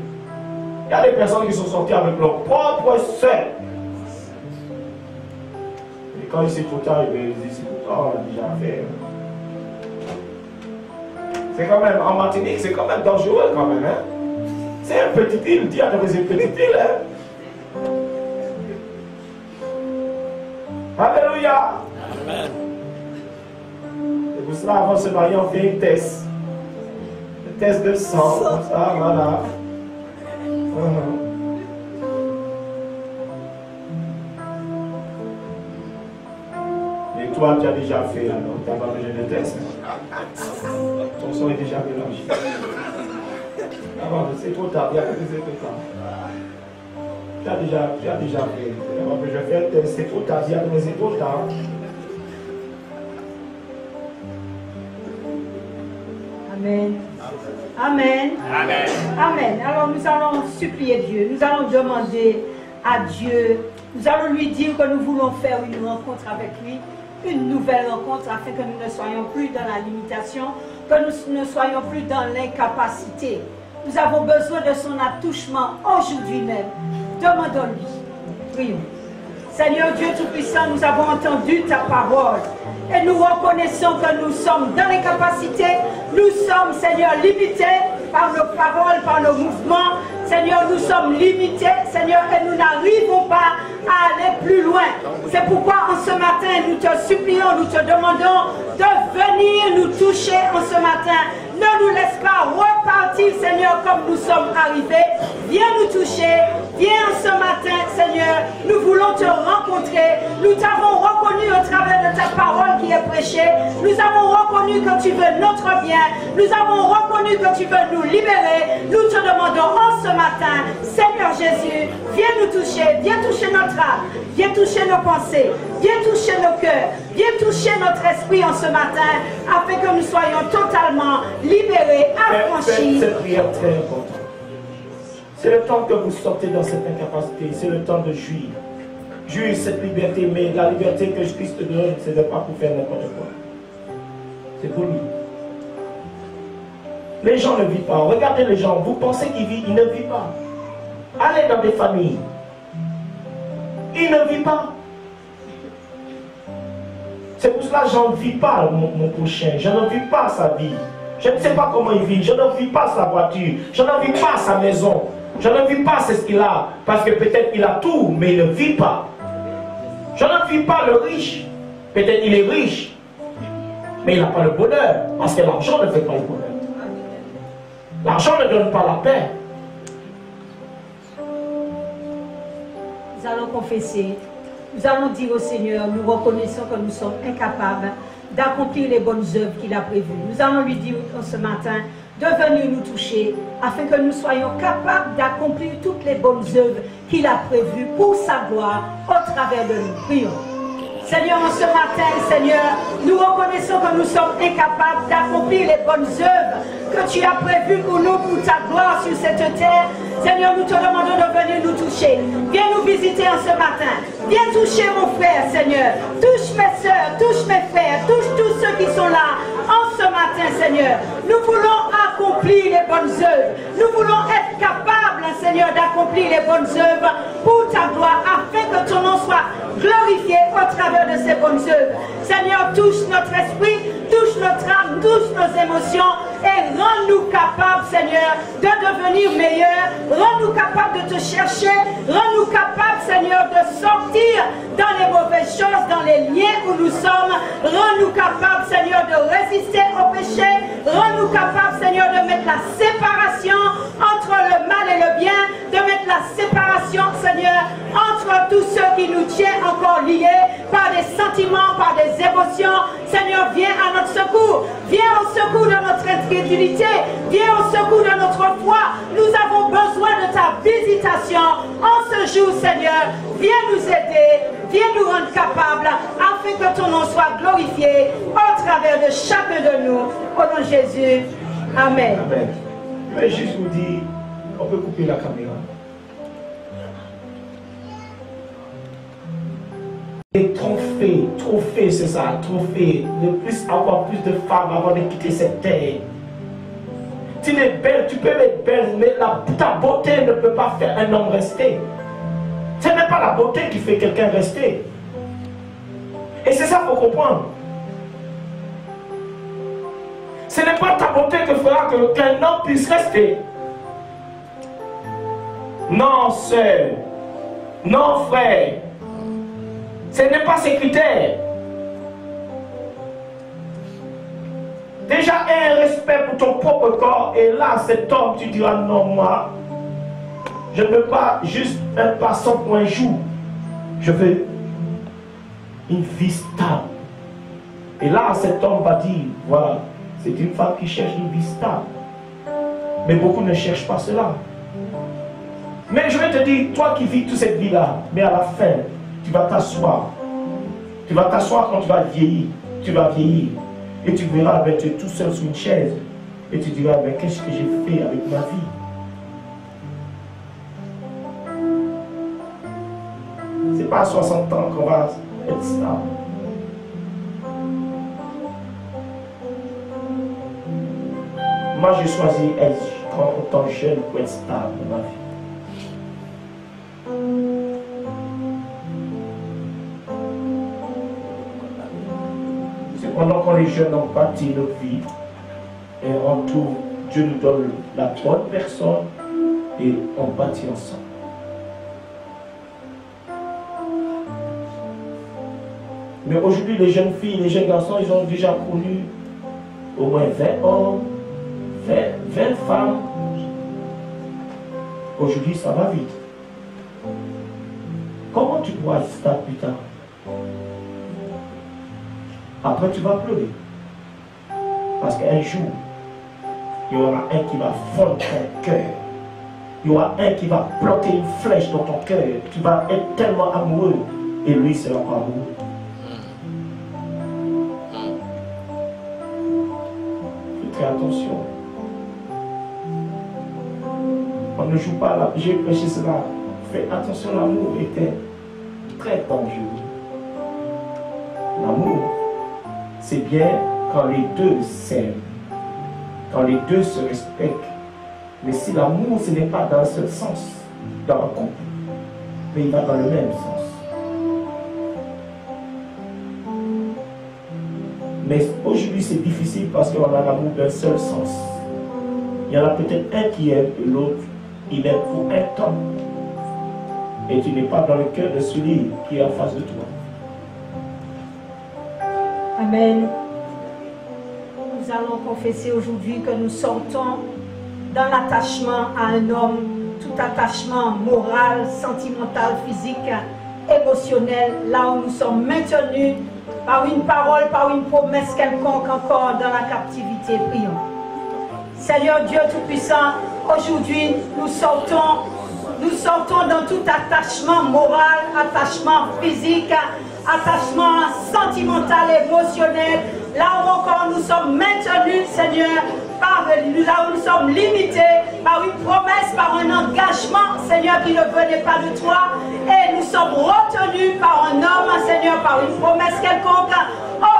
Il y a des personnes qui sont sorties avec leur propre soeur. Et quand il s'est trop tard, ils disent, c'est pourtant, on l'a déjà fait. C'est quand même, en Martinique, c'est quand même dangereux quand même. Hein? C'est un petit île, dis à c'est une petite île. Hein? Alléluia. Amen. Et pour cela, avant de se marier, on fait une test. Un test de sang, comme ça, voilà. Et toi, tu as déjà fait, alors tu n'as pas besoin de test. Ton sang est déjà mélangé. C'est trop tard, il y a que c'est trop tard. Tu as déjà fait. Tu n'as pas besoin de faire un test, c'est trop tard, il y a que c'est trop tard. Amen. Amen. Amen. Amen. Alors nous allons supplier Dieu, nous allons demander à Dieu, nous allons lui dire que nous voulons faire une rencontre avec lui, une nouvelle rencontre afin que nous ne soyons plus dans la limitation, que nous ne soyons plus dans l'incapacité. Nous avons besoin de son attouchement aujourd'hui même. Demandons-lui. Prions. Seigneur Dieu Tout-Puissant, nous avons entendu ta parole et nous reconnaissons que nous sommes dans l'incapacité. Nous sommes, Seigneur, limités par nos paroles, par nos mouvements. Seigneur, nous sommes limités, Seigneur, et nous n'arrivons pas à aller plus loin. C'est pourquoi en ce matin, nous te supplions, nous te demandons de venir nous toucher en ce matin. Ne nous laisse pas repartir, Seigneur, comme nous sommes arrivés. Viens nous toucher. Viens ce matin, Seigneur. Nous voulons te rencontrer. Nous t'avons reconnu au travers de ta parole qui est prêchée. Nous avons reconnu que tu veux notre bien. Nous avons reconnu que tu veux nous libérer. Nous te demandons en ce matin, Seigneur Jésus, viens nous toucher. Viens toucher notre âme. Viens toucher nos pensées. Viens toucher nos cœurs. Viens toucher notre esprit en ce matin, afin que nous soyons totalement libérés, affranchis. Cette prière très importante. C'est le temps que vous sortez dans cette incapacité. C'est le temps de jouir. Jouir cette liberté, mais la liberté que Christ te donne, ce n'est pas pour faire n'importe quoi. C'est pour lui. Les gens ne vivent pas. Regardez les gens. Vous pensez qu'ils vivent, ils ne vivent pas. Allez dans des familles. Ils ne vivent pas. C'est pour cela que je ne vis pas mon prochain. Je ne vis pas sa vie. Je ne sais pas comment il vit. Je ne vis pas sa voiture. Je ne vis pas sa maison. Je ne vis pas ce qu'il a, parce que peut-être il a tout, mais il ne vit pas. Je ne vis pas le riche. Peut-être il est riche, mais il n'a pas le bonheur, parce que l'argent ne fait pas le bonheur. L'argent ne donne pas la paix. Nous allons confesser. Nous allons dire au Seigneur, nous reconnaissons que nous sommes incapables d'accomplir les bonnes œuvres qu'il a prévues. Nous allons lui dire ce matin de venir nous toucher afin que nous soyons capables d'accomplir toutes les bonnes œuvres qu'il a prévues pour sa gloire au travers de nous. Prions. Seigneur, en ce matin, Seigneur, nous reconnaissons que nous sommes incapables d'accomplir les bonnes œuvres que tu as prévues pour nous, pour ta gloire sur cette terre. Seigneur, nous te demandons de venir nous toucher. Viens nous visiter en ce matin. Viens toucher mon frère, Seigneur. Touche mes soeurs, touche mes frères, touche tous ceux qui sont là en ce matin, Seigneur. Nous voulons accomplir les bonnes œuvres. Nous voulons être capables, Seigneur, d'accomplir les bonnes œuvres pour ta gloire, afin que ton nom soit glorifié au travers de ces bonnes œuvres. Seigneur, touche notre esprit, touche notre âme, touche nos émotions et rends-nous capables, Seigneur, de devenir meilleurs. Rends-nous capables de te chercher. Rends-nous capables, Seigneur, de sortir dans les mauvaises choses, dans les liens où nous sommes. Rends-nous capables, Seigneur, de résister au péché. Rends-nous capables, Seigneur, de mettre la séparation entre le mal et le bien, de mettre la séparation, Seigneur, entre tous ceux qui nous tiennent encore liés par des sentiments, par des émotions. Seigneur, viens à notre secours. Viens au secours de notre incrédulité. Viens au secours de notre foi. Nous avons besoin de ta visitation en ce jour, Seigneur. Viens nous aider. Viens nous rendre capables afin que ton nom soit glorifié au travers de chacun de nous. Au nom de Jésus. Amen. Amen. Je vais juste vous dire, on peut couper la caméra. Et trophée, c'est ça, trophée. De plus, avoir plus de femmes avant de quitter cette terre. Tu es belle, tu peux être belle, mais ta beauté ne peut pas faire un homme rester. Ce n'est pas la beauté qui fait quelqu'un rester. Et c'est ça qu'il faut comprendre. Ce n'est pas ta beauté qui fera qu'un homme puisse rester. Non, sœur. Non, frère. Ce n'est pas ces critères. Déjà, aie un respect pour ton propre corps. Et là, cet homme, tu diras, non, moi, je ne veux pas juste un passant pour un jour. Je veux une vie stable. Et là, cet homme va dire, voilà, c'est une femme qui cherche une vie stable. Mais beaucoup ne cherchent pas cela. Mais je vais te dire, toi qui vis toute cette vie-là, mais à la fin, tu vas t'asseoir. Tu vas t'asseoir quand tu vas vieillir. Tu vas vieillir. Et tu verras, ben, tu es tout seul sur une chaise. Et tu diras, ben, qu'est-ce que j'ai fait avec ma vie? C'est pas à 60 ans qu'on va être stable. Moi, j'ai choisi être autant jeune pour être stable dans ma vie. Pendant qu'on les jeunes ont bâti notre vie, et en tout, Dieu nous donne la bonne personne et on bâtit ensemble. Mais aujourd'hui, les jeunes filles, les jeunes garçons, ils ont déjà connu au moins 20 hommes, 20 femmes. Aujourd'hui, ça va vite. Comment tu pourras être stable plus tard? Après, tu vas pleurer. Parce qu'un jour, il y aura un qui va fondre ton cœur. Il y aura un qui va planter une flèche dans ton cœur. Tu vas être tellement amoureux. Et lui sera pas amoureux. Fais très attention. On ne joue pas là. J'ai prêché cela. Fais attention, l'amour était très dangereux. L'amour, c'est bien quand les deux s'aiment, quand les deux se respectent. Mais si l'amour, ce n'est pas dans un seul sens, dans un couple, mais il va dans le même sens. Mais aujourd'hui, c'est difficile parce qu'on a l'amour d'un seul sens. Il y en a peut-être un qui aime et l'autre il est pour un temps. Et tu n'es pas dans le cœur de celui qui est en face de toi. Amen. Nous allons confesser aujourd'hui que nous sortons dans l'attachement à un homme, tout attachement moral, sentimental, physique, émotionnel, là où nous sommes maintenus par une parole, par une promesse quelconque encore dans la captivité. Prions. Seigneur Dieu Tout-Puissant, aujourd'hui nous sortons dans tout attachement moral, attachement physique, attachement sentimental, émotionnel, là où encore nous sommes maintenus, Seigneur, là où nous sommes limités par une promesse, par un engagement, Seigneur, qui ne venait pas de toi, et nous sommes retenus par un homme, Seigneur, par une promesse quelconque.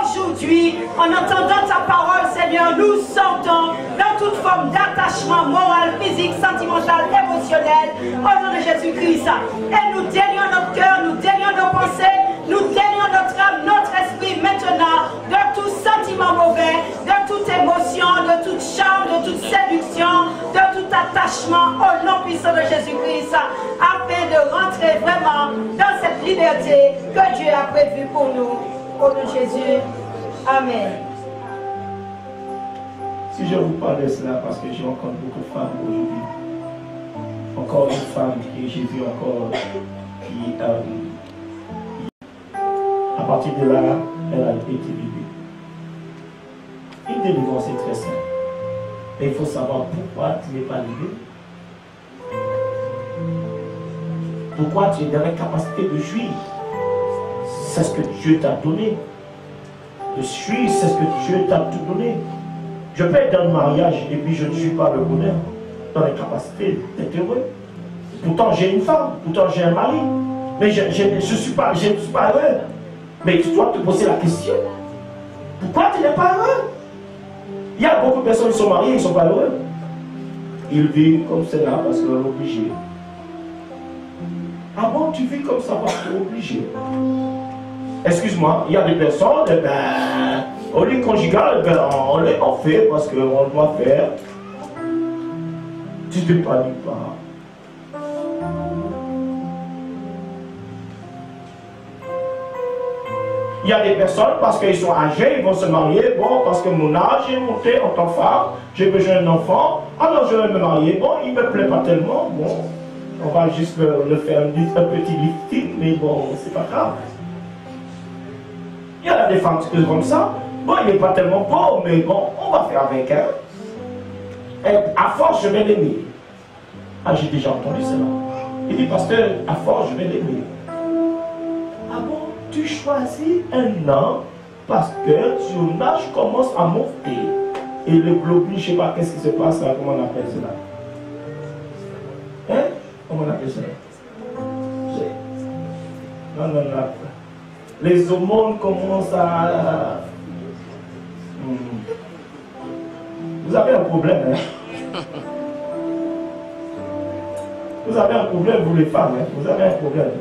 Aujourd'hui, en entendant ta parole, Seigneur, nous sortons dans toute forme d'attachement moral, physique, sentimental, émotionnel, au nom de Jésus-Christ. Et nous délions notre cœur, nous délions nos pensées, nous délions notre âme, notre esprit maintenant de tout sentiment mauvais, de toute émotion, de toute charme, de toute séduction, de tout attachement au nom puissant de Jésus-Christ, afin de rentrer vraiment dans cette liberté que Dieu a prévue pour nous. Au nom de Jésus. Amen. Si je vous parle de cela, parce que j'ai encore beaucoup de femmes aujourd'hui, encore une femme que j'ai vue encore qui, à partir de là, elle a été libérée. Une délivrance est très simple. Mais il faut savoir pourquoi tu n'es pas libéré. Pourquoi tu es dans la capacité de jouir. C'est ce que Dieu t'a donné. Le jouir, c'est ce que Dieu t'a tout donné. Je peux être dans le mariage et puis je ne suis pas le bonheur, dans la capacité d'être heureux. Pourtant j'ai une femme, pourtant j'ai un mari, mais je ne suis pas heureux. Mais tu dois te poser la question, pourquoi tu n'es pas heureux? Il y a beaucoup de personnes qui sont mariées, ils ne sont pas heureux. Ils vivent comme cela parce qu'on est obligé. Ah bon, tu vis comme ça parce que tu es obligé? Excuse-moi, il y a des personnes, au lit conjugal, on fait parce qu'on doit faire. Tu ne te paniques pas. Il y a des personnes, parce qu'ils sont âgés, ils vont se marier. Bon, parce que mon âge est monté en tant que femme, j'ai besoin d'un enfant, alors je vais me marier. Bon, il ne me plaît pas tellement. Bon, on va juste le faire un petit lifting, mais bon, c'est pas grave. Il y a des femmes comme ça. Bon, il n'est pas tellement beau, mais bon, on va faire avec elle. Et à force, je vais l'aimer. Ah, j'ai déjà entendu cela. Il dit, pasteur, à force, je vais l'aimer. Ah bon, tu choisis un an parce que ton âge commence à monter. Et le globule, je ne sais pas qu'est-ce qui se passe là, comment on appelle cela. Hein? Comment on appelle cela? Non. Les hormones commencent à... Vous avez un problème, hein? Vous avez un problème, vous les femmes, hein? Vous avez un problème.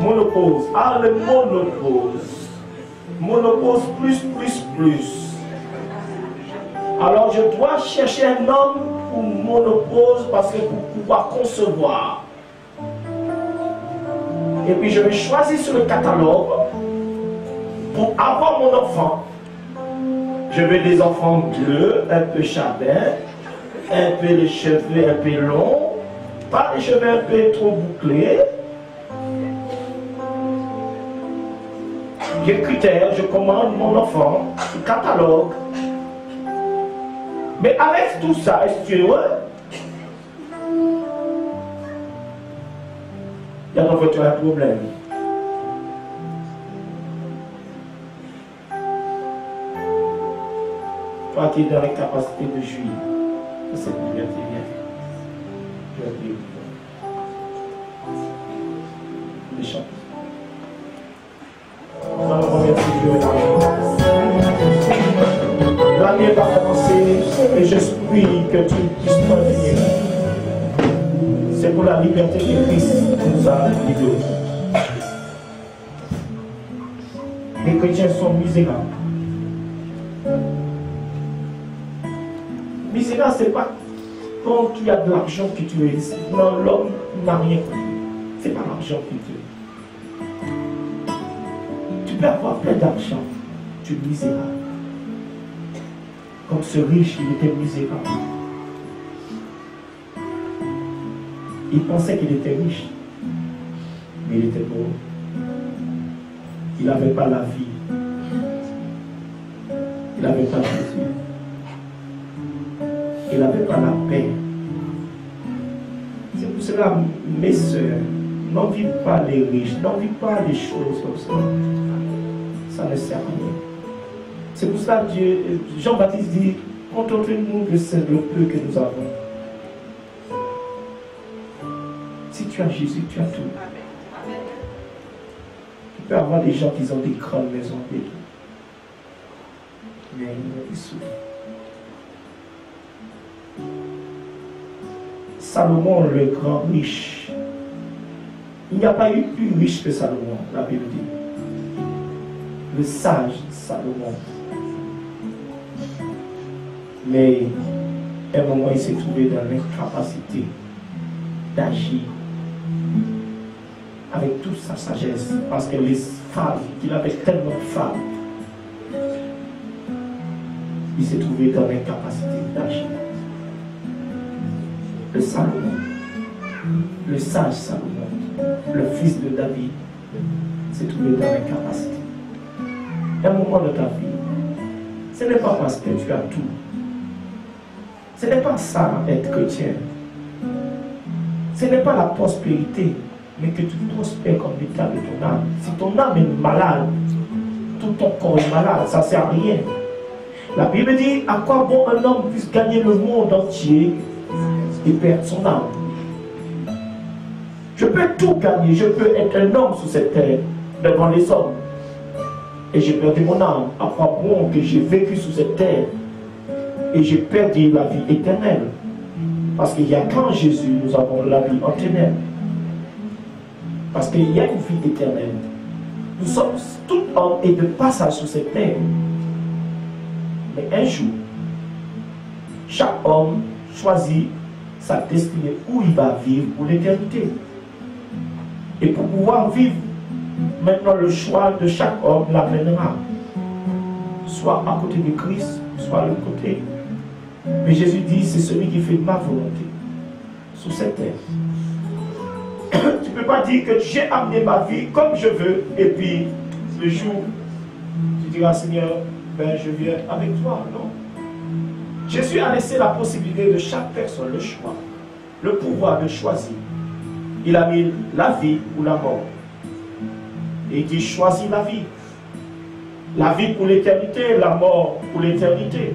Monopause. Ah, le monopause. Monopause plus. Alors je dois chercher un homme pour monopause parce que pour pouvoir concevoir. Et puis je vais choisir sur le catalogue pour avoir mon enfant. Je veux des enfants bleus, un peu chardin, un peu les cheveux un peu longs, pas les cheveux un peu trop bouclés. J'ai critères, je commande mon enfant, le catalogue. Mais avec tout ça, est-ce que tu es heureux? Il y a donc tu as un problème. Toi qui es dans la capacité de jouir de cette liberté, viens. Je vais prier pour toi. Les chants. Nous allons remercier Dieu. L'année va commencer et je prie que tu puisses venir. C'est pour la liberté que Christ nous a libérés. Les chrétiens sont misérables. là, c'est pas quand tu as de l'argent que tu es ici. Non, l'homme n'a rien compris. C'est pas l'argent qui te... Tu peux avoir plein d'argent, tu es misérable. Comme ce riche, il était misérable. Il pensait qu'il était riche, mais il était pauvre. Il n'avait pas la vie. Il n'avait pas Jésus. Il n'avait pas la paix. C'est pour cela, mes soeurs, n'envie pas les riches, n'envie pas les choses comme ça. Ça ne sert à rien. C'est pour cela que Jean-Baptiste dit, contentez-nous de ce peu que nous avons. Si tu as Jésus, tu as tout. Tu peux avoir des gens qui ont des grandes maisons et tout. Mais ils souffrent. Salomon, le grand riche, il n'y a pas eu plus riche que Salomon, la Bible dit. Le sage Salomon. Mais à un moment, il s'est trouvé dans l'incapacité d'agir avec toute sa sagesse, parce que les femmes, qu'il avait tellement de femmes, il s'est trouvé dans l'incapacité d'agir. Le Salomon, le sage Salomon, le fils de David, s'est trouvé dans l'incapacité. À un moment de ta vie, ce n'est pas parce que tu as tout. Ce n'est pas ça être chrétien. Ce n'est pas la prospérité, mais que tu prospères comme l'état de ton âme. Si ton âme est malade, tout ton corps est malade, ça ne sert à rien. La Bible dit, à quoi bon un homme puisse gagner le monde entier et perdre son âme? Je peux tout gagner, je peux être un homme sur cette terre, devant les hommes. Et j'ai perdu mon âme. À quoi bon que j'ai vécu sur cette terre et j'ai perdu la vie éternelle? Parce qu'il y a qu'en Jésus, nous avons la vie éternelle. Parce qu'il y a une vie éternelle. Nous sommes, tout homme est de passage sur cette terre. Mais un jour, chaque homme choisit sa destinée, où il va vivre pour l'éternité. Et pour pouvoir vivre, maintenant le choix de chaque homme l'amènera. Soit à côté de Christ, soit à l'autre côté. Mais Jésus dit, c'est celui qui fait ma volonté sur cette terre. Tu ne peux pas dire que j'ai amené ma vie comme je veux, et puis le jour, tu diras, Seigneur, ben je viens avec toi. Non. Jésus a laissé la possibilité de chaque personne, le choix, le pouvoir de choisir. Il a mis la vie ou la mort. Et il dit, choisis la vie. La vie pour l'éternité, la mort pour l'éternité.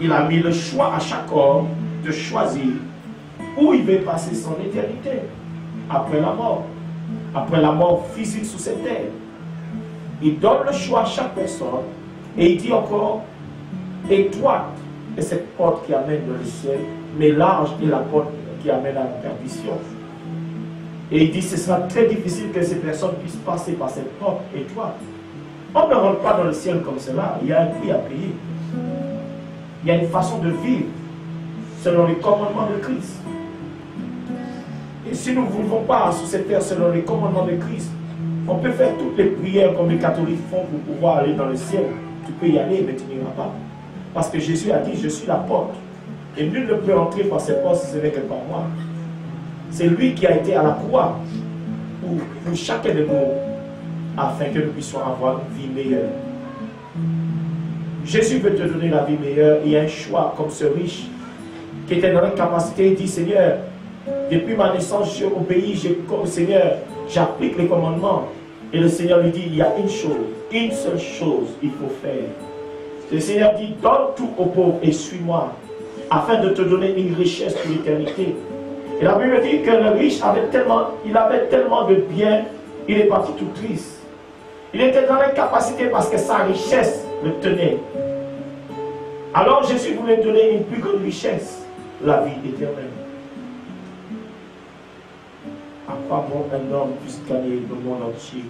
Il a mis le choix à chaque homme de choisir où il veut passer son éternité. Après la mort physique sur cette terre. Il donne le choix à chaque personne et il dit encore, étroite est cette porte qui amène dans le ciel, mais large est la porte qui amène à la perdition. Et il dit, ce sera très difficile que ces personnes puissent passer par cette porte étroite. On ne rentre pas dans le ciel comme cela, il y a un prix à payer. Il y a une façon de vivre selon les commandements de Christ. Et si nous ne vivons pas sur cette terre selon les commandements de Christ, on peut faire toutes les prières comme les catholiques font pour pouvoir aller dans le ciel. Tu peux y aller, mais tu n'iras pas. Parce que Jésus a dit, je suis la porte. Et nul ne peut entrer par cette porte si ce n'est que par moi. C'est lui qui a été à la croix pour chacun de nous, afin que nous puissions avoir une vie meilleure. Jésus veut te donner la vie meilleure. Il y a un choix, comme ce riche qui était dans l'incapacité. Il dit, Seigneur, depuis ma naissance, j'ai obéi, Seigneur, j'applique les commandements. Et le Seigneur lui dit, il y a une seule chose il faut faire. Le Seigneur dit, donne tout aux pauvres et suis-moi, afin de te donner une richesse pour l'éternité. Et la Bible dit que le riche avait tellement de biens, il est parti tout triste. Il était dans l'incapacité parce que sa richesse le tenait. Alors Jésus voulait donner une plus grande richesse, la vie éternelle. À quoi bon un homme puisse gagner le monde entier?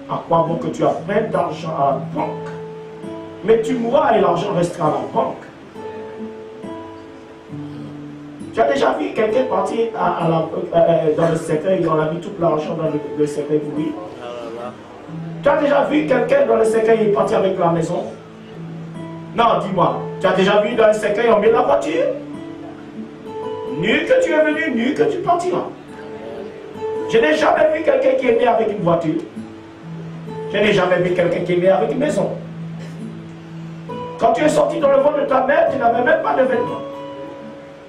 À quoi bon que tu as plein d'argent à la banque, mais tu mourras et l'argent restera à la banque? Tu as déjà vu quelqu'un partir dans le cercueil, on a mis tout l'argent dans le cercueil pour lui. Tu as déjà vu quelqu'un dans le cercueil, il est parti avec la maison? Non, dis-moi. Tu as déjà vu dans le cercueil, on met la voiture? Nu que tu es venu, nu que tu partiras. Je n'ai jamais vu quelqu'un qui est né avec une voiture. Je n'ai jamais vu quelqu'un qui est né avec une maison. Quand tu es sorti dans le ventre de ta mère, tu n'avais même pas de vêtements.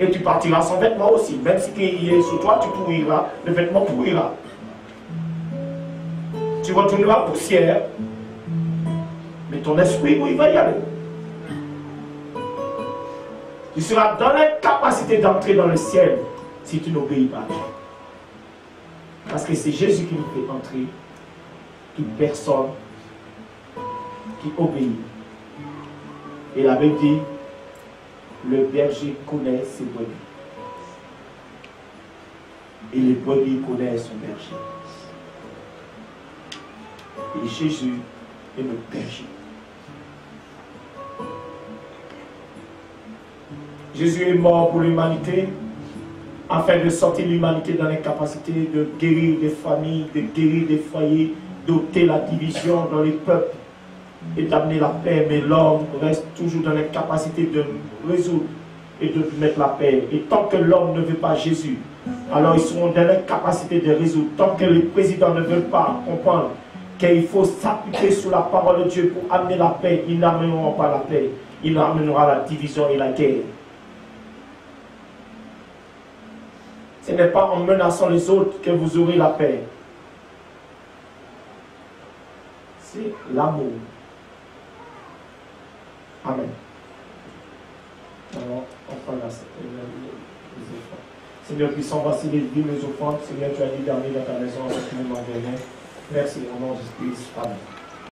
Et tu partiras sans vêtements aussi. Même si il est sous toi, tu pourriras, le vêtement pourrira. Tu retourneras poussière. Mais ton esprit, où il va y aller? Tu seras dans l'incapacité d'entrer dans le ciel si tu n'obéis pas. Parce que c'est Jésus qui nous fait entrer. Toute personne qui obéit. Et la Bible dit, le berger connaît ses brebis. Et les brebis connaissent son berger. Et Jésus est notre berger. Jésus est mort pour l'humanité afin de sortir l'humanité dans l'incapacité de guérir des familles, de guérir des foyers, d'ôter la division dans les peuples et d'amener la paix. Mais l'homme reste toujours dans l'incapacité de résoudre et de mettre la paix. Et tant que l'homme ne veut pas Jésus, alors ils seront dans l'incapacité de résoudre. Tant que les présidents ne veulent pas comprendre qu'il faut s'appuyer sur la parole de Dieu pour amener la paix, ils n'amèneront pas la paix. Ils amèneront la division et la guerre. Ce n'est pas en menaçant les autres que vous aurez la paix. C'est l'amour. Amen. Alors, on fera les offrandes. Seigneur puissant, voici les offrandes. Seigneur, tu as dit d'amener dans ta maison avec nous dans des mains. Merci au nom de Jésus. Amen.